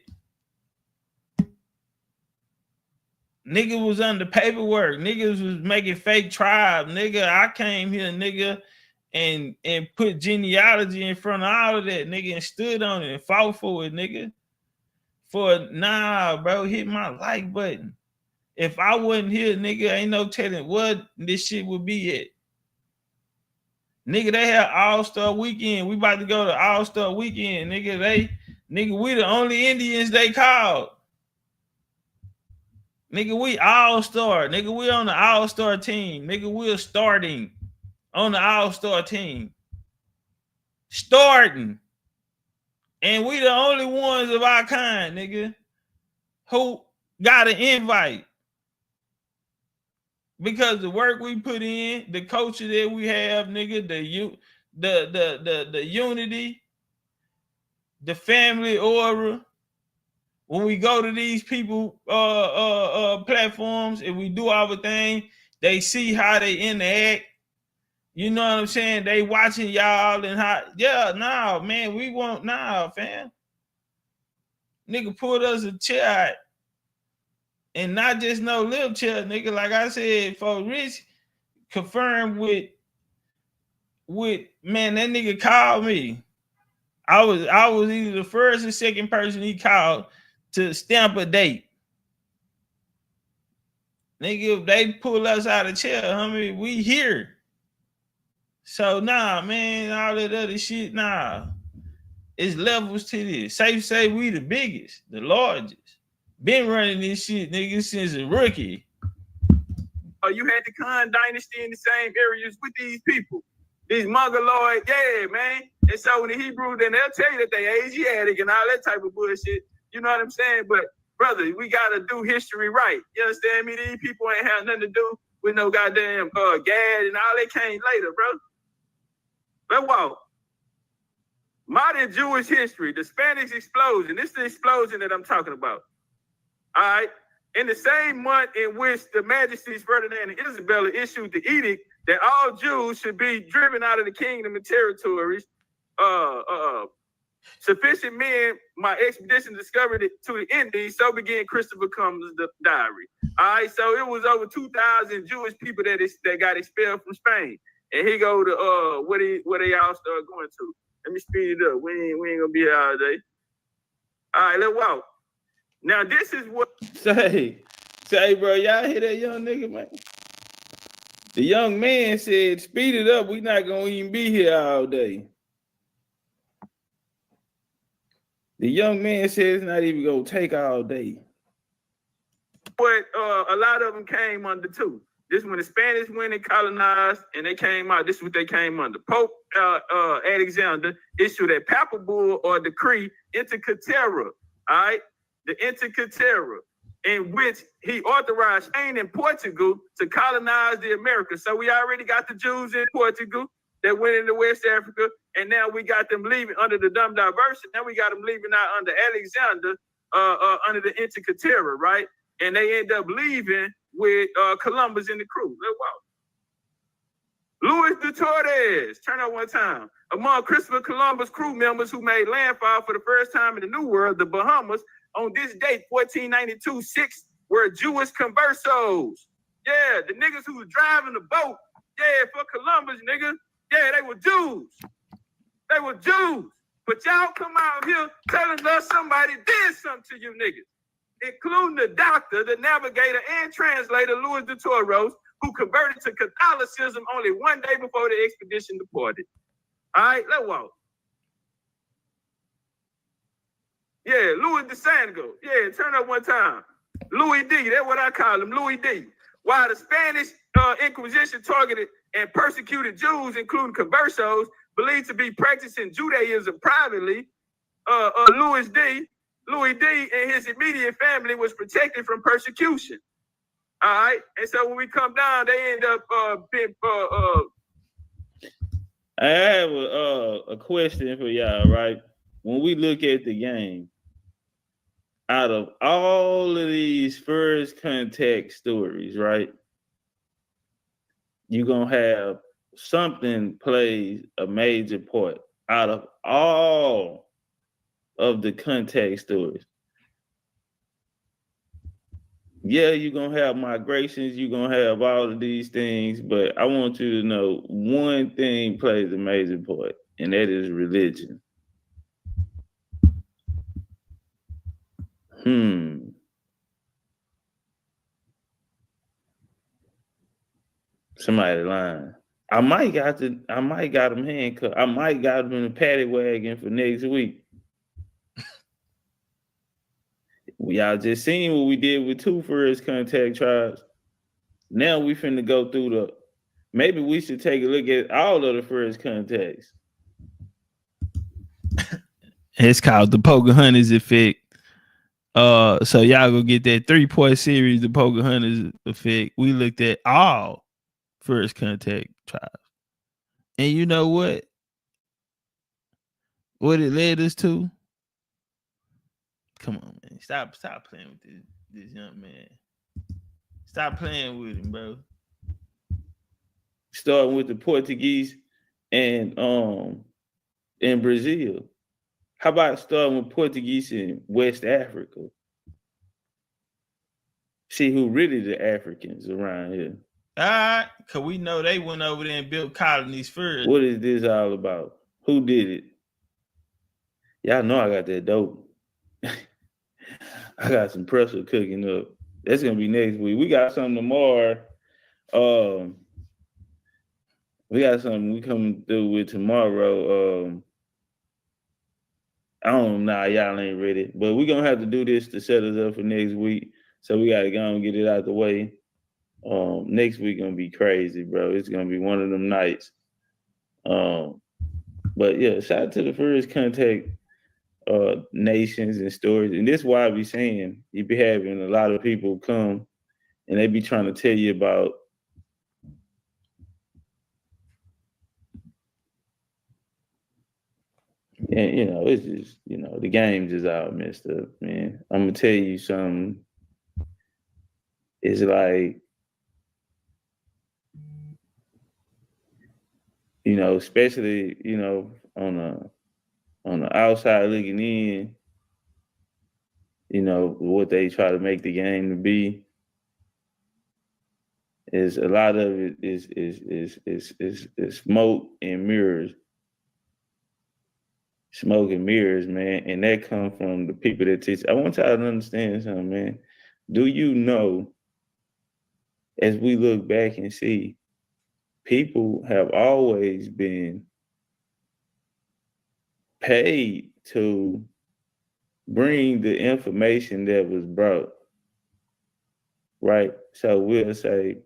Nigga was under paperwork. Niggas was making fake tribes. Nigga, I came here, nigga, and put genealogy in front of all of that, nigga, and stood on it and fought for it, nigga. Nah, bro, hit my like button. If I wasn't here, nigga, ain't no telling what this shit would be at. Nigga, they had All-Star Weekend. We about to go to All-Star Weekend, nigga. We the only Indians they called. Nigga, we All-Star. Nigga, we on the All-Star team. Nigga, we're starting on the All-Star team. Starting. And we the only ones of our kind, nigga, who got an invite. Because the work we put in, the culture that we have, nigga, the unity, the family aura. When we go to these people platforms and we do our thing, they see how they interact. You know what I'm saying? They watching y'all and how, man, we want fam. Nigga pulled us a chair out. And not just no little chair, nigga. Like I said, for Rich confirmed with man, that nigga called me. I was either the first or second person he called to stamp a date. Nigga, if they pull us out of chair, homie, we here. So man, all that other shit, it's levels to this. Safe say we the biggest, the largest. Been running this shit, nigga, since a rookie. You had the Khan dynasty in the same areas with these people. These mongoloid, yeah, man. And so when the Hebrews, then they'll tell you that they Asiatic and all that type of bullshit. You know what I'm saying? But brother, we gotta do history right. You understand me? These people ain't have nothing to do with no goddamn Gad and all that came later, bro. Let's walk. Modern Jewish history, the Spanish explosion. This is the explosion that I'm talking about. All right. In the same month in which the Majesties Ferdinand and Isabella issued the edict that all Jews should be driven out of the kingdom and territories, sufficient men, my expedition discovered it to the Indies, so began Christopher Columbus' diary. All right, so it was over 2,000 Jewish people that got expelled from Spain. And he go to where they all start going to. Let me speed it up. We ain't gonna be here all day. All right, let's walk. Now this is what say, bro, y'all hear that young nigga, man? The young man said, "Speed it up. We not gonna even be here all day." The young man said it's not even gonna take all day. But a lot of them came under too. This when the Spanish went and colonized and they came out. This is what they came under. Pope Alexander issued a papal bull or decree, Inter Caetera, all right? The Inter Caetera, in which he authorized Spain and Portugal to colonize the Americas. So we already got the Jews in Portugal that went into West Africa, and now we got them leaving under the dumb diversion. Now we got them leaving out under Alexander, under the Inter Caetera, right? And they end up leaving with Columbus and the crew. Let's walk. Luis de Torres, turn out one time. Among Christopher Columbus crew members who made landfall for the first time in the New World, the Bahamas, on this date, 1492, 6 were Jewish conversos. Yeah, the niggas who was driving the boat. Yeah, for Columbus, nigga. Yeah, they were Jews. They were Jews. But y'all come out here telling us somebody did something to you niggas, including the doctor, the navigator, and translator, Luis de Torres, who converted to Catholicism only one day before the expedition departed. All right, let's walk. Yeah, Louis de Sango. Yeah, turn up one time. Louis D, that's what I call him, Louis D. While the Spanish Inquisition targeted and persecuted Jews, including conversos, believed to be practicing Judaism privately, Louis D and his immediate family was protected from persecution. All right, and so when we come down, they end up being. I have a question for y'all, right? When we look at the game, out of all of these first contact stories, right? You're gonna have something plays a major part out of all of the contact stories. Yeah, you're gonna have migrations, you're gonna have all of these things, but I want you to know one thing plays a major part, and that is religion. Somebody lying. I might got him handcuffed. I might got him in a paddy wagon for next week. Y'all just seen what we did with 2 first contact tribes. Now we finna go through maybe we should take a look at all of the first contacts. It's called the Pocahontas effect. So y'all go get that 3-part series, the Pocahontas effect. We looked at all first contact tribes. And you know what? What it led us to? Come on, man. Stop playing with this young man. Stop playing with him, bro. Starting with the Portuguese and in Brazil. How about starting with Portuguese in West Africa? See who really the Africans around here. All right, because we know they went over there and built colonies first. What is this all about? Who did it? Y'all know I got that dope. I got some pressure cooking up. That's going to be next week. We got something tomorrow. We got something we come through with tomorrow. I don't know. Nah, y'all ain't ready. But we're going to have to do this to set us up for next week. So we got to go and get it out the way. Next week going to be crazy, bro. It's going to be one of them nights. But yeah, shout out to the first contact nations and stories. And this is why I be saying you be having a lot of people come and they be trying to tell you about and it's just, the game's just all messed up, man. I'm gonna tell you something. It's like, especially, on the outside looking in, what they try to make the game to be is a lot of it is smoke and mirrors. Smoke and mirrors, man, and that come from the people that teach. I want y'all to understand something, man. Do you know, as we look back and see, people have always been paid to bring the information that was brought, right? So we'll say,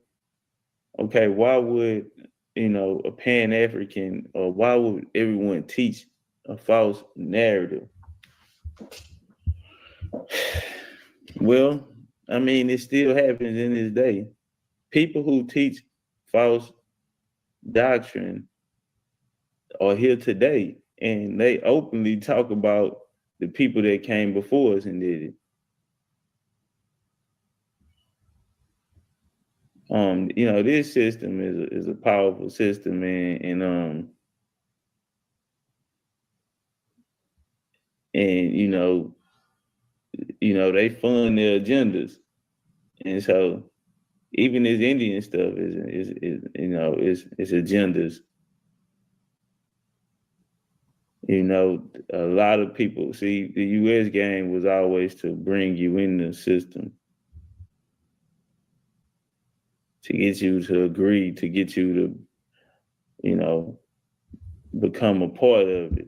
okay, why would, a Pan-African, or why would everyone teach a false narrative? Well, I mean, it still happens in this day. People who teach false doctrine are here today, and they openly talk about the people that came before us and did it. This system is a powerful system, man, and they fund their agendas, and so even this Indian stuff is agendas. A lot of people see the U.S. game was always to bring you in the system, to get you to agree, to get you to, become a part of it.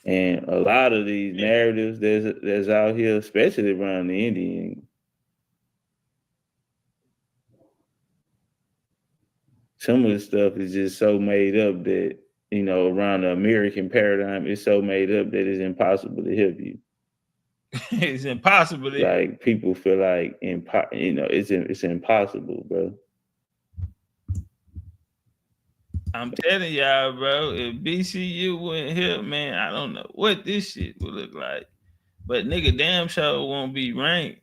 And a lot of these narratives that's out here, especially around the Indian, some of the stuff is just so made up that, around the American paradigm, it's so made up that it's impossible to help you. It's impossible. Like, people feel like, it's impossible, bro. I'm telling y'all, bro, if BCU went here, man, I don't know what this shit would look like. But nigga, damn sure won't be ranked.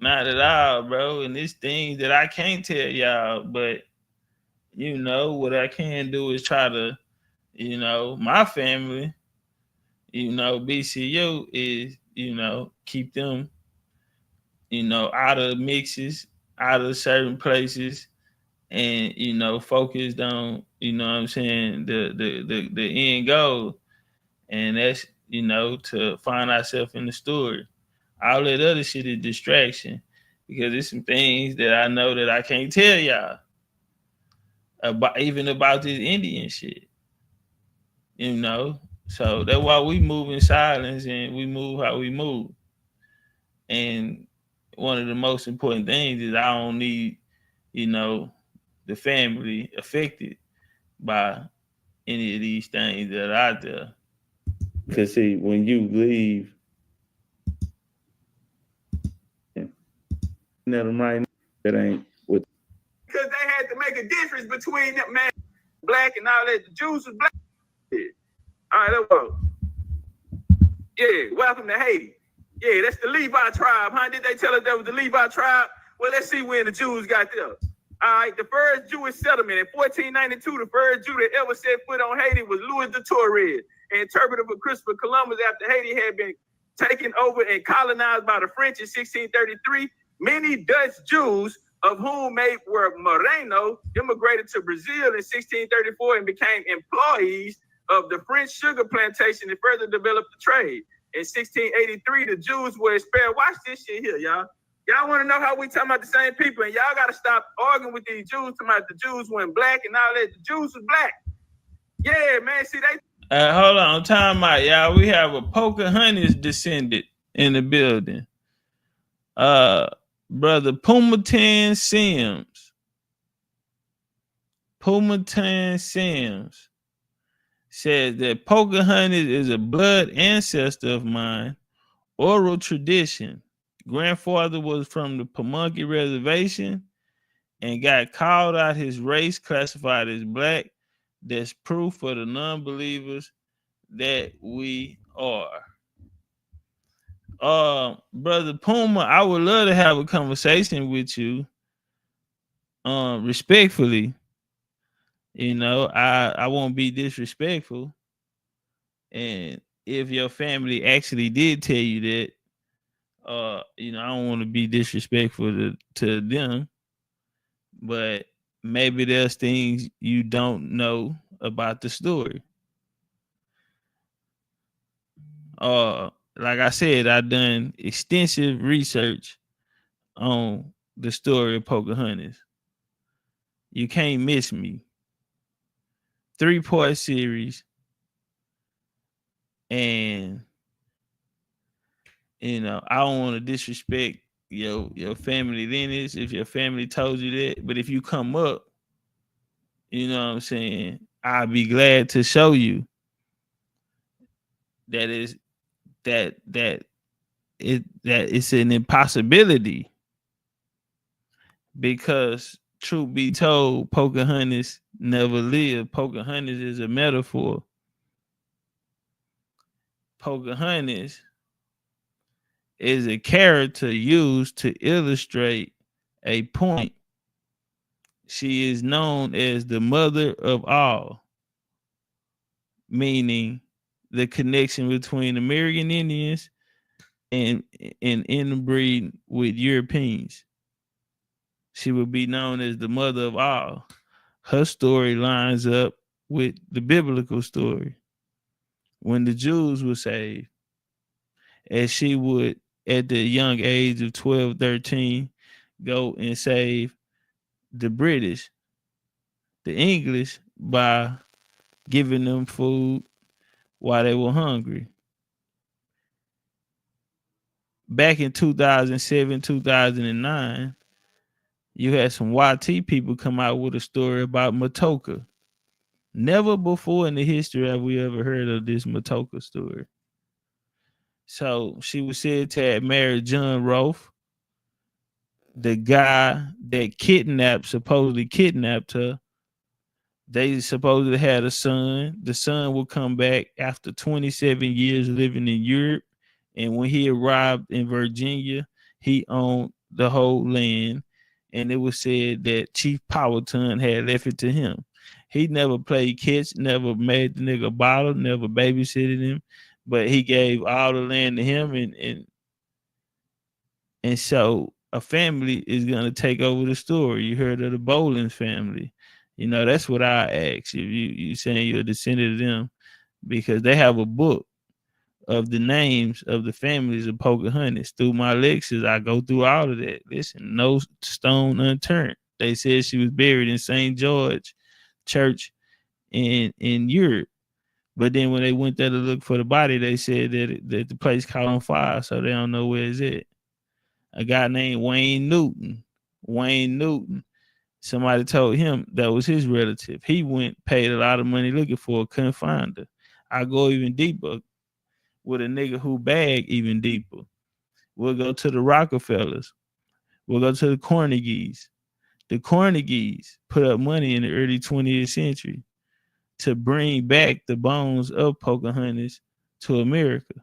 Not at all, bro. And this thing that I can't tell y'all, but what I can do is try to, my family, BCU is, keep them, out of mixes, out of certain places, and focused on, what I'm saying, the end goal. And that's, to find ourselves in the story. All that other shit is distraction, because there's some things that I know that I can't tell y'all about, even about this Indian shit. So that's why we move in silence and we move how we move. And one of the most important things is I don't need, the family affected by any of these things that are out there. Because see, when you leave, that ain't what. Because they had to make a difference between that man black and all that. The Jews was black. All right, let's go. Yeah, welcome to Haiti. Yeah, that's the Levi tribe, huh? Did they tell us that was the Levi tribe? Well, let's see when the Jews got there. All right, the first Jewish settlement in 1492, the first Jew that ever set foot on Haiti was Louis de Torres, an interpreter for Christopher Columbus after Haiti had been taken over and colonized by the French in 1633. Many Dutch Jews, of whom many were Moreno, immigrated to Brazil in 1634 and became employees of the French sugar plantation and further developed the trade. In 1683, the Jews were expelled. Watch this shit here, y'all. Y'all want to know how we talking about the same people, and y'all got to stop arguing with these Jews talking about the Jews went black and all that. The Jews was black. Yeah, man. See, they... hold on. Time out, y'all. We have a Pocahontas descendant in the building. Brother Pumatan Sims. Pumatan Sims says that Pocahontas is a blood ancestor of mine. Oral tradition. Grandfather was from the Pamunkey Reservation and got called out his race, classified as black. That's proof for the non-believers that we are. Brother Puma, I would love to have a conversation with you. Respectfully. You know, I won't be disrespectful. And if your family actually did tell you that, you know, I don't want to be disrespectful to them, but maybe there's things you don't know about the story. Like I said, I've done extensive research on the story of Pocahontas. You can't miss me. 3-part series. And you know, I don't want to disrespect your family lineage if your family told you that. But if you come up, you know what I'm saying, I'll be glad to show you that it's an impossibility. Because truth be told, Pocahontas never lived. Pocahontas is a metaphor. Pocahontas is a character used to illustrate a point. She is known as the mother of all, meaning the connection between American Indians and interbreed with Europeans. She would be known as the mother of all. Her story lines up with the biblical story. When the Jews were saved, as she would, at the young age of 12, 13, go and save the British, the English, by giving them food while they were hungry. Back in 2007, 2009, you had some YT people come out with a story about Matoka. Never before in the history have we ever heard of this Matoka story. So she was said to have married John Rolfe, the guy that supposedly kidnapped her. They supposedly had a son. The son would come back after 27 years living in Europe. And when he arrived in Virginia, he owned the whole land. And it was said that Chief Powhatan had left it to him. He never played catch, never made the nigga a bottle, never babysitted him, but he gave all the land to him, and so a family is gonna take over the story. You heard of the Bolins family. You know, that's what I ask. If you saying you're a descendant of them, because they have a book of the names of the families of Pocahontas. Through my lectures, I go through all of that. Listen, no stone unturned. They said she was buried in St. George Church in Europe. But then when they went there to look for the body, they said that the place caught on fire, so they don't know where it's at. A guy named Wayne Newton. Somebody told him that was his relative. He went, paid a lot of money looking for her, couldn't find her. I go even deeper with a nigga who bag even deeper. We'll go to the Rockefellers. We'll go to the Carnegies. The Carnegies put up money in the early 20th century to bring back the bones of Pocahontas to America.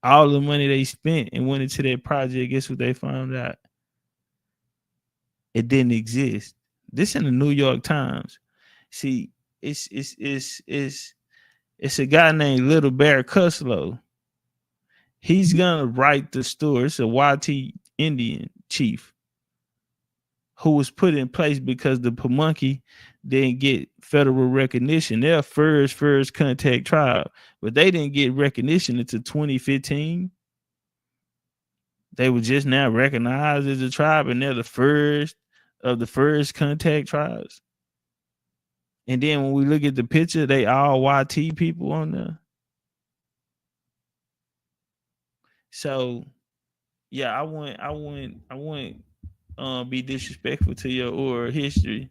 All the money they spent and went into that project, guess what they found out? It didn't exist. This in the New York Times. See, it's a guy named Little Bear Cuslow. He's gonna write the story. It's a YT Indian chief who was put in place because the Pamunkey didn't get federal recognition. They're first contact tribe, but they didn't get recognition until 2015. They were just now recognized as a tribe, and they're the first of the first contact tribes. And then when we look at the picture, they all YT people on there. So yeah, I wouldn't be disrespectful to your oral history,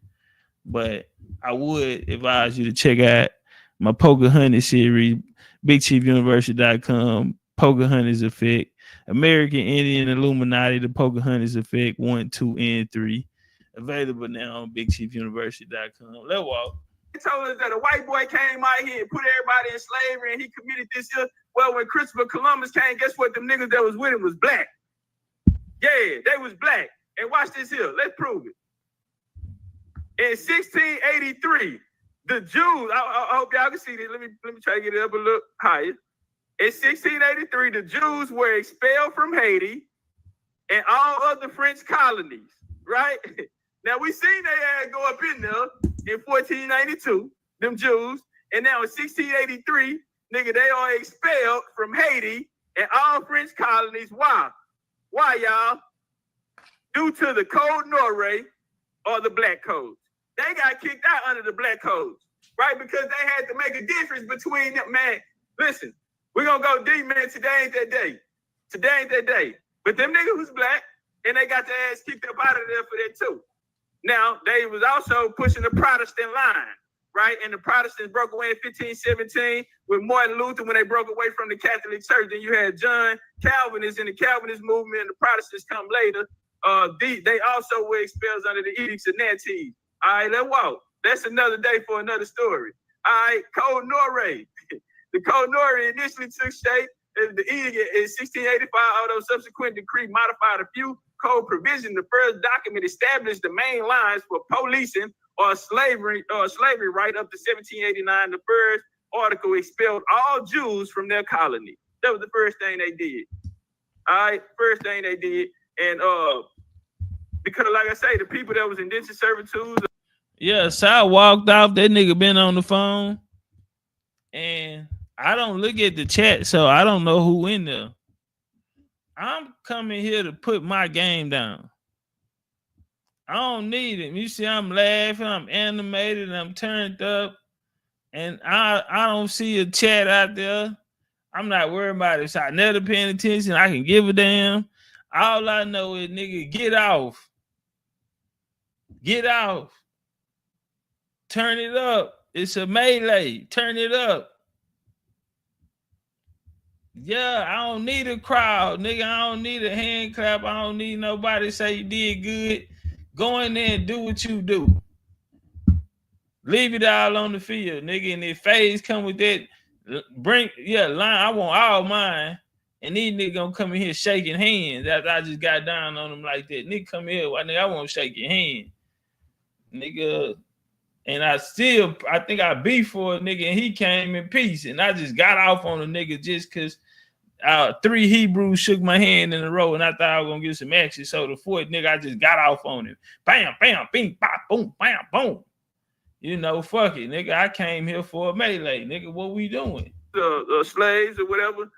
But I would advise you to check out my Pocahontas series, BigChiefUniversity.com, Pocahontas Effect, American Indian Illuminati, the Pocahontas Effect 1, 2, and 3. Available now on BigChiefUniversity.com. Let's walk. He told us that a white boy came out here and put everybody in slavery and he committed this here. Well, when Christopher Columbus came, guess what? Them niggas that was with him was black. Yeah, they was black. And watch this here. Let's prove it. In 1683, the Jews, I hope y'all can see this. Let me try to get it up a little higher. In 1683, the Jews were expelled from Haiti and all other French colonies, right? Now, we seen they had go up in there in 1492, them Jews. And now in 1683, nigga, they are expelled from Haiti and all French colonies. Why? Why, y'all? Due to the Code Noire or the Black Codes. They got kicked out under the Black Codes, right? Because they had to make a difference between them, man. Listen, we're going to go deep, man. Today ain't that day. Today ain't that day. But them niggas was black, and they got their ass kicked up out of there for that, too. Now, they was also pushing the Protestant line, right? And the Protestants broke away in 1517 with Martin Luther when they broke away from the Catholic Church. Then you had John Calvinist in the Calvinist movement, and the Protestants come later. They also were expelled under the Edicts of Nantes. All right, let's walk. That's another day for another story. All right, Code Noire. The Code Noire initially took shape in the edict in 1685, although subsequent decree modified a few code provisions. The first document established the main lines for policing or slavery right up to 1789. The first article expelled all Jews from their colony. That was the first thing they did. All right, first thing they did. And because like I say, the people that was indentured servitude. Yeah, so I walked off. That nigga been on the phone. And I don't look at the chat, so I don't know who in there. I'm coming here to put my game down. I don't need it. You see, I'm laughing, I'm animated, I'm turned up, and I don't see a chat out there. I'm not worried about it. If I never paying attention, I can give a damn. All I know is, nigga, get off. Get off. Turn it up. It's a melee. Turn it up. Yeah, I don't need a crowd, nigga. I don't need a hand clap. I don't need nobody to say you did good. Go in there and do what you do. Leave it all on the field, nigga. And if phase come with that, line. I want all mine. And these niggas gonna come in here shaking hands after I just got down on them like that. Nigga, come here. Nigga, I want to shake your hand. Nigga. And I think I beat for a nigga and he came in peace. And I just got off on a nigga just because 3 Hebrews shook my hand in a row and I thought I was going to get some action. So the fourth nigga, I just got off on him. Bam, bam, bing, bop, boom, bam, boom. You know, fuck it, nigga. I came here for a melee. Nigga, what we doing? The slaves or whatever,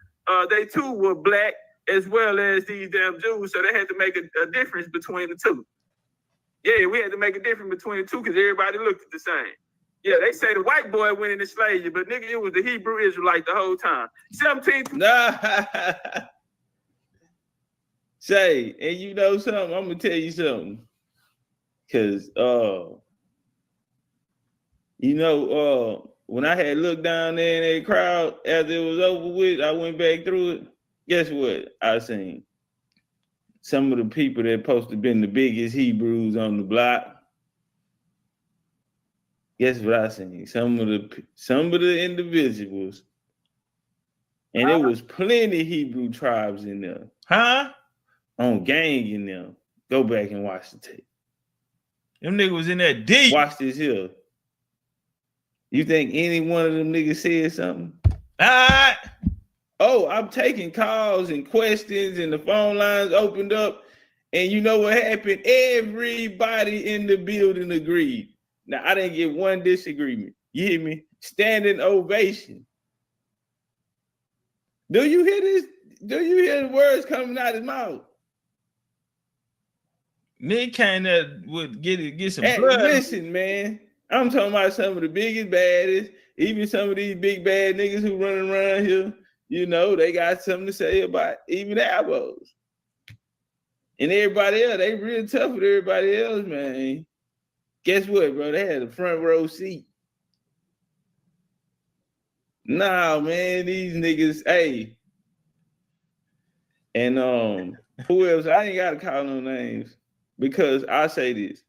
they too were black as well as these damn Jews. So they had to make a difference between the two. Yeah, we had to make a difference between the two because everybody looked at the same. Yeah, they say the white boy went into slavery, but nigga, it was the Hebrew Israelite the whole time. 17th. Nah. Say, and you know something? I'm gonna tell you something. Cause when I had looked down there in that crowd after it was over with, I went back through it. Guess what I seen? Some of the people that supposed to been the biggest Hebrews on the block. Guess what I seen? Some of the individuals, and there was plenty Hebrew tribes in there. Huh? On gang in there. Go back and watch the tape. Them niggas was in there deep. Watch this here. You think any one of them niggas said something? Oh, I'm taking calls and questions and the phone lines opened up. And you know what happened? Everybody in the building agreed. Now, I didn't get one disagreement. You hear me? Standing ovation. Do you hear this? Do you hear the words coming out his mouth? Nick kind of would get some blood. Listen, man. I'm talking about some of the biggest, baddest, even some of these big bad niggas who running around here. You know, they got something to say about even the elbows. And everybody else, they real tough with everybody else, man. Guess what, bro? They had a front row seat. Nah, man, these niggas, hey. And who else? I ain't gotta call no names because I say this.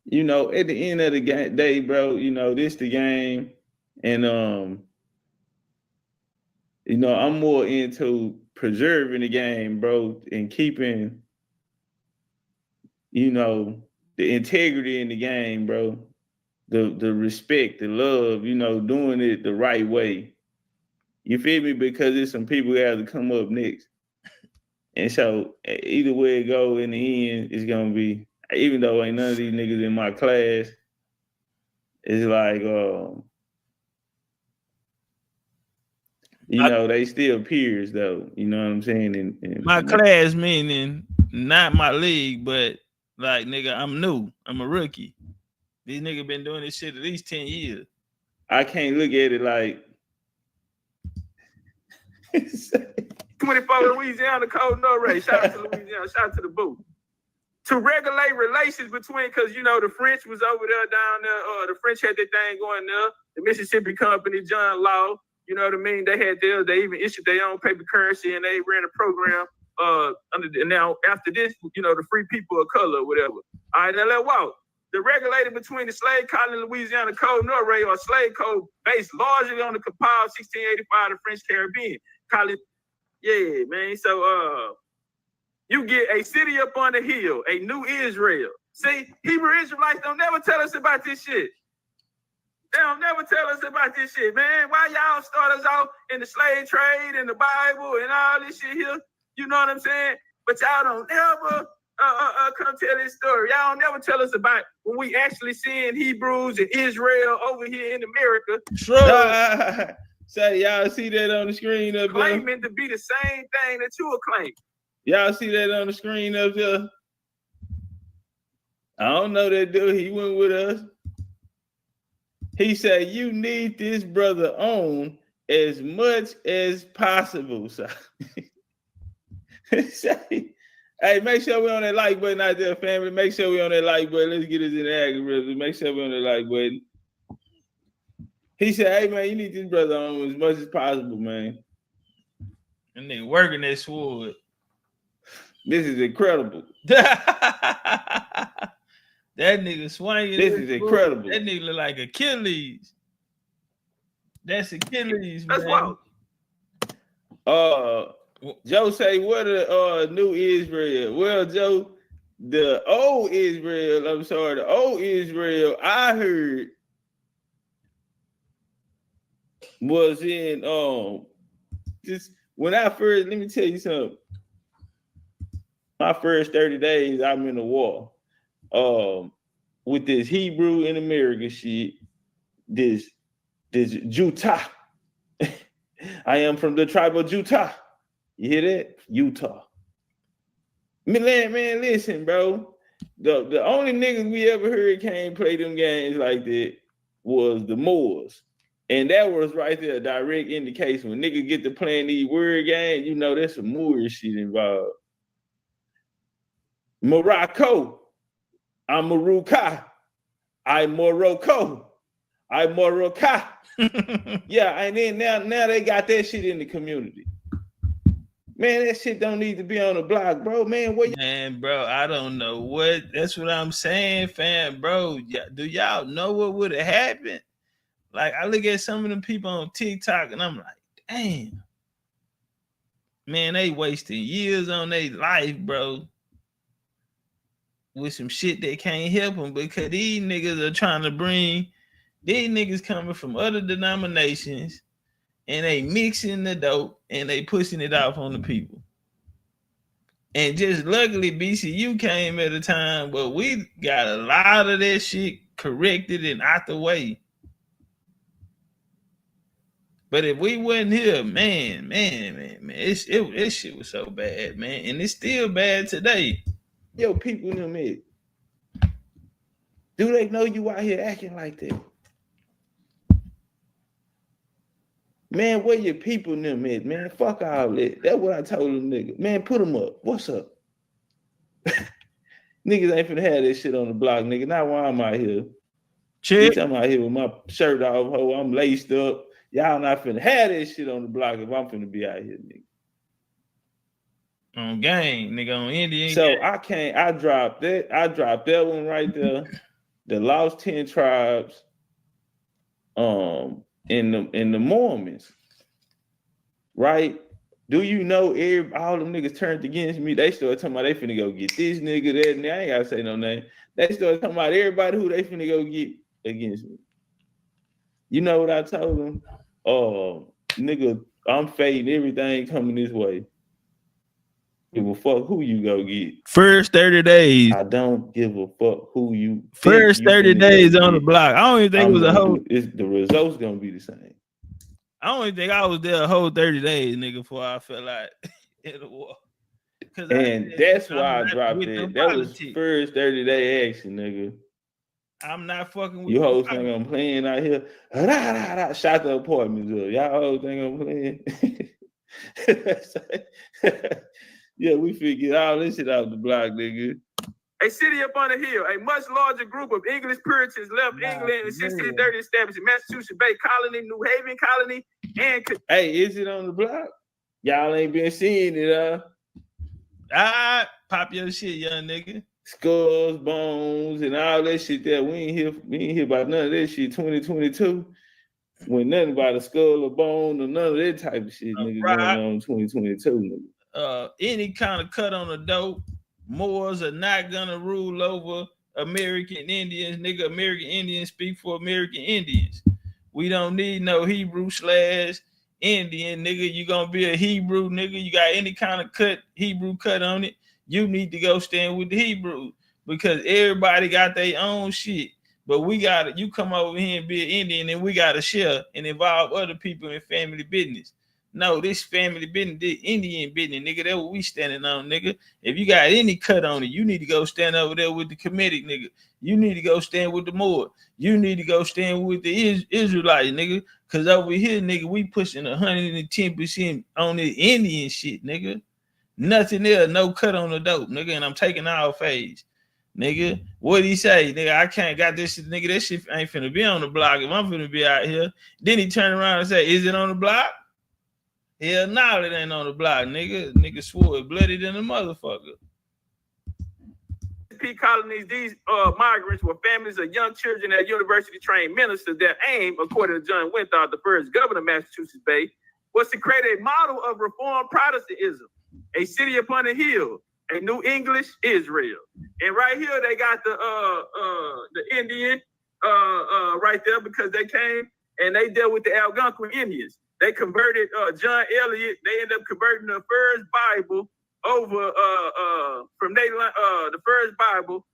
You know, at the end of the day, bro, you know, this the game. And you know, I'm more into preserving the game, bro, and keeping, you know, the integrity in the game, bro. The respect, the love, you know, doing it the right way. You feel me? Because there's some people that have to come up next. And so either way it go, in the end, it's gonna be, even though ain't none of these niggas in my class, it's like you know, they still peers though. You know what I'm saying? And my class meaning not my league, but like nigga, I'm new. I'm a rookie. These niggas been doing this shit at least 10 years. I can't look at it like 24 Louisiana Code No Ray. Shout out to Louisiana. Shout out to the booth. To regulate relations between, because you know the French was over there down there. The French had their thing going there. The Mississippi Company, John Law. You know what I mean? They had theirs. They even issued their own paper currency, and they ran a program. Now after this, you know, the free people of color, or whatever. All right, now let's walk. The regulator between the slave colony Louisiana Code Norway, or slave code based largely on the compiled 1685 the French Caribbean. Call it, yeah, man. So you get a city up on the hill, a new Israel. See, Hebrew Israelites don't never tell us about this shit. They don't never tell us about this shit, man. Why y'all start us out in the slave trade and the Bible and all this shit here? You know what I'm saying? But y'all don't ever come tell this story. Y'all don't never tell us about when we actually seeing Hebrews and Israel over here in America. Sure. So y'all see that on the screen up there? Claiming to be the same thing that you are claiming. Y'all see that on the screen up there? I don't know that dude. He went with us. He said, you need this brother on as much as possible. So hey, make sure we're on that like button out there, family. Make sure we're on that like button. Let's get us in the algorithm. Make sure we're on that like button. He said, hey, man, you need this brother on as much as possible, man. And they working that sword. This is incredible. That nigga swinging. This is incredible. That nigga look like Achilles. That's Achilles, man. That's wild. Joe say, what a new Israel. Well, Joe, the old Israel, I heard was in just when I first, let me tell you something. My first 30 days, I'm in the war. With this Hebrew in America shit, this Utah. I am from the tribe of Utah. You hear that? Utah. Man, listen, bro. The only niggas we ever heard came play them games like that was the Moors. And that was right there a direct indication. When niggas get to playing these word games, you know there's some Moorish shit involved. Morocco. I'm Maruka. I'm Morocco. I'm Morocco. Yeah, and then now they got that shit in the community. Man, that shit don't need to be on the block, bro. Man, man, bro, I don't know what. That's what I'm saying, fam, bro. Do y'all know what would have happened? Like, I look at some of them people on TikTok and I'm like, damn. Man, they wasting years on their life, bro. With some shit that can't help them because these niggas are trying to bring these niggas coming from other denominations and they mixing the dope and they pushing it off on the people. And just luckily BCU came at a time where we got a lot of that shit corrected and out the way. But if we wasn't here, man, it shit was so bad, man. And it's still bad today. Yo, people in them head. Do they know you out here acting like that? Man, where your people in them at, man? Fuck all that. That's what I told them, nigga. Man, put them up. What's up? Niggas ain't finna have this shit on the block, nigga. Not while I'm out here. Bitch, I'm out here with my shirt off, ho. I'm laced up. Y'all not finna have this shit on the block if I'm finna be out here, nigga. On game, nigga, on Indian. So game. I dropped that one right there. The Lost 10 Tribes, in the Mormons, right? Do you know all them niggas turned against me? They started talking about they finna go get this nigga, that, and I ain't gotta say no name. They started talking about everybody who they finna go get against me. You know what I told them? Nigga, I'm fading everything coming this way. Give a fuck who you go get. First 30 days. I don't give a fuck who you. First 30 days on the block. I don't even think it was a whole. The results gonna be the same. I don't even think I was there a whole 30 days, nigga, before I felt like in the war. And that's why I dropped it. That was first 30-day action, nigga. I'm not fucking with you hoes think I'm playing out here. Shot the apartments up. Y'all hoes think I'm playing. Yeah, we figured all this shit out the block, nigga. A city up on a hill, a much larger group of English Puritans left England in 1630, establishing Massachusetts Bay Colony, New Haven Colony, and... Hey, is it on the block? Y'all ain't been seeing it, pop your shit, young nigga. Skulls, bones, and all that shit there. We ain't hear about none of that shit 2022. When nothing about a skull or bone or none of that type of shit, nigga, going on in 2022, nigga. Any kind of cut on the dope, Moors are not gonna rule over American Indians, nigga. American Indians speak for American Indians. We don't need no Hebrew/Indian, nigga. You gonna be a Hebrew, nigga. You got any kind of Hebrew cut on it, you need to go stand with the Hebrews because everybody got their own shit. But you come over here and be an Indian and we gotta share and involve other people in family business. No, this family business, this Indian business, nigga, that's what we standing on, nigga. If you got any cut on it, you need to go stand over there with the Kemetic, nigga. You need to go stand with the Moor. You need to go stand with the Israelites, nigga. Because over here, nigga, we pushing 110% on the Indian shit, nigga. Nothing there, no cut on the dope, nigga. And I'm taking all phase, nigga. What'd he say? Nigga, I can't got this shit, nigga. That shit ain't finna be on the block if I'm finna be out here. Then he turned around and said, is it on the block? Hell no, it ain't on the block, nigga. Nigga swore it bloody than a motherfucker. Colonies, these migrants were families of young children at university-trained ministers. Their aim, according to John Winthrop, the first governor of Massachusetts Bay, was to create a model of reformed Protestantism, a city upon a hill, a new English Israel. And right here, they got the Indian right there because they came and they dealt with the Algonquin Indians. They converted John Eliot. They ended up converting the first Bible over from the first Bible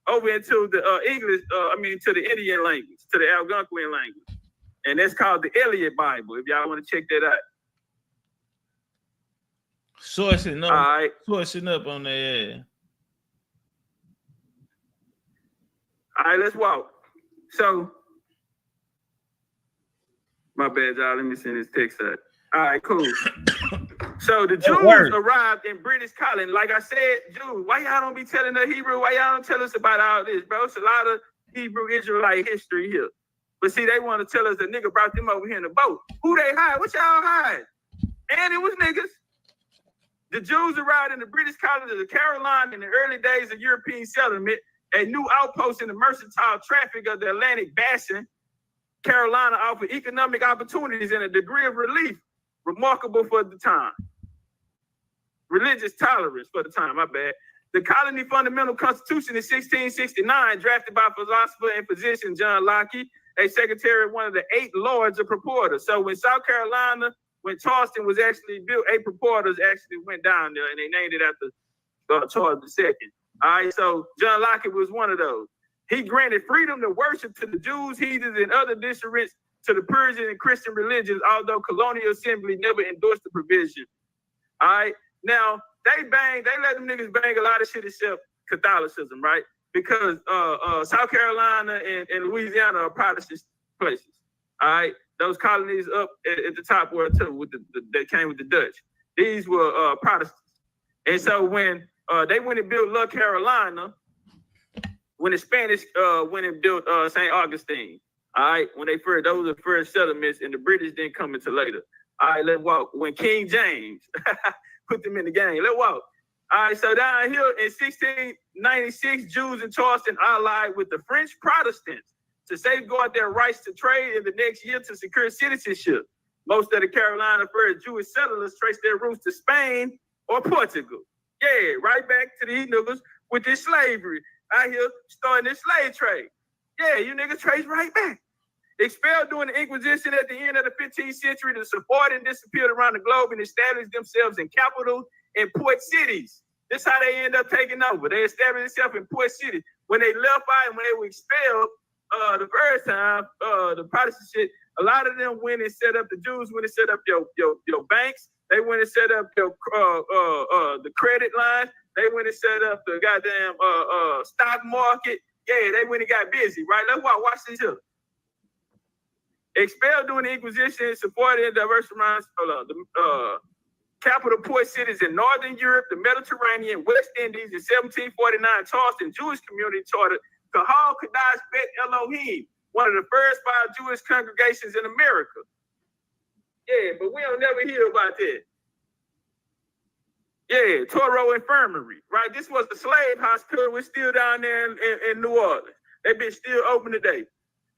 over into the English. To the Indian language, to the Algonquin language, and that's called the Eliot Bible. If y'all want to check that out. Sourcing up, all right. Sourcing up on that. All right, let's walk. So. My bad, y'all. Let me send this text out. All right, cool. So the Jews arrived in British colony. Like I said, Jews, why y'all don't be telling the Hebrew? Why y'all don't tell us about all this, bro? It's a lot of Hebrew Israelite history here. But see, they want to tell us the nigga brought them over here in the boat. Who they hide? What y'all hide? And it was niggas. The Jews arrived in the British colony of the Carolina in the early days of European settlement, a new outpost in the mercantile traffic of the Atlantic Basin. Carolina offered economic opportunities and a degree of relief remarkable for the time. Religious tolerance for the time, my bad. The colony fundamental constitution in 1669, drafted by philosopher and physician John Locke, a secretary of one of the 8 lords of proportors. So when South Carolina, when Charleston was actually built, 8 proportors actually went down there and they named it after Charles II. All right, so John Locke was one of those. He granted freedom to worship to the Jews, heathens, and other dissidents to the Persian and Christian religions, although colonial assembly never endorsed the provision. All right. Now, they let them niggas bang a lot of shit except Catholicism, right? Because South Carolina and Louisiana are Protestant places. All right. those colonies up at the top were too, with that came with the Dutch. These were Protestants. And so when they went and built La Carolina, when the Spanish went and built St. Augustine, all right, when they first, those were the first settlements, and the British didn't come until later. All right, let's walk. When King James put them in the game, let's walk. All right, so down here in 1696, Jews in Charleston allied with the French Protestants to safeguard their rights to trade in the next year to secure citizenship. Most of the Carolina first Jewish settlers traced their roots to Spain or Portugal. Yeah, right back to these niggas with this slavery out here starting this slave trade. Yeah, you niggas trace right back. Expelled during the Inquisition at the end of the 15th century, the Sephardians disappeared around the globe and established themselves in capitals and port cities. This is how they end up taking over. They established themselves in port cities. When they left out and when they were expelled the first time, the Protestant shit, a lot of them went and set up, the Jews went and set up your banks. They went and set up your the credit lines. They went and set up the goddamn stock market. Yeah, they went and got busy, right? Let's watch this here. Expelled during the Inquisition, supported and diverse around the capital port cities in Northern Europe, the Mediterranean, West Indies. In 1749, Charleston Jewish community chartered Kahal Kadash Bet Elohim, one of the first 5 Jewish congregations in America. Yeah, but we don't never hear about that. Yeah, Toro Infirmary, right? This was the slave hospital. We're still down there in New Orleans. That bitch still open today.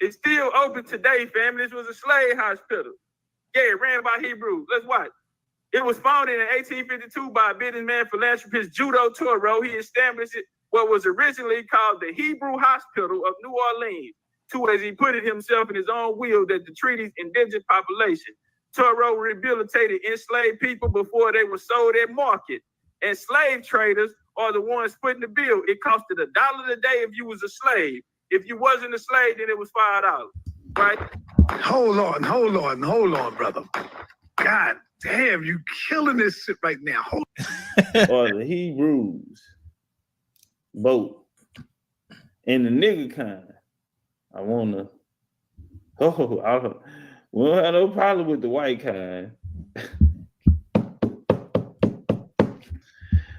It's still open today, family. This was a slave hospital. Yeah, ran by Hebrews. Let's watch. It was founded in 1852 by a businessman philanthropist Judo Toro. He established it, what was originally called the Hebrew Hospital of New Orleans, to, as he put it himself in his own will, that the treaty's indigent population. Toro rehabilitated enslaved people before they were sold at market. And slave traders are the ones putting the bill. It costed $1 a day if you was a slave. If you wasn't a slave, then it was $5, right? Hold on, brother. God damn, you killing this shit right now. Or the Hebrews, both. And the nigga kind. I we don't have no problem with the white kind.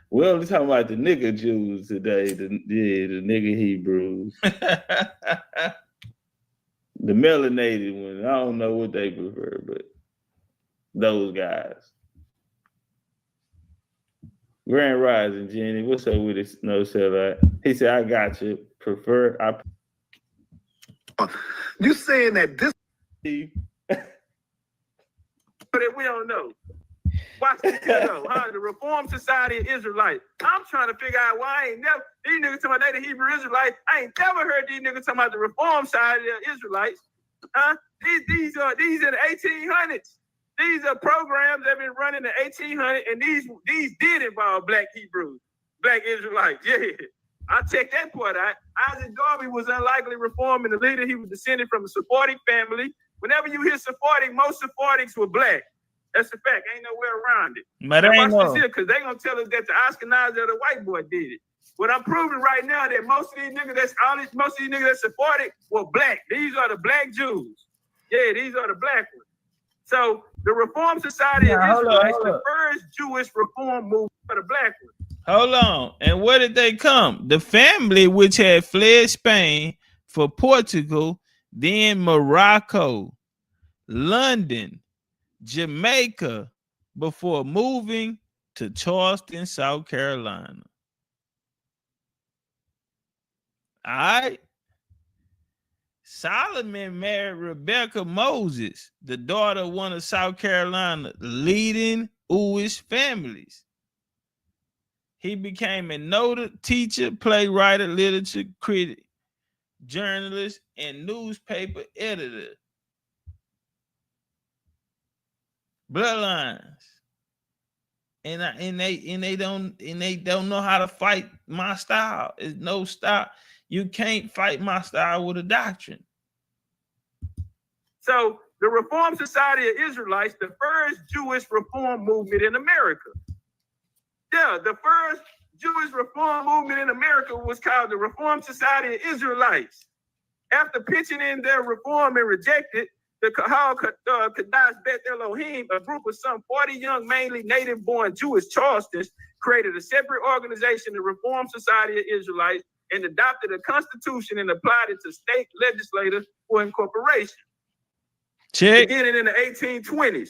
We're only talking about the nigga Jews today, the nigga Hebrews. The melanated one, I don't know what they prefer, but those guys. Grand Rising, Jenny, what's up with this no sellout? He said, I got you. You saying that this... But we don't know. Watch this though, huh? The Reformed Society of Israelites. I'm trying to figure out why I ain't never, these niggas talking about they the Hebrew Israelites. I ain't never heard these niggas talking about the Reformed Society of Israelites. Huh? These are in the 1800s. These are programs that have been running in the 1800s, and these did involve black Hebrews, black Israelites. Yeah. I checked that part out. Isaac Garvey was unlikely reformed and the leader. He was descended from a Sephardic family. Whenever you hear Sephardic, most Sephardics were black. That's a fact. Ain't no way around it. But I ain't no. Because they gonna tell us that the Ashkenazi or the white boy did it. What I'm proving right now that most of these niggas that's Sephardic were black. These are the black Jews. Yeah, these are the black ones. So the Reformed Society of Israelites, the first Jewish reform movement for the black ones. Hold on. And where did they come? The family which had fled Spain for Portugal, then Morocco, London, Jamaica, before moving to Charleston, South Carolina. All right. Solomon married Rebecca Moses, the daughter of one of South Carolina's leading Jewish families. He became a noted teacher, playwright, literature critic, journalist, and newspaper editor. Bloodlines. And they don't know how to fight my style. There's no style. You can't fight my style with a doctrine. So the Reformed Society of Israelites, the first Jewish reform movement in America. Yeah, the first Jewish reform movement in America was called the Reformed Society of Israelites. After pitching in their reform and rejected, the Kahal Kadas Bet Elohim, a group of some 40 young, mainly native-born Jewish Charlestons, created a separate organization, the Reform Society of Israelites, and adopted a constitution and applied it to state legislators for incorporation. Check. Beginning in the 1820s.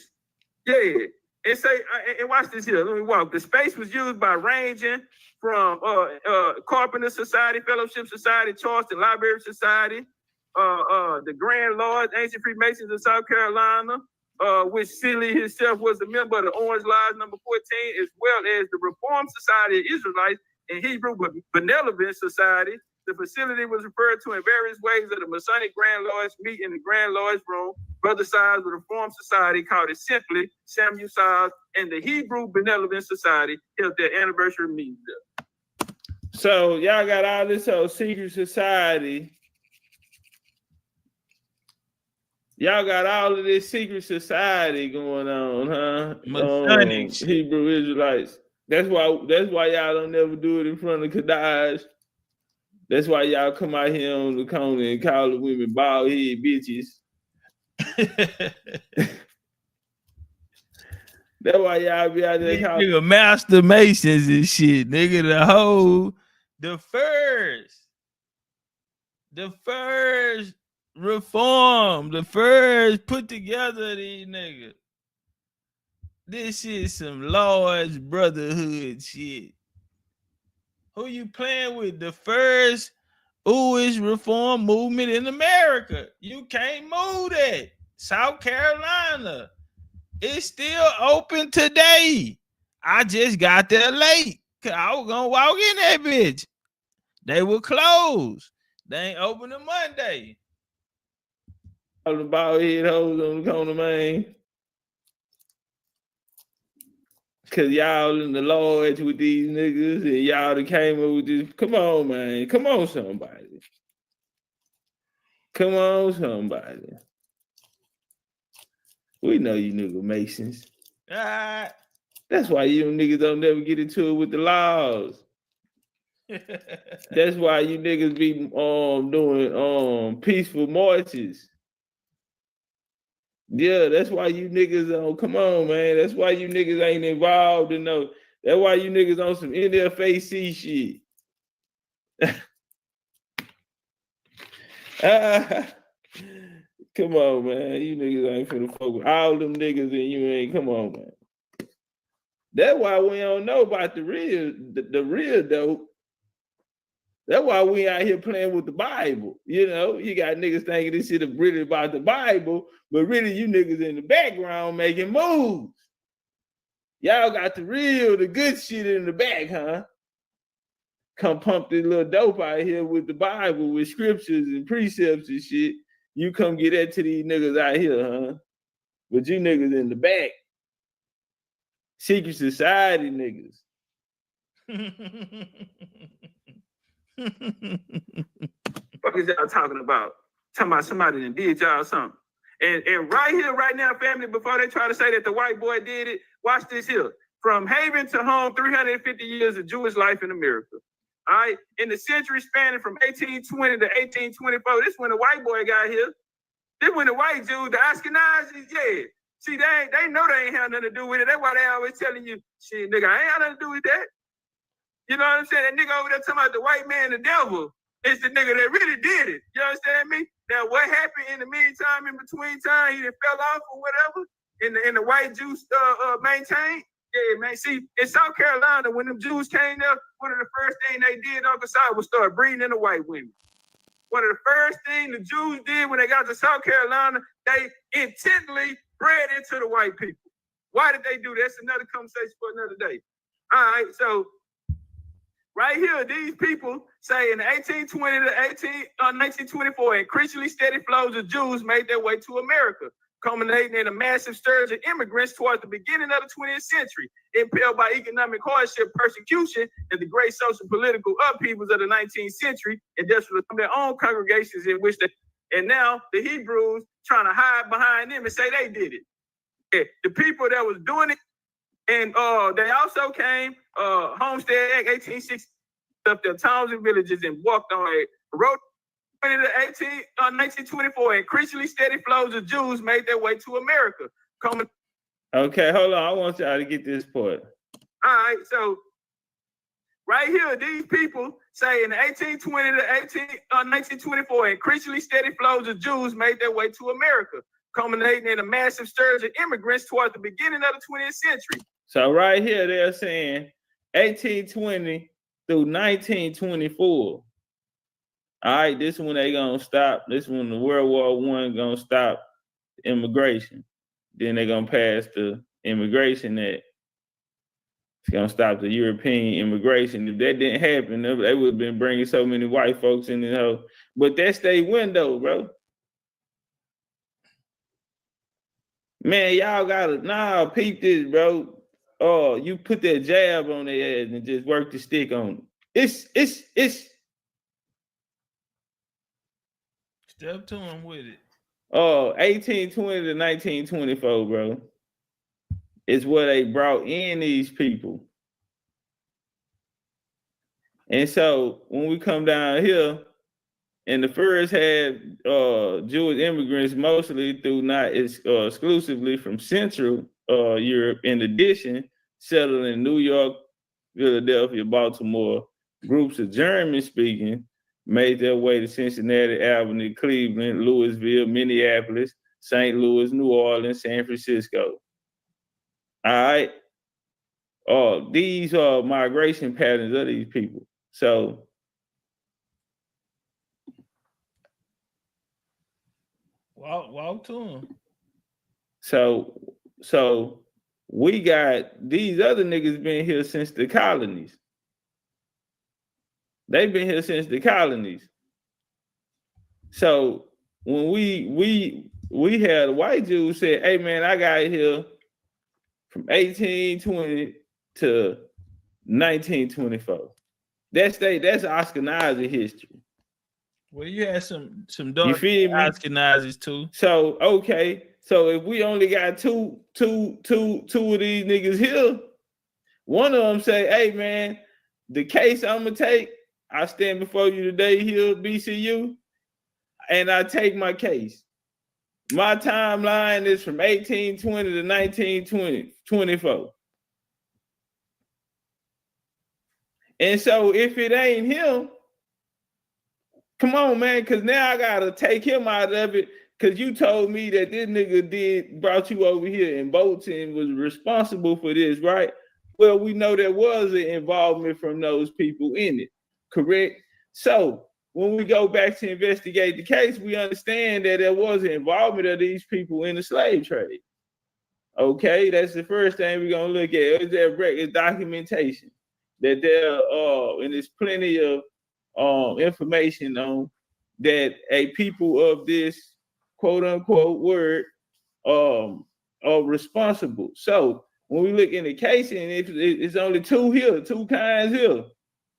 Yeah. And say, and watch this here. Let me walk. The space was used by ranging from Carpenter Society, Fellowship Society, Charleston Library Society, the Grand Lords, Ancient Freemasons of South Carolina, which Seeley himself was a member of the Orange Lodge number 14, as well as the Reform Society of Israelites and Hebrew Benevolent Society. The facility was referred to in various ways as the Masonic Grand Lords meet in the Grand Lords room. Brother Sides of the Reform Society called it simply Samuel Sides, and the Hebrew Benevolent Society held their anniversary meetings there. So y'all got all this whole secret society. Y'all got all of this secret society going on, huh? Masonic Hebrew Israelites. That's why y'all don't never do it in front of Kadash. That's why y'all come out here on the corner and call the women bald head bitches. That's why y'all be out there calling nigga Master Masons and shit, nigga. The first reform, the first put together these niggas. This is some Lord's brotherhood shit. Who you playing with? The first Jewish reform movement in America. You can't move that. South Carolina. It's still open today. I just got there late. I was gonna walk in that bitch. They were closed. They ain't open on Monday. all the bald head hoes on the corner, man. Cause y'all in the lodge with these niggas and y'all that came up with this. Come on, man. Come on, somebody. Come on, somebody. We know you nigga Masons. That's why you niggas don't never get into it with the laws. That's why you niggas be doing peaceful marches. Yeah, that's why you niggas come on, man. That's why you niggas ain't involved in no. That's why you niggas on some NFAC shit. Come on, man. You niggas ain't finna fuck with all them niggas and you ain't. Come on, man. That's why we don't know about the real dope. That's why we out here playing with the Bible. You know, you got niggas thinking this shit is really about the Bible, but really you niggas in the background making moves. Y'all got the good shit in the back, huh? Come pump this little dope out here with the Bible, with scriptures and precepts and shit. You come get that to these niggas out here, huh? But you niggas in the back. Secret society niggas. What is y'all talking about? Talking about somebody that did y'all something. And right here, right now, family, before they try to say that the white boy did it, watch this here. From haven to home, 350 years of Jewish life in America. All right? In the century spanning from 1820 to 1824, this when the white boy got here. This when the white Jews, the Ashkenazis, yeah. See, they know they ain't have nothing to do with it. That's why they always telling you, shit, nigga, I ain't have nothing to do with that. You know what I'm saying? That nigga over there talking about the white man, the devil, is the nigga that really did it. You understand me? Now, what happened in the meantime, in between time, he done fell off or whatever, and the white Jews maintained? Yeah, man. See, in South Carolina, when them Jews came there, one of the first things they did on Khazar was start breeding into white women. One of the first things the Jews did when they got to South Carolina, they intently bred into the white people. Why did they do that? That's another conversation for another day. All right, so right here, these people say in 1820 to 1924, increasingly steady flows of Jews made their way to America, culminating in a massive surge of immigrants towards the beginning of the 20th century, impelled by economic hardship, persecution, and the great social political upheavals of the 19th century, and just from their own congregations in which and now the Hebrews trying to hide behind them and say they did it. Yeah, the people that was doing it, and they also came, Homestead Act 1860, up their towns and villages and walked on a road 1924, increasingly steady flows of Jews made their way to America. Okay, hold on. I want y'all to get this part. All right, so right here, these people say in 1820 to 1924, increasingly steady flows of Jews made their way to America, culminating in a massive surge of immigrants towards the beginning of the 20th century. So right here, they're saying 1820 through 1924. All right, this one they gonna stop. This one, the World War I gonna stop immigration. Then they're gonna pass the Immigration Act. It's gonna stop the European immigration. If that didn't happen, they would have been bringing so many white folks in the hole. But that's their window, bro. Man, y'all gotta peep this, bro. Oh, you put that jab on their ass and just work the stick on it. It's. Step to them with it. 1820 to 1924, bro. Is where they brought in these people. And so when we come down here, in the first half, Jewish immigrants mostly through not exclusively from Central Europe, in addition, settled in New York, Philadelphia, Baltimore. Groups of German-speaking made their way to Cincinnati, Albany, Cleveland, Louisville, Minneapolis, St. Louis, New Orleans, San Francisco. All right. These are migration patterns of these people. So walk to them. So we got these other niggas been here since the colonies. They've been here since the colonies. So when we had a white Jew say, "Hey man, I got here from 1820 to 1924." That's Ashkenazi history. Well, you had some dark Ashkenazis too. So okay, so if we only got two of these niggas here, one of them say, "Hey man, the case I'm gonna take, I stand before you today here at BCU, and I take my case. My timeline is from 1820 to 1924. And so if it ain't him, come on, man, because now I gotta take him out of it, because you told me that this nigga brought you over here in boats and was responsible for this, right? Well, we know there was an involvement from those people in it, correct? So when we go back to investigate the case, we understand that there was an involvement of these people in the slave trade. Okay, that's the first thing we're gonna look at. Is there record documentation that there and there's plenty of information on that a people of this quote unquote word are responsible. So when we look in the case, and it's only two kinds here,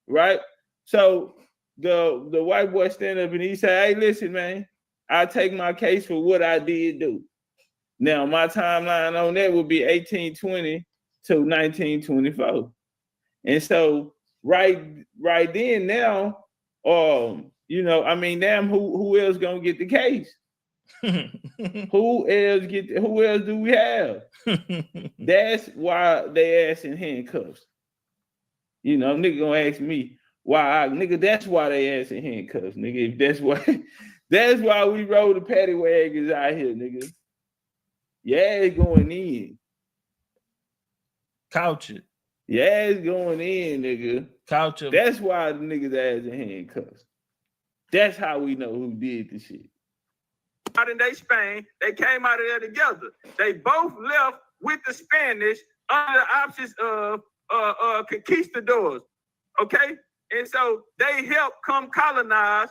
right? So the white boy stand up and he say, "Hey, listen, man, I take my case for what I did do." Now my timeline on that would be 1820 to 1924. And so right then now, damn, who else gonna get the case? Who else do we have? That's why they ass in handcuffs. Nigga gonna ask me why, that's why they ass in handcuffs, nigga. If that's why we roll the paddy wagons out here, nigga. Yeah, it's going in. Couch it. Yeah, it's going in, nigga. Couch it. That's why the niggas ass in handcuffs. That's how we know who did the shit. Out in Spain, they came out of there together. They both left with the Spanish under the options of conquistadors. Okay? And so they helped come colonize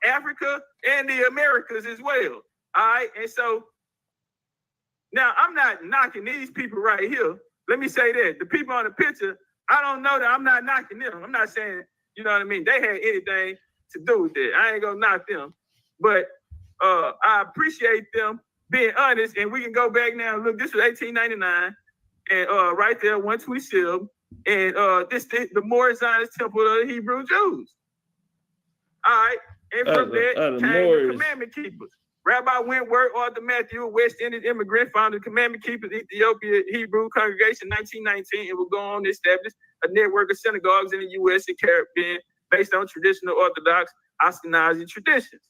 Africa and the Americas as well. All right. And so now I'm not knocking these people right here. Let me say that. The people on the picture, I don't know that. I'm not knocking them. I'm not saying, you know what I mean? They had anything to do with that. I ain't gonna knock them. But I appreciate them being honest. And we can go back now and look. This was 1899. And right there, 127. And this the Moorish Zionist temple of the Hebrew Jews. All right. And from there came the commandment keepers. Rabbi Wentworth, Arthur Matthew, West Indian immigrant, founded the Commandment Keepers Ethiopia Hebrew Congregation in 1919 and will go on to establish a network of synagogues in the U.S. and Caribbean based on traditional Orthodox Ashkenazi traditions.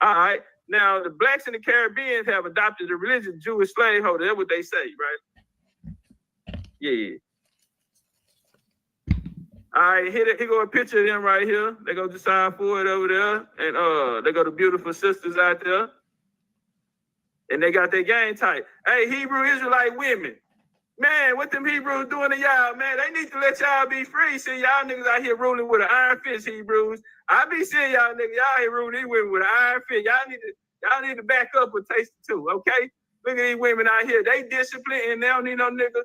All right. Now, the blacks in the Caribbean have adopted the religion of Jewish slaveholder. That's what they say, right? Yeah. All right, here go a picture of them right here. They go to sign for it over there. And they go to beautiful sisters out there. And they got their game tight. Hey, Hebrew Israelite women. Man, what them Hebrews doing to y'all, man? They need to let y'all be free. See, y'all niggas out here ruling with an iron fist, Hebrews. I be seeing y'all niggas, y'all here ruling these women with an iron fist. Y'all need to back up a taste it too, okay? Look at these women out here. They disciplined and they don't need no nigga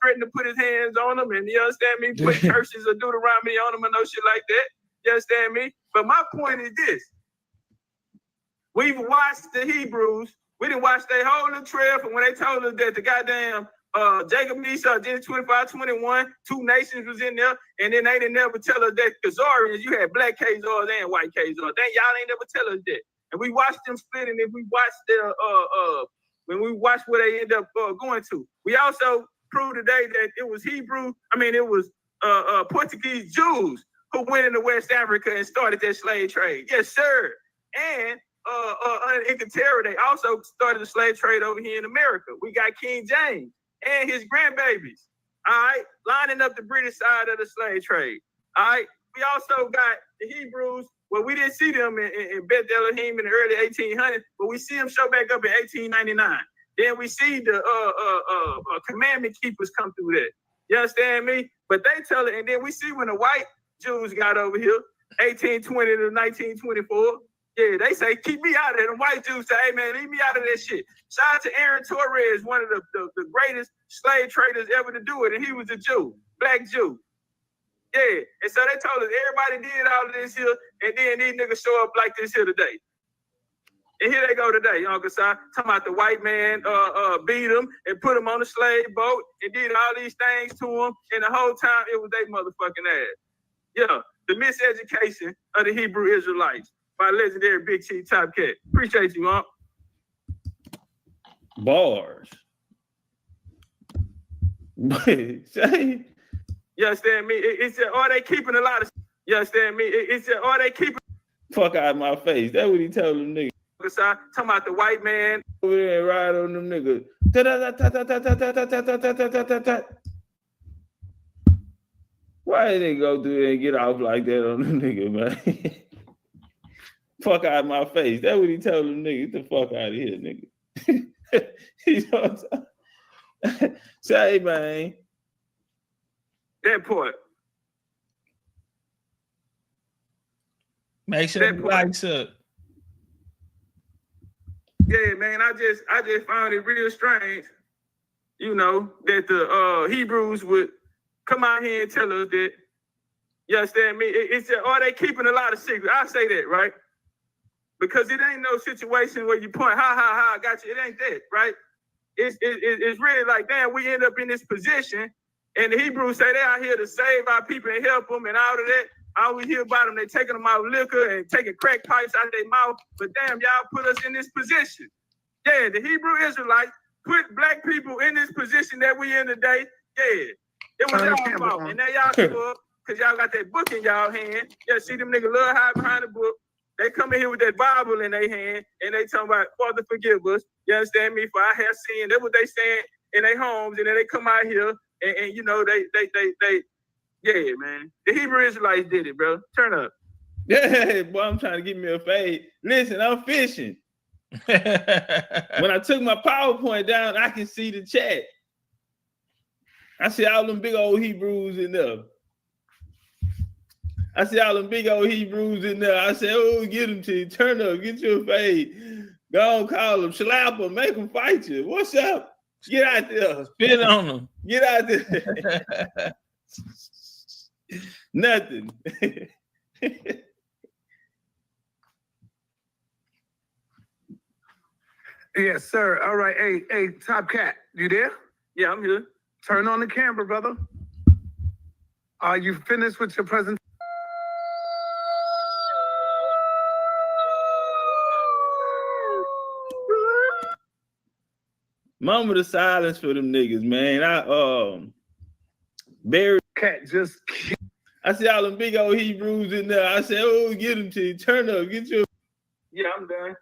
threaten to put his hands on them. And you understand me? Put curses or Deuteronomy on them and no shit like that. You understand me? But my point is this. We've watched the Hebrews. We didn't watch their whole little trail from when they told us that the goddamn Jacob Esau, Genesis 25-21, 2 nations was in there, and then they didn't never tell us that Khazarians, you had black Khazars and white Khazars. Y'all ain't never tell us that. And we watched them split, and if we watched their when we watched where they end up going to. We also proved today that it was Portuguese Jews who went into West Africa and started that slave trade. Yes, sir. And in Katera, they also started the slave trade over here in America. We got King James and his grandbabies, all right, lining up the British side of the slave trade. All right. We also got the Hebrews. Well, we didn't see them in Beth Elohim in the early 1800s, but we see them show back up in 1899. Then we see the commandment keepers come through that. You understand me? But they tell it, and then we see when the white Jews got over here, 1820 to 1924. Yeah, they say, keep me out of it. The white Jews say, hey, man, leave me out of that shit. Shout out to Aaron Torres, one of the greatest slave traders ever to do it, and he was a Jew, black Jew. Yeah, and so they told us everybody did all of this here, and then these niggas show up like this here today. And here they go today, Uncle Si, talking about the white man beat them and put them on a slave boat and did all these things to them, and the whole time it was their motherfucking ass. Yeah, the miseducation of the Hebrew Israelites by legendary Big Chief Topcatz. Appreciate you, Unc. Bars. Say. You understand me? It's are they keeping a lot of? You understand me? It's are they keeping? Fuck out of my face. That's what he told them niggas. Talking about the white man over there and ride on them niggas. Why did they go through there and get off like that on them niggas, man? Fuck out of my face. That's what he told them niggas. Get the fuck out of here, nigga. You know what I'm saying? Say, man. That part. Make sure the likes up. Yeah, man. I just found it real strange, you know, that the Hebrews would come out here and tell us that. You understand me? It's are they keeping a lot of secrets? I say that, right? Because it ain't no situation where you point, I got you. It ain't that, right? It's really like, damn, we end up in this position. And the Hebrews say they out here to save our people and help them and all of that. All we hear about them, they taking them out liquor and taking crack pipes out of their mouth. But damn, y'all put us in this position. Yeah, the Hebrew Israelites put black people in this position that we in today. Yeah, it was y'all fault. And now y'all show up because y'all got that book in y'all hand. Yeah, see them niggas love hide behind the book. They come in here with that Bible in their hand and they talking about, Father, forgive us. You understand me? For I have sinned. That's what they saying in their homes. And then they come out here and you know, they, yeah, man. The Hebrew Israelites did it, bro. Turn up. Yeah, boy, I'm trying to give me a fade. Listen, I'm fishing. When I took my PowerPoint down, I can see the chat. I see all them big old Hebrews in there. I said, oh, get them to you. Turn up, get you a fade. Go on, call them, slap them, make them fight you. What's up? Get out there. Spit on them. Get out there. Nothing. Yes, sir. All right. Hey, Topcatz, you there? Yeah, I'm here. Turn on the camera, brother. Are you finished with your presentation? Moment of silence for them niggas, man. I buried Cat just. I see all them big old Hebrews in there. I said, oh, get them to you. Turn up, get your. Yeah, I'm done.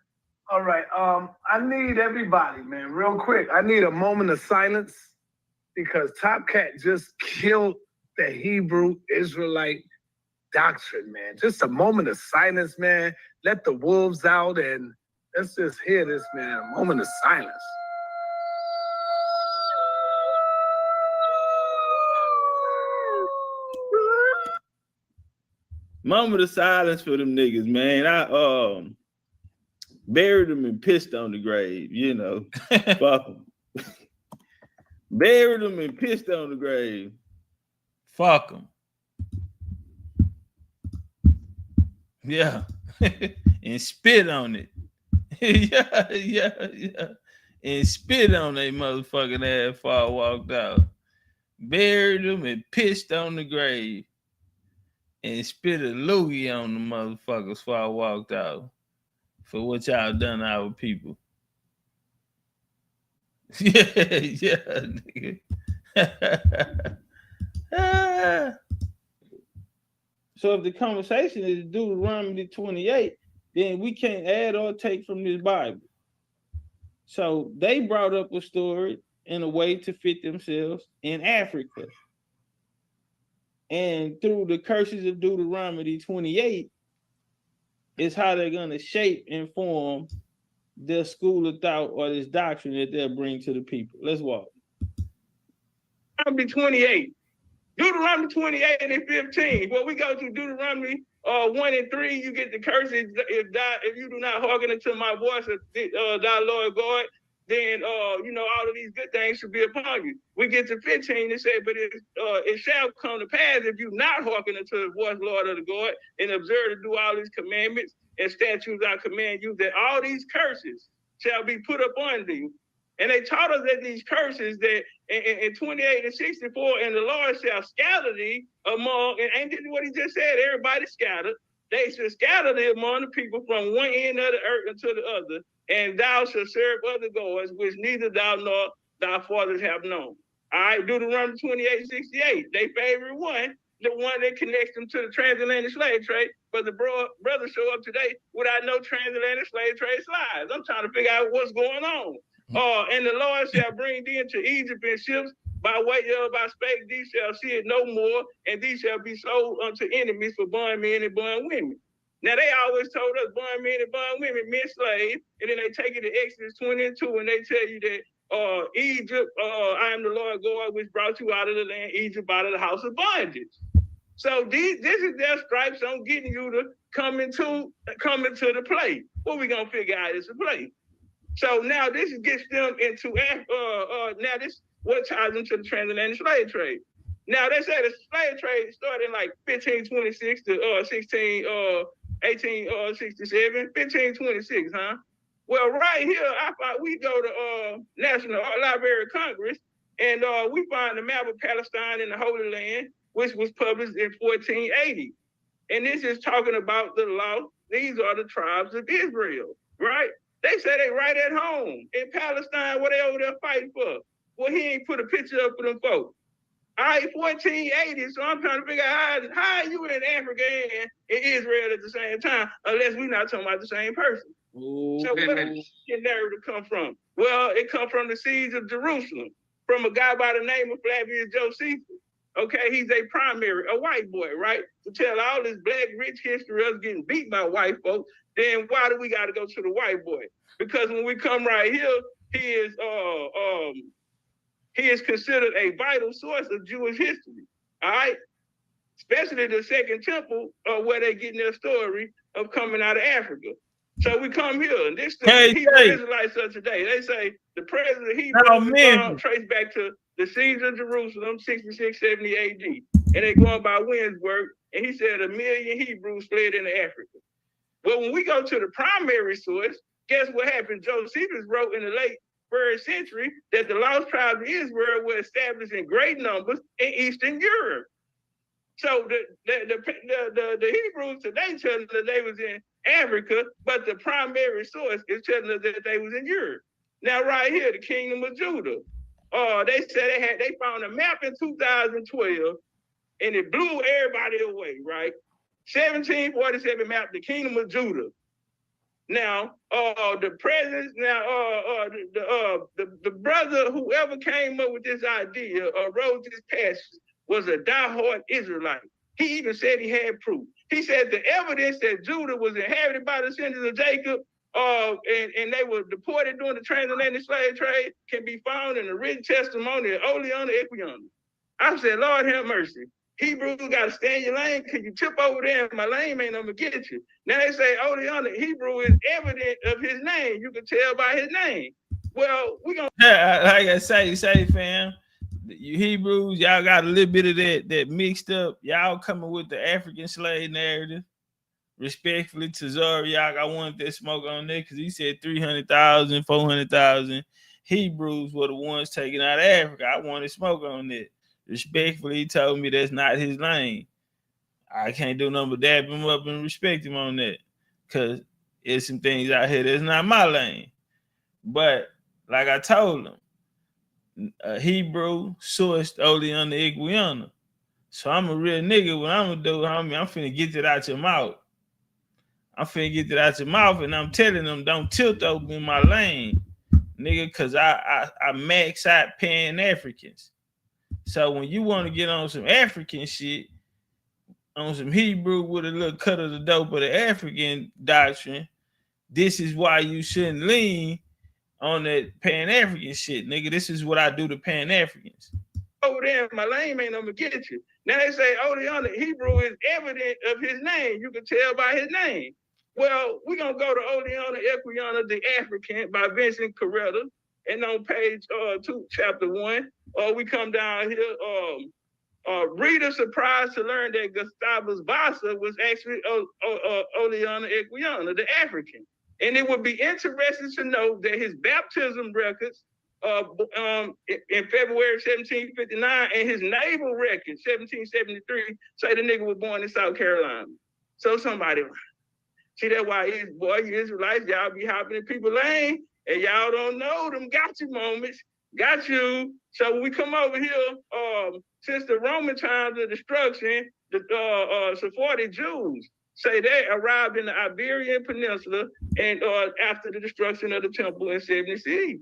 All right. I need everybody, man, real quick. I need a moment of silence because Topcatz just killed the Hebrew Israelite doctrine, man. Just a moment of silence, man. Let the wolves out and let's just hear this, man. A moment of silence. Moment of silence for them niggas, man. I buried them and pissed on the grave, you know. Fuck them. Buried them and pissed on the grave. Fuck them. Yeah. And spit on it. yeah. And spit on they motherfucking ass before I walked out. Buried them and pissed on the grave. And spit a loogie on the motherfuckers before I walked out. For what y'all done to our people. Yeah, nigga. So if the conversation is Deuteronomy 28, then we can't add or take from this Bible. So they brought up a story in a way to fit themselves in Africa. And through the curses of Deuteronomy 28 is how they're going to shape and form their school of thought or this doctrine that they'll bring to the people. Let's walk. Deuteronomy 28. Deuteronomy 28 and 15. Well, we go to Deuteronomy 1 and 3. You get the curses. If you do not hearken unto my voice, thy Lord God, then all of these good things should be upon you. We get to 15 and say, but it shall come to pass if you not hearken unto the voice, Lord of the God, and observe to do all these commandments and statutes I command you, that all these curses shall be put upon thee. And they taught us that these curses that in 28 and 64, and the Lord shall scatter thee among, and ain't this what he just said? Everybody scattered. They shall scatter thee among the people from one end of the earth unto the other, and thou shalt serve other gods, which neither thou nor thy fathers have known. All right, Deuteronomy 28:68. They favorite one, the one that connects them to the transatlantic slave trade. But the brother show up today without no transatlantic slave trade slides. I'm trying to figure out what's going on. And the Lord shall bring thee into Egypt in ships by way of I spake, thee shall see it no more, and these shall be sold unto enemies for bondmen and bondwomen. Now they always told us bondmen and bondwomen meant slaves, and then they take it to Exodus 22 and they tell you that Egypt, I am the Lord God which brought you out of the land Egypt, out of the house of bondage. So this is their stripes on getting you to come into the play. What we gonna figure out is a play. So now this gets them into now this what ties into the transatlantic slave trade. Now they say the slave trade started in like 1526 to 1867, 1526, huh? Well, right here, we go to National Library of Congress, and we find the map of Palestine and the Holy Land, which was published in 1480. And this is talking about the law. These are the tribes of Israel, right? They say they right at home in Palestine, what they over there fighting for. Well, he ain't put a picture up for them folks. All right, 1480, so I'm trying to figure out how you in Africa and in Israel at the same time, unless we're not talking about the same person. Ooh. So where did the narrative come from? Well, it come from the siege of Jerusalem, from a guy by the name of Flavius Josephus. Okay, he's a white boy, right? To tell all this black rich history of us getting beat by white folks, then why do we got to go to the white boy? Because when we come right here, he is considered a vital source of Jewish history. All right, especially the Second Temple, where they getting their story of coming out of Africa. So we come here, and this the Hebrew Israelites of today. They say the president of Hebrew traced back to the siege of Jerusalem, 66-70 AD. And they going by Winsberg, and he said 1 million Hebrews fled into Africa. Well, when we go to the primary source, guess what happened? Josephus wrote in the late 1st century that the lost tribes of Israel were established in great numbers in Eastern Europe. So the Hebrews today tell us that they was in Africa, but the primary source is telling us that they was in Europe. Now, right here, the Kingdom of Judah. They said they found a map in 2012, and it blew everybody away, right? 1747 map, the Kingdom of Judah. Now, the president, the brother, whoever came up with this idea or wrote this passage was a diehard Israelite. He even said he had proof. He said the evidence that Judah was inhabited by the descendants of Jacob, and they were deported during the transatlantic slave trade can be found in the written testimony of Oleana Equiana. I said, Lord have mercy. Hebrew got to stay in your lane because you tip over there and my lane ain't gonna get you. Now they say Oleana, Hebrew is evident of his name. You can tell by his name. Well, we gonna like I say, fam, you Hebrews, y'all got a little bit of that mixed up. Y'all coming with the African slave narrative. Respectfully, Khazar, y'all got one that smoke on there because he said 300,000, 400,000 Hebrews were the ones taken out of Africa. I wanted smoke on that. Respectfully, he told me that's not his lane. I can't do nothing but dab him up and respect him on that because there's some things out here that's not my lane. But like I told him, a Hebrew sourced Oleana Equiana. So I'm a real nigga. What I'm gonna do, homie, I'm finna get that out your mouth. I'm finna get that out your mouth, and I'm telling them don't tilt over in my lane, nigga, because I max out Pan-Africans. So when you want to get on some African shit, on some Hebrew with a little cut of the dope of the African doctrine, this is why you shouldn't lean on that Pan-African shit, nigga. This is what I do to Pan-Africans. Over there, my lane ain't gonna get you. Now they say, Oleana, Hebrew is evident of his name. You can tell by his name. Well, we're going to go to Oleana Equiana, the African, by Vincent Coretta. And on page 2, chapter 1, we come down here. Reader surprised to learn that Gustavus Vassa was actually Oleana Equiana, the African. And it would be interesting to know that his baptism records in February 1759 and his naval record, 1773, say the nigga was born in South Carolina. So somebody... See, that's why you Israelites, y'all be hopping in people's lane, and y'all don't know them gotcha moments. Got you. So when we come over here, since the Roman times of destruction, the Sephardic Jews say they arrived in the Iberian Peninsula and after the destruction of the temple in 70 CE.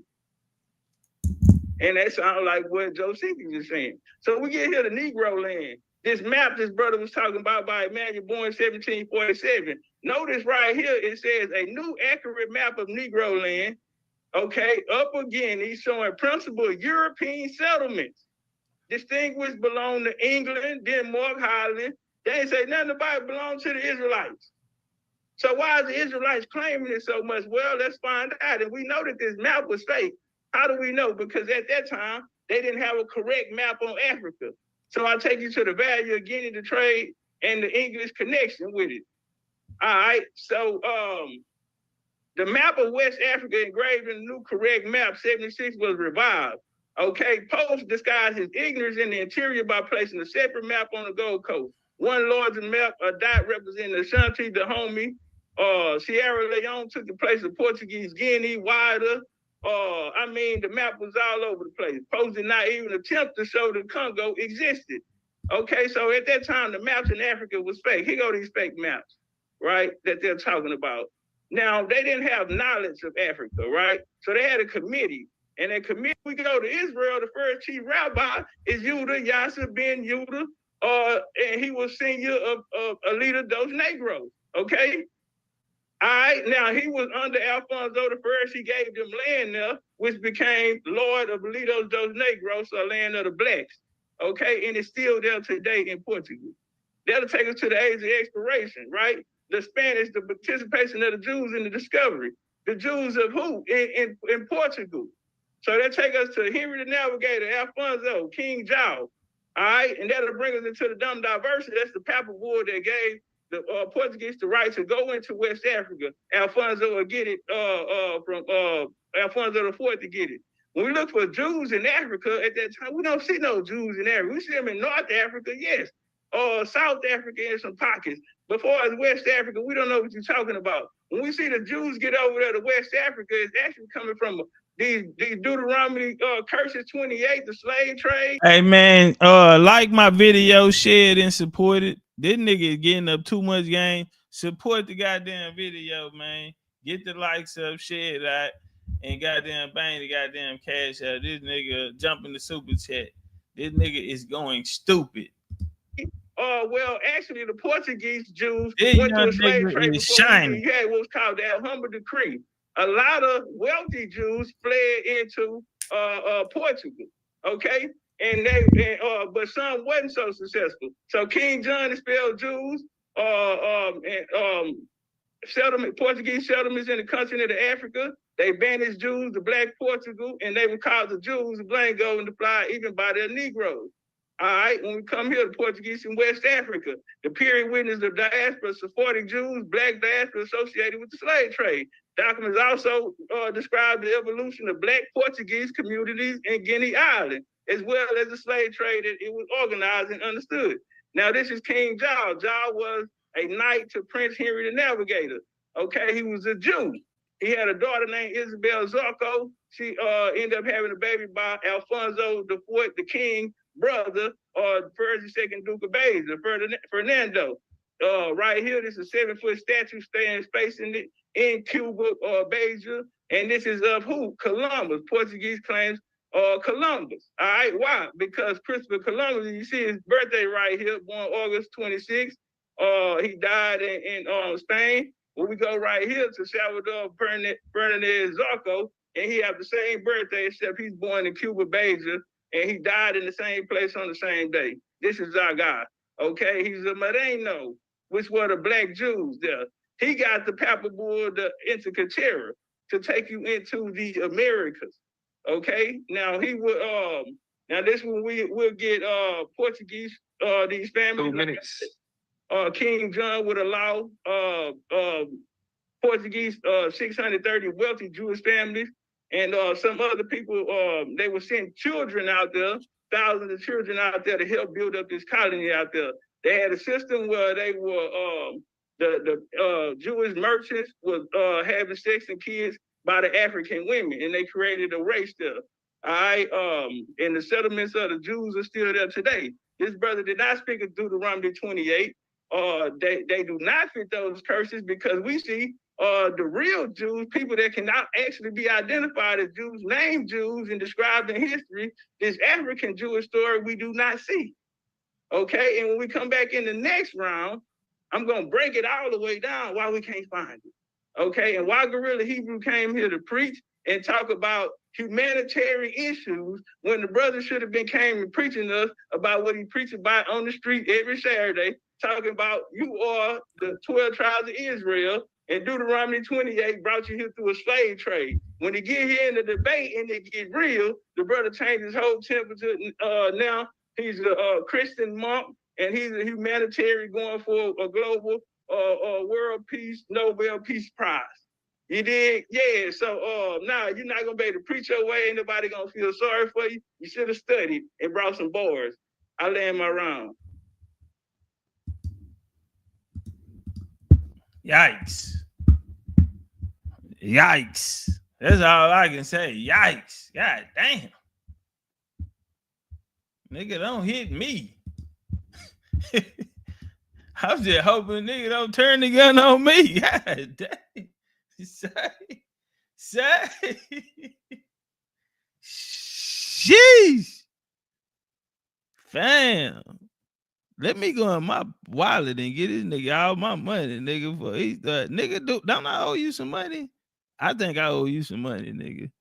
And that sounds like what Josephus is saying. So we get here to Negro land. This map this brother was talking about by Emmanuel born 1747. Notice right here, it says a new accurate map of Negro land. Okay, up again, he's showing principal European settlements. Distinguished belong to England, Denmark, Holland. They ain't say nothing about it belong to the Israelites. So why is the Israelites claiming it so much? Well, let's find out. And we know that this map was fake. How do we know? Because at that time, they didn't have a correct map on Africa. So I'll take you to the value of Guinea to trade and the English connection with it. All right, so the map of West Africa engraved in the new correct map, 76, was revived. Okay, Post disguised his ignorance in the interior by placing a separate map on the Gold Coast. One larger map, a dot representing Ashanti, Dahomey. Sierra Leone took the place of Portuguese Guinea, wider. The map was all over the place. Post did not even attempt to show the Congo existed. Okay, so at that time, the maps in Africa was fake. Here go these fake maps, right, that they're talking about. Now, they didn't have knowledge of Africa, right? So they had a committee. And that committee, we go to Israel, the first chief rabbi is Yehuda, Yasser ben Yehuda, and he was senior of a leader of those Negroes, okay? All right, now he was under Alfonso I. He gave them land there, which became Lord of Lidos dos Negros, or land of the blacks. Okay, and it's still there today in Portugal. That'll take us to the age of exploration, right? The Spanish, the participation of the Jews in the discovery. The Jews of who? In Portugal. So that take us to Henry the Navigator, Alfonso, King João. All right, and that'll bring us into the dumb diversity. That's the papal war that gave the Portuguese the right to go into West Africa. Alfonso will get it from Alfonso IV to get it. When we look for Jews in Africa at that time, we don't see no Jews in Africa. We see them in North Africa, yes. South Africa in some pockets. But far as West Africa, we don't know what you're talking about. When we see the Jews get over there to West Africa, it's actually coming from these Deuteronomy curses 28, the slave trade. Hey man, like my video, share it and support it. This nigga is getting up too much game. Support the goddamn video, man. Get the likes up, share it out, and goddamn bang the goddamn cash out. This nigga jumping the super chat. This nigga is going stupid. Well, actually, the Portuguese Jews went to a slave trade before you had what's called the Alhambra Decree. A lot of wealthy Jews fled into Portugal. Okay, and but some wasn't so successful. So King John expelled Jews, Portuguese settlements in the continent of Africa. They banished Jews to Black Portugal, and they would call the Jews the Blanco and the fly, even by their Negroes. All right, when we come here, the Portuguese in West Africa, the period witnessed the diaspora supporting Jews, Black diaspora associated with the slave trade. Documents also describe the evolution of Black Portuguese communities in Guinea Island, as well as the slave trade that it was organized and understood. Now, this is King Jaw. Jaw was a knight to Prince Henry the Navigator. Okay, he was a Jew. He had a daughter named Isabel Zarco. She ended up having a baby by Alfonso IV, the king brother, Persian second Duke of Baeza, Fernando. Right here, this is a 7-foot statue staying facing it in Cuba, Baeza. And this is of who? Columbus. Portuguese claims Columbus. All right, why? Because Christopher Columbus, you see his birthday right here, born August 26th. He died in Spain. Well, we go right here to Salvador Fernandez Zarco, and he have the same birthday, except he's born in Cuba, Baeza, and he died in the same place on the same day. This is our guy, okay? He's a Moreno, which were the Black Jews there. He got the Papal Bull, the Intercatera, to take you into the Americas, okay? Now, he would, now this one we'll get Portuguese, these families. 2 minutes. King John would allow Portuguese 630 wealthy Jewish families and some other people, they would send children out there, thousands of children out there to help build up this colony out there. They had a system where they were, the Jewish merchants was having sex and kids by the African women, and they created a race there. All right, and the settlements of the Jews are still there today. This brother did not speak of Deuteronomy 28. They do not fit those curses because we see the real Jews, people that cannot actually be identified as Jews, named Jews and described in history, this African Jewish story we do not see. Okay, and when we come back in the next round, I'm gonna break it all the way down why we can't find it. Okay, and why Guerrilla Hebrew came here to preach and talk about humanitarian issues when the brother should have been came and preaching us about what he preached about on the street every Saturday, talking about you are the 12 tribes of Israel, and Deuteronomy 28 brought you here through a slave trade. When he get here in the debate and it get real, the brother changed his whole temperature. Now he's a Christian monk and he's a humanitarian going for a global world peace, Nobel Peace Prize. You did? Yeah, so now you're not gonna be able to preach your way, ain't nobody gonna feel sorry for you. You should have studied and brought some bars. I land my round. Yikes. Yikes. That's all I can say. Yikes. God damn. Nigga, don't hit me. I'm just hoping nigga don't turn the gun on me. God damn. Say. Sheesh. Fam. Let me go in my wallet and get this nigga all my money, nigga. For nigga, don't I owe you some money? I think I owe you some money, nigga.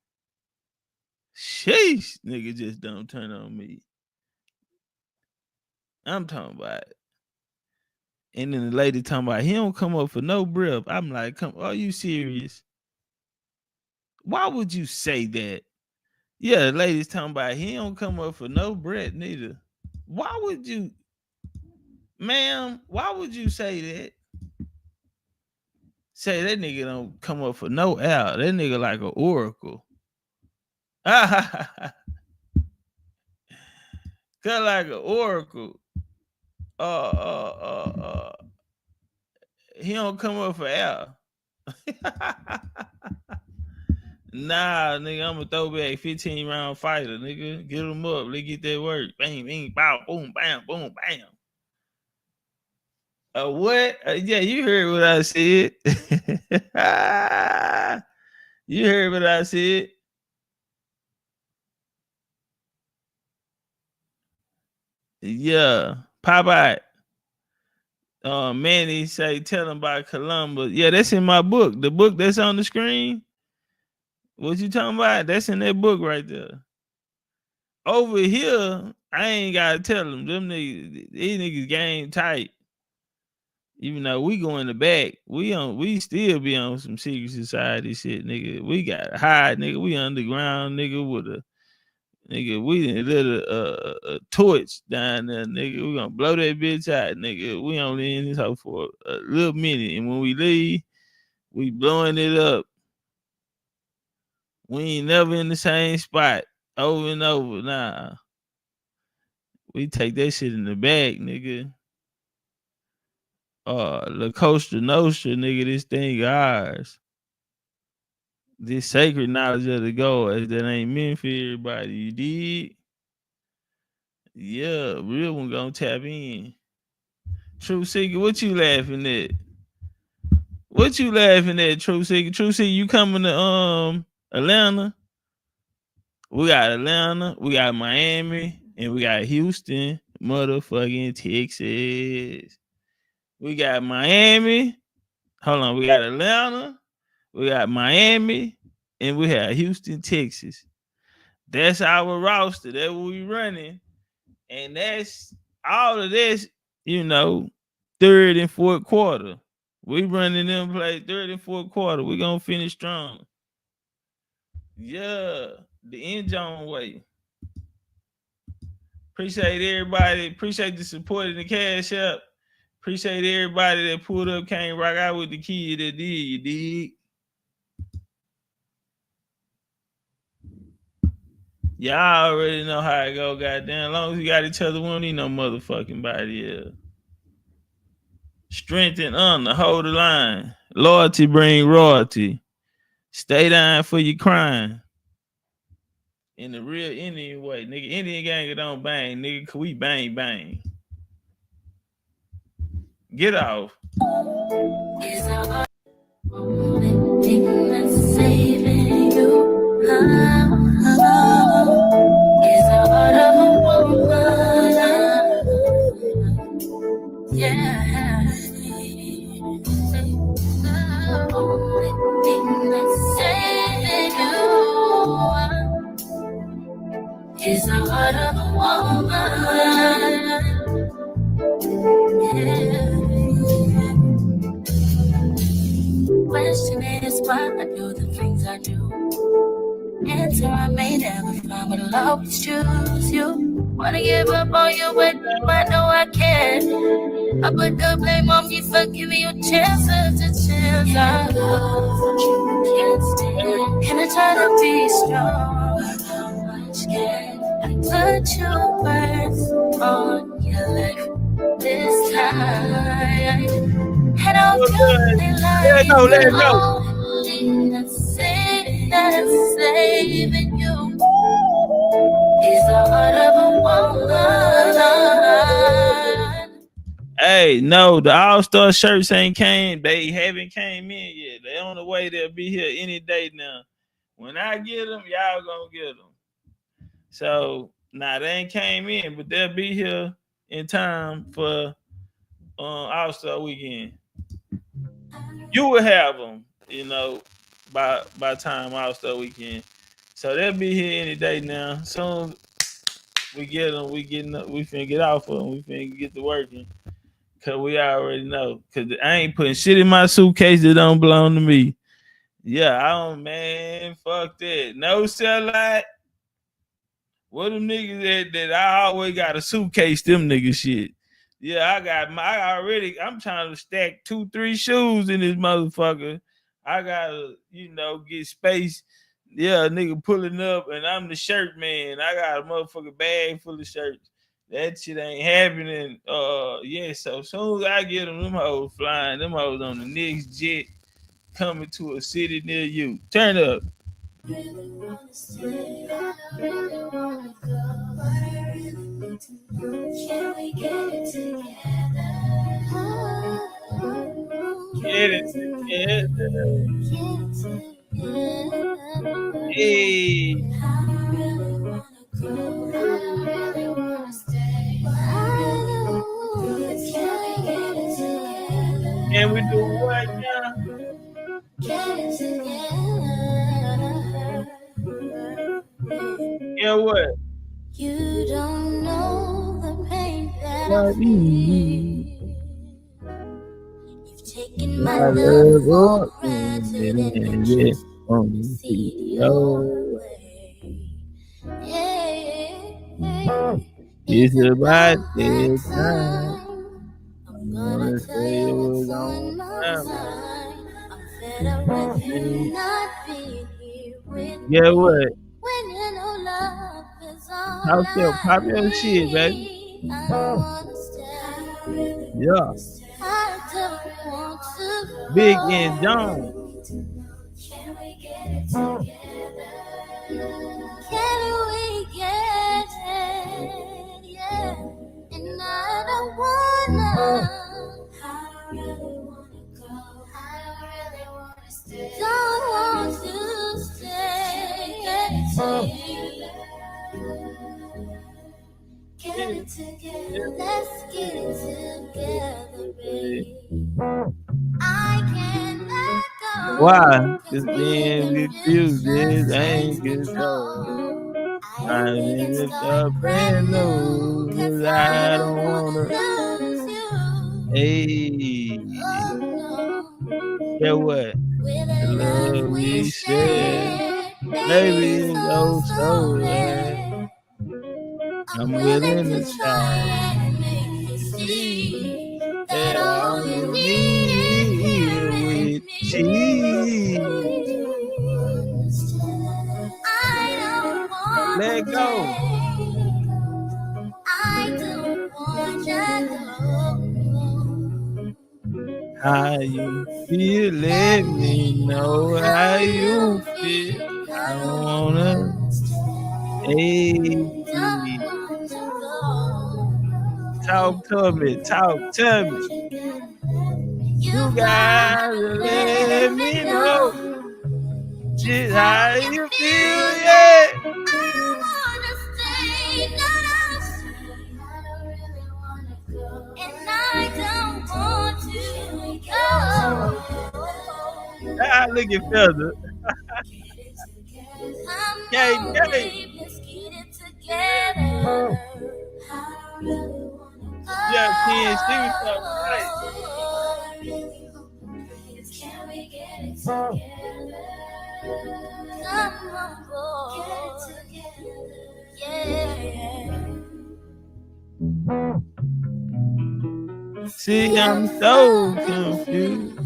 Sheesh, nigga, just don't turn on me. I'm talking about it. And then the lady talking about he don't come up for no breath. I'm like, come, are you serious? Why would you say that? Yeah, the lady's talking about he don't come up for no bread neither. Why would you, ma'am? Why would you say that? Say that nigga don't come up for no air. That nigga like an oracle. Cause like an oracle. He don't come up for air. Nah, nigga, I'm a throwback 15 round fighter, nigga. Get them up. Let's get that work. Bang, bang, bow, boom, bam, boom, bam. What? Yeah, you heard what I said. You heard what I said. Yeah, Popeye. Manny say, tell him about Columbus. Yeah, that's in my book. The book that's on the screen. What you talking about? That's in that book right there. Over here, I ain't gotta tell them. Them niggas, these niggas game tight. Even though we go in the back, we still be on some secret society shit, nigga. We got hide, nigga. We underground, nigga, with a nigga. We lit a torch down there, nigga. We gonna blow that bitch out, nigga. We only in this house for a little minute, and when we leave, we blowing it up. We ain't never in the same spot over and over. Nah, we take that shit in the back, nigga. La Costa Nostra, nigga, this thing ours. This sacred knowledge of the gods that ain't meant for everybody, you dig? Yeah, real one gonna tap in. True Seeker, what you laughing at? What you laughing at, True Seeker? True Seeker, you coming to Atlanta? We got Atlanta, we got Miami, and we got Houston, motherfucking Texas. We got Miami. Hold on, we got Atlanta, we got Miami, and we have Houston, Texas. That's our roster. That's what we running. And that's all of this, you know, third and fourth quarter. We running them play third and fourth quarter. We gonna finish strong. Yeah, the end zone way. Appreciate everybody. Appreciate the support in the cash app. Appreciate everybody that pulled up, came rock out with the kid that did. You dig? Y'all already know how it go, goddamn. As long as we got each other, we don't need no motherfucking body else. Strength and honor, hold the line. Loyalty bring royalty. Stay down for your crime. In the real Indian way. Nigga, Indian gang don't bang. Nigga, cause we bang, bang. Get off. Is the heart of a woman. Question is why I do the things I do. Answer I may never find, but I'll always choose you. Wanna give up on you, but I know I can't. I put the blame on me for giving you chance after chance. I love what you can't stand. And I try to be strong, but how much can I put your words on your life this time? And I'll feel like only the thing that's saving you is the heart of a woman. Hey, no, the All-Star shirts ain't came. They haven't came in yet. They on the way. They'll be here any day now. When I get them, y'all gonna get them. So, nah, they ain't came in, but they'll be here in time for All-Star weekend. You will have them, you know, by time All-Star weekend. So they'll be here any day now. Soon we get them, we finna get off of them. We finna get to working. Cause we already know. Cause I ain't putting shit in my suitcase that don't belong to me. Yeah, I don't, man. Fuck that. No sellout. What them niggas that I always got a suitcase, them niggas shit. Yeah, I'm trying to stack 2-3 shoes in this motherfucker. I gotta, you know, get space. Yeah, nigga pulling up, and I'm the shirt man. I got a motherfucking bag full of shirts. That shit ain't happening. Yeah, so as soon as I get them hoes flying, them hoes on the next jet coming to a city near you. Turn up. really wanna stay. I really wanna go, but I really need to know. Can we get it together? Get it together. Get it together. Hey. I really wanna go, I really wanna stay. But I don't wanna. Can we get it together? Can we do what now? Get it together. Yeah, what? You don't know the pain that I What? feel. You've taken my love for granted and just want to see your way. Yeah. It's about that time. I'm gonna tell you what's on my mind. I'm fed up with you not being here with me. Yeah, what? When you know love is all Pop your shit, baby. I don't wanna stay. Yeah. I don't want to go. Big and John. Can we get it together? Can we get it? Yeah. And I don't wanna. I really wanna go. I really wanna stay. Don't want to stay. Get it together. Get it together. Let's get it together, baby. I can't let go. Why? Cause being refused is ain't control. I'm in the top and no, cause I don't wanna lose you. Hey. Oh, no. Yeah, what? With The love we share, baby, is oh so rare. I'm willing to try and make you see that all you need with cheese. I don't want Let go. I don't want you How you feel? Let me know how you feel. I don't wanna. Hey. Talk to me. You gotta let me know just how you feel, yeah. I don't wanna stay, no. I don't really wanna go, and I don't want to go. Ah, look at Feather. Yay. Let's get it together. Yeah, Ken, she was so right. Can we get it together? Come on, boy. Get it together. Yeah. See, I'm so confused.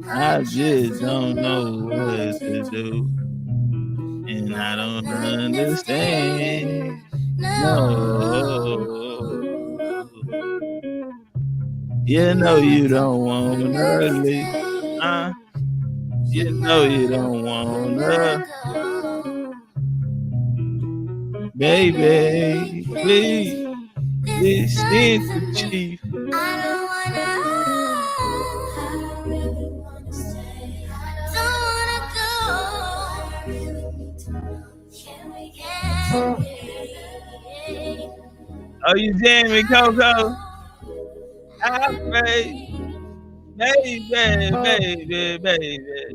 I just don't know what to do. And I don't understand. No. You know you don't wanna leave. You know you don't wanna. Baby, please, listen to Chief. I don't wanna. I really wanna stay. I don't wanna go. I really need to know. Can we get it? Oh, you jamming, Coco? I pray, baby. Baby.